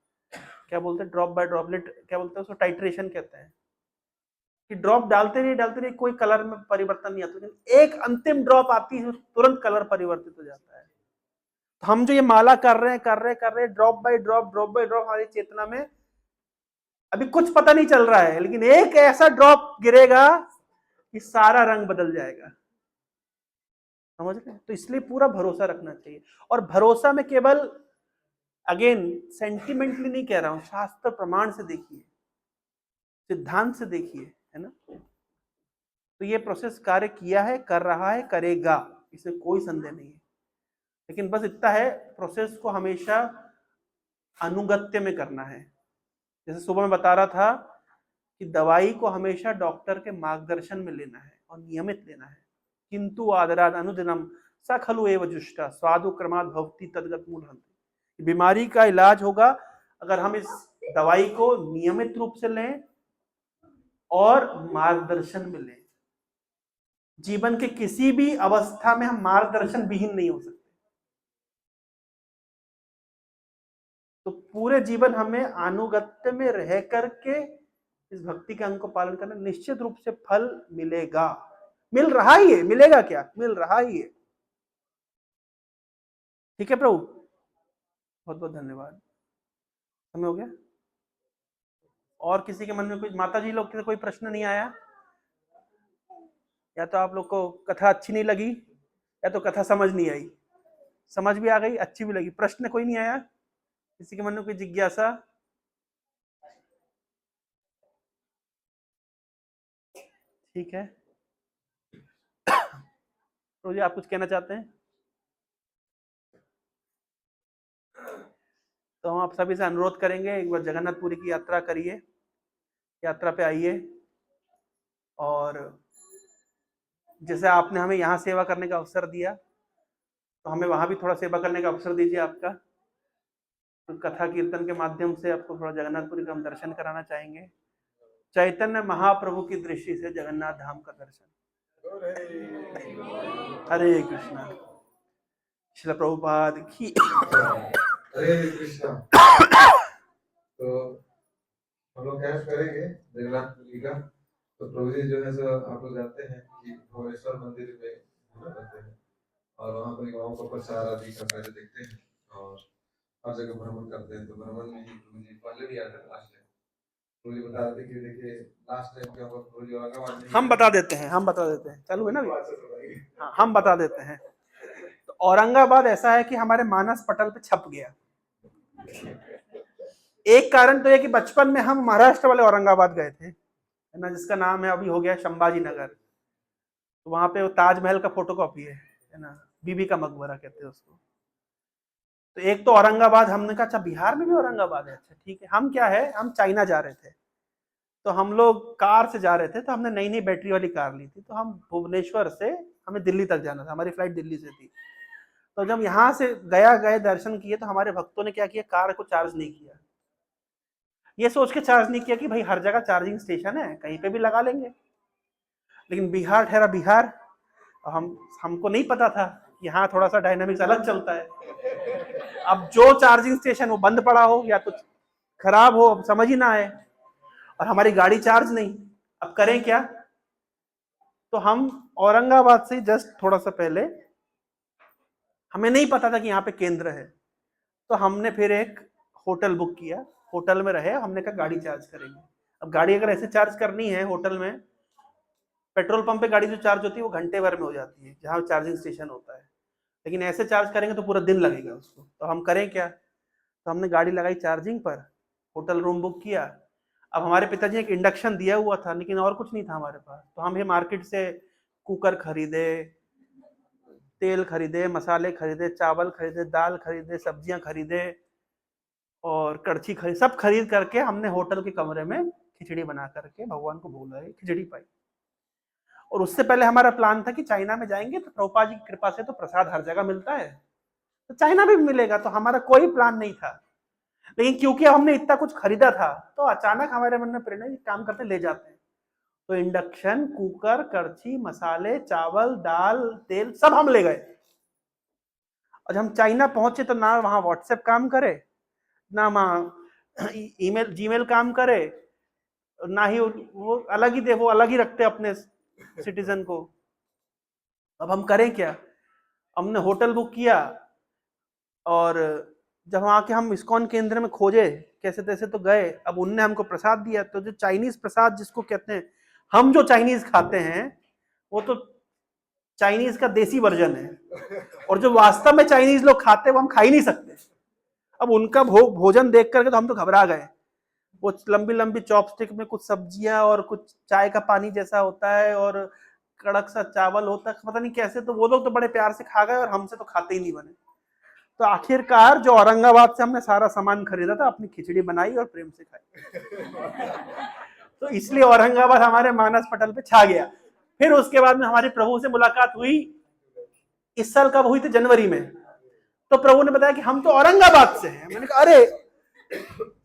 क्या बोलते हैं, ड्रॉप बाय ड्रॉपलेट, क्या बोलते हैं उसको, टाइट्रेशन कहते हैं, कि ड्रॉप डालते नहीं कोई कलर में परिवर्तन नहीं आता, लेकिन एक अंतिम ड्रॉप आती है तुरंत कलर परिवर्तित हो जाता है। तो हम जो ये माला कर रहे हैं ड्रॉप बाय ड्रॉप हमारी चेतना में अभी कुछ पता नहीं चल रहा है, लेकिन एक ऐसा ड्रॉप गिरेगा कि सारा रंग बदल जाएगा। समझ रहे? तो इसलिए पूरा भरोसा रखना चाहिए। और भरोसा में केवल अगेन सेंटिमेंटली नहीं कह रहा हूं, शास्त्र प्रमाण से देखिए, सिद्धांत से देखिए, है ना। तो ये प्रोसेस कार्य किया है, कर रहा है, करेगा, इसमें कोई संदेह नहीं है। लेकिन बस इतना है, प्रोसेस को हमेशा अनुगत्य में करना है। जैसे सुबह मैं बता रहा था कि दवाई को हमेशा डॉक्टर के मार्गदर्शन में लेना है और नियमित लेना है। किंतु आदराद अनुदिनम स खलु एव जुष्टा स्वादु क्रमात् भवति तद्गत मूलहन्ति। बीमारी का इलाज होगा अगर हम इस दवाई को नियमित रूप से लें और मार्गदर्शन में लें। जीवन के किसी भी अवस्था में हम मार्गदर्शन विहीन नहीं हो सकते। तो पूरे जीवन हमें अनुगत्य में रह करके इस भक्ति के अंग को पालन करना, निश्चित रूप से फल मिलेगा, मिल रहा ही है। मिलेगा क्या? मिल रहा ही है। ठीक है प्रभु, बहुत बहुत धन्यवाद। समय हो गया। और किसी के मन में कुछ, माता जी लोग के कोई प्रश्न नहीं आया? या तो आप लोग को कथा अच्छी नहीं लगी, या तो कथा समझ नहीं आई। समझ भी आ गई, अच्छी भी लगी, प्रश्न कोई नहीं आया? किसी के मन में कोई जिज्ञासा? ठीक है, तो जी आप कुछ कहना चाहते हैं? तो हम आप सभी से अनुरोध करेंगे, एक बार जगन्नाथपुरी की यात्रा करिए, यात्रा पे आइए, और जैसे आपने हमें यहाँ सेवा करने का अवसर दिया, तो हमें वहां भी थोड़ा सेवा करने का अवसर दीजिए आपका। तो कथा कीर्तन के माध्यम से आपको थोड़ा जगन्नाथपुरी का हम दर्शन कराना चाहेंगे। चैतन्य महाप्रभु की दृष्टि से जगन्नाथ धाम का दर्शन। हरे कृष्णा। श्रील प्रभुपाद की। हरे कृष्णा। तो हम लोग कैश करेंगे जगन्नाथपुरी का। तो प्रभु जी जो है सो आप लोग जानते हैं कि भुवनेश्वर मंदिर में रहते हैं, और वहाँ पर युवाओं को प्रचार आदि का कार्य देखते हैं और हर जगह भ्रमण करते हैं। तो भ्रमण में ही मुझे पहले भी याद है लास्ट टाइम मुझे बता रहे थे कि देखिए लास्ट टाइम क्या हुआ, मुझे औरंगाबाद में हम बता देते हैं, हम बता देते हैं, चालू है ना अभी? हाँ, हम बता देते हैं। तो औरंगाबाद ऐसा है कि हमारे मानस पटल पे छप गया। एक कारण तो यह कि बचपन में हम महाराष्ट्र वाले औरंगाबाद गए थे, है ना, जिसका नाम है अभी हो गया संभाजी नगर। तो वहां पे वो ताजमहल का फोटोकॉपी है ना, बीबी का मकबरा कहते हैं उसको। तो एक तो औरंगाबाद, हमने कहा अच्छा बिहार में भी औरंगाबाद है, अच्छा ठीक है। हम क्या है, हम चाइना जा रहे थे, तो हम लोग कार से जा रहे थे, तो हमने नई नई बैटरी वाली कार ली थी। तो हम भुवनेश्वर से, हमें दिल्ली तक जाना था, हमारी फ्लाइट दिल्ली से थी। तो जब यहाँ से गए दर्शन किए, तो हमारे भक्तों ने क्या किया, कार को चार्ज नहीं किया। ये सोच के चार्ज नहीं किया कि भाई हर जगह चार्जिंग स्टेशन है, कहीं पे भी लगा लेंगे। लेकिन बिहार ठहरा बिहार, और हमको नहीं पता था कि यहाँ थोड़ा सा डायनामिक्स अलग चलता है। अब जो चार्जिंग स्टेशन वो बंद पड़ा हो या तो खराब हो, अब समझ ही ना आए, और हमारी गाड़ी चार्ज नहीं। अब करें क्या? तो हम औरंगाबाद से जस्ट थोड़ा सा पहले, हमें नहीं पता था कि यहाँ पे केंद्र है, तो हमने फिर एक होटल बुक किया, होटल में रहे। हमने कहा गाड़ी चार्ज करेंगे। अब गाड़ी अगर ऐसे चार्ज करनी है होटल में, पेट्रोल पंप पे गाड़ी जो चार्ज होती है वो घंटे भर में हो जाती है जहाँ चार्जिंग स्टेशन होता है, लेकिन ऐसे चार्ज करेंगे तो पूरा दिन लगेगा उसको। तो हम करें क्या? तो हमने गाड़ी लगाई चार्जिंग पर, होटल रूम बुक किया। अब हमारे पिताजी एक इंडक्शन दिया हुआ था, लेकिन और कुछ नहीं था हमारे पास। तो हम ये मार्केट से कुकर खरीदे, तेल खरीदे, मसाले खरीदे, चावल खरीदे, दाल खरीदे, सब्जियां खरीदे और कड़छी खरीद, सब खरीद करके हमने होटल के कमरे में खिचड़ी बना करके भगवान को भोग लगाई, खिचड़ी पाई। और उससे पहले हमारा प्लान था कि चाइना में जाएंगे तो प्रभुपाद जी की कृपा से तो प्रसाद हर जगह मिलता है, तो चाइना में भी मिलेगा। तो हमारा कोई प्लान नहीं था, लेकिन क्योंकि हमने इतना कुछ खरीदा था, तो अचानक हमारे मन में प्रेरणा, काम करते ले जाते हैं। तो इंडक्शन, कुकर, कड़छी, मसाले, चावल, दाल, तेल सब हम ले गए। और जब हम चाइना पहुंचे तो ना वहां व्हाट्सएप काम करे, ना वहां ईमेल जीमेल काम करे, ना ही वो अलग ही दे, वो अलग ही रखते अपने सिटीजन को। अब हम करें क्या? हमने होटल बुक किया, और जब वहां के हम इस्कॉन केंद्र में खोजे कैसे तैसे तो गए। अब उनने हमको प्रसाद दिया, तो जो चाइनीज प्रसाद जिसको कहते हैं, हम जो चाइनीज खाते हैं वो तो चाइनीज का देसी वर्जन है, और जो वास्तव में चाइनीज लोग खाते हैं वो हम खा ही नहीं सकते। अब उनका भोजन देख करके तो हम तो घबरा गए। वो लंबी लंबी चॉपस्टिक में कुछ सब्जियां और कुछ चाय का पानी जैसा होता है, और कड़क सा चावल होता है, पता नहीं कैसे। तो वो लोग तो बड़े प्यार से खा गए, और हमसे तो खाते ही नहीं बने। तो आखिरकार जो औरंगाबाद से हमने सारा सामान खरीदा था, अपनी खिचड़ी बनाई और प्रेम से खाई। तो इसलिए औरंगाबाद हमारे मानस पटल पे छा गया। फिर उसके बाद में हमारी प्रभु से मुलाकात हुई, इस साल कब हुई थी? जनवरी में। तो प्रभु ने बताया कि हम तो औरंगाबाद से हैं। मैंने कहा अरे,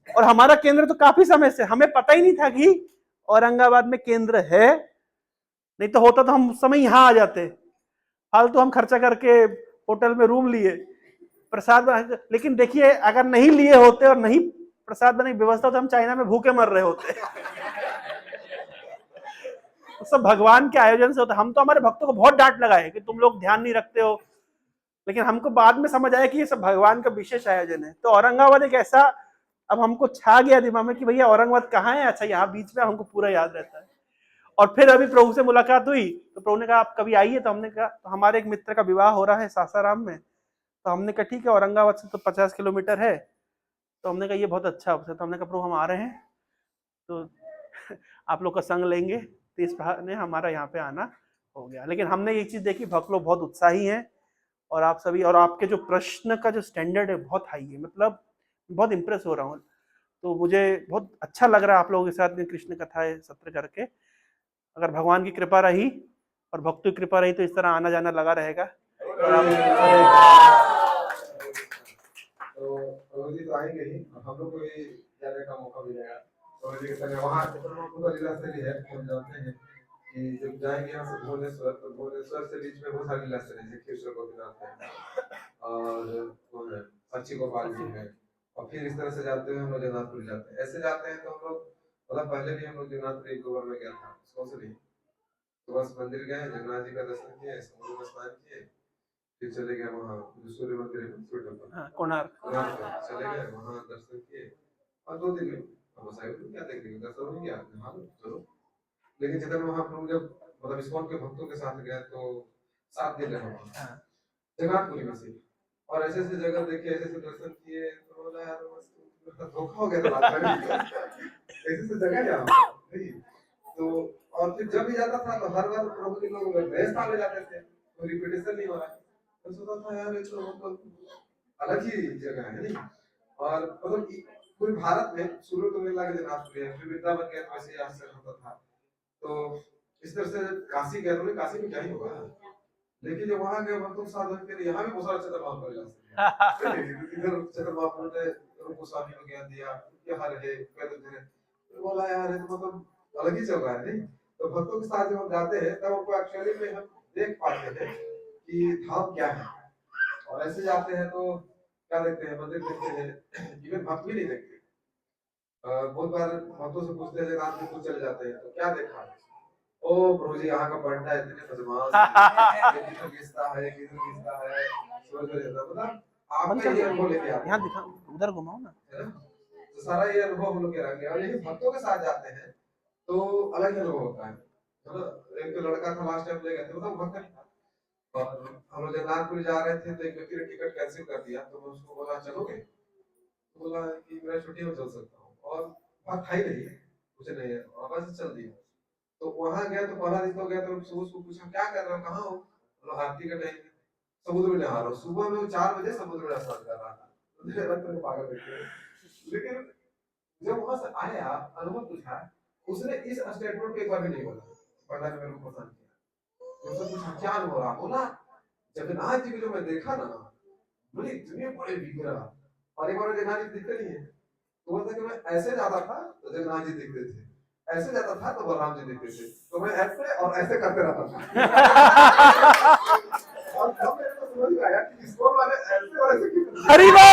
और हमारा केंद्र तो काफी समय से, हमें पता ही नहीं था कि औरंगाबाद में केंद्र है, नहीं तो होता तो हम उस समय यहाँ आ जाते। फालतू हम खर्चा करके होटल में रूम लिए, प्रसाद। लेकिन देखिए, अगर नहीं लिए होते और नहीं प्रसाद बनाने की व्यवस्था, तो हम चाइना में भूखे मर रहे होते। तो सब भगवान के आयोजन से होता। हम तो हमारे भक्तों को बहुत डांट लगाए कि तुम लोग ध्यान नहीं रखते हो, लेकिन हमको बाद में समझ आया कि ये सब भगवान का विशेष आयोजन है। तो औरंगाबाद एक ऐसा, अब हमको छा गया दिमाग में कि भैया औरंगाबाद कहाँ है, अच्छा यहाँ बीच में, हमको पूरा याद रहता है। और फिर अभी प्रभु से मुलाकात हुई, तो प्रभु ने कहा आप कभी आइए। तो हमने कहा, तो हमारे एक मित्र का विवाह हो रहा है सासाराम में, तो हमने कहा ठीक है, औरंगाबाद से तो 50 किलोमीटर है। तो हमने कहा ये बहुत अच्छा अवसर। तो हमने कहा प्रभु हम आ रहे हैं, तो आप लोग का संग लेंगे। तो इस ने हमारा यहाँ पे आना हो गया। लेकिन हमने एक चीज देखी, भक्त लोग बहुत उत्साही हैं, और आप सभी, और आपके जो प्रश्न का जो स्टैंडर्ड है बहुत हाई है, मतलब बहुत इंप्रेस हो रहा हूँ। तो मुझे बहुत अच्छा लग रहा है आप लोगों के साथ में कृष्ण कथाएं सत्र करके। अगर भगवान की कृपा रही और भक्तों की कृपा रही तो इस तरह आना जाना लगा रहेगा। और तो प्रभु जी तो आएंगे ही, हम लोग को भी जाने का मौका मिलेगा। प्रभु जी के संग वहाँ पूरा लीला स्थली है, हम जानते हैं कि जब जाएंगे यहाँ से भुवनेश्वर, तो भुवनेश्वर से बीच में बहुत सारी लीला स्थली है। कृष्ण गोपीनाथ है, और वो है सच्ची गोपाल जी है, और फिर इस तरह से जाते हुए हम लोग जगन्नाथपुरी जाते हैं। ऐसे जाते हैं तो हम लोग, मतलब पहले भी हम लोग जगन्नाथपुरी अक्टूबर में गया था, सोच रही तो बस मंदिर गए, जगन्नाथ जी का दर्शन किए, समुद्र में स्नान किए, फिर चले गए वहाँ जो सूर्य मंदिर है, सूर्य टेम्पल, हाँ, कोणार्क। कोणार्क में चले गए, वहाँ दर्शन किए और 2 दिन में हम साहिब क्या देखेंगे, दर्शन नहीं किया, हाँ चलो। लेकिन चैतन्य महाप्रभु जब मतलब इस्कॉन के भक्तों के साथ गए तो 7 दिन रहे वहाँ हाँ, जगन्नाथपुरी में से, और ऐसे ऐसे जगह देखे, ऐसे ऐसे दर्शन किए, तो बोला यार बस धोखा हो गया था रात में। ऐसे ऐसे जगह जा नहीं तो, और फिर जब भी जाता था तो हर बार प्रभु के लोग नए स्थान में जाते थे, तो रिपीटेशन नहीं हो रहा है, तो सोचता था यार ये तो मतलब अलग ही जगह है नहीं। और मतलब पूरे भारत में शुरू तो मेला के जगन्नाथपुरी है, फिर वृंदावन गया तो वैसे ही आश्चर्य होता था। तो इस तरह से काशी गए तो काशी में क्या ही होगा, लेकिन जब वहां गए भक्तों के साथ फिर यहाँ भी बहुत सारा चंद्र महाप्रभु इधर चंद्र महाप्रभु ने गोस्वामी को ज्ञान दिया क्या हाल है, तो बोला यार ये तो मतलब अलग ही चल रहा है नहीं। तो भक्तों के साथ जब हम जाते हैं तब हमको एक्चुअली में हम देख पाते हैं कि धाम क्या है, और ऐसे जाते हैं तो क्या देखते हैं, मंदिर देखते हैं, इवन भक्त भी नहीं देखते। बहुत बार भक्तों से पूछते हैं रात में चले जाते हैं तो क्या देखा, ओ प्रभु जी यहाँ का पंडा इतने बदमाश है, किधर घिसता है किधर घिसता है, सोच रहे थे मतलब आपका ये अनुभव लेके आते यहाँ हैं, दिखा, उधर घुमाओ ना। है ना। तो सारा ये अनुभव हम लोग के रख लिया, और लेकिन भक्तों के साथ जाते हैं तो अलग ही अनुभव होता है। मतलब एक लड़का था लास्ट टाइम ले गए थे, मतलब भक्त नहीं था, और हम लोग जगन्नाथपुरी जा रहे थे तो एक व्यक्ति ने टिकट कैंसिल कर दिया, तो मैं उसको बोला चलोगे, तो बोला कि मैं छुट्टी में चल सकता हूँ, और बात था ही नहीं कुछ नहीं है, और बस चल दिया। तो वहां गया तो पहला दिन तो गया तो सुबह उसको पूछा क्या कर रहा हो, कहाँ हो, बोला आरती का टाइम है, समुद्र में नहा रहा हूँ। सुबह में वो 4 बजे समुद्र में स्नान कर रहा था, तो मुझे लगा तो पागल बैठे। लेकिन जब वहां से आया अनुभव पूछा, उसने इस स्टेटमेंट को एक बार भी नहीं बोला, पंडा ने मेरे को पसंद किया। उसने पूछा क्या अनुभव रहा, बोला जगन्नाथ जी को जो मैं देखा ना, बोले इतने बड़े विग्रह, और एक बार जगन्नाथ जी दिखते नहीं है, तो बोलता कि मैं ऐसे जाता था तो जगन्नाथ जी दिखते थे, ऐसे जाता था तो बलराम जी दिखते थे, तो मैं ऐसे और ऐसे करते रहता था। और तब मेरे को समझ में आया कि इसको वाले ऐसे और ऐसे क्यों। हरि बोल।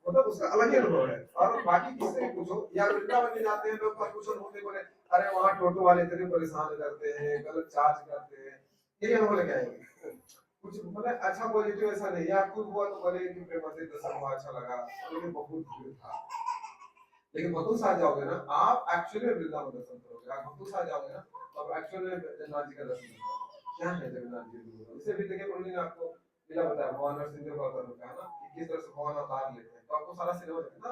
मतलब उसका अलग ही अनुभव है। और बाकी किससे भी पूछो, या वृंदावन में जाते हैं लोग कुछ होते बोले अरे वहाँ टोटो वाले इतने परेशान करते हैं, गलत चार्ज करते हैं, ये अनुभव लेके आएंगे। कुछ मतलब अच्छा पॉजिटिव ऐसा नहीं, या खुद हुआ तो बोले कि प्रेम से दर्शन हुआ अच्छा लगा, लेकिन बहुत भीड़ था। लेकिन भक्तों साथ जाओगे ना आप, एक्चुअली में वृंदावन दर्शन करोगे। आप भक्तों साथ जाओगे ना तो आप एक्चुअली में जगन्नाथ जी का दर्शन करोगे। क्या है जगन्नाथ जी, इसे भी देखिए प्रभु ने आपको लीला बताया, भगवान नरसिंह देव अवतार होता है ना, कि किस तरह से भगवान अवतार लेते हैं, तो आपको सारा सिनेमा देखना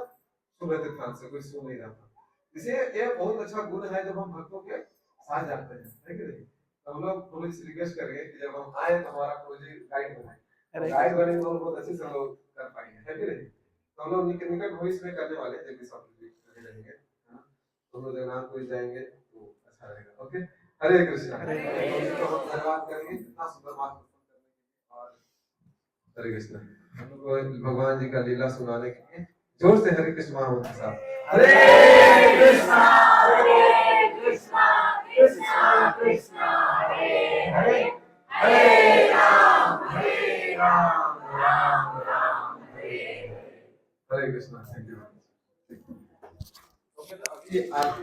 सुबह तक ध्यान से कोई सो नहीं रहा। इसे ये बहुत अच्छा गुण है जब हम भक्तों के साथ जाते हैं, है कि नहीं। तो हम लोग पुलिस रिक्वेस्ट करेंगे कि जब हम आए तो हमारा प्रोजेक्ट गाइड बनाए, गाइड बने तो बहुत अच्छे से लोग कर पाएंगे, है कि नहीं। तो हम लोग निकट भविष्य में करने वाले हैं, जब रहेंगे, है ना। तो हम लोग जगन्नाथपुरी जाएंगे तो अच्छा रहेगा। ओके, हरे कृष्णा। तो हम धन्यवाद करेंगे इतना सुंदर बात करने के लिए, और हरे कृष्णा। हम लोग भगवान जी का लीला सुनाने के लिए जोर से हरे कृष्ण महामंत्र साहब, Hare Krishna Krishna Krishna Hare Hare, Hare Ram Ram Ram Hare Hare. Hare Krishna. Thank you. Okay, तो अभी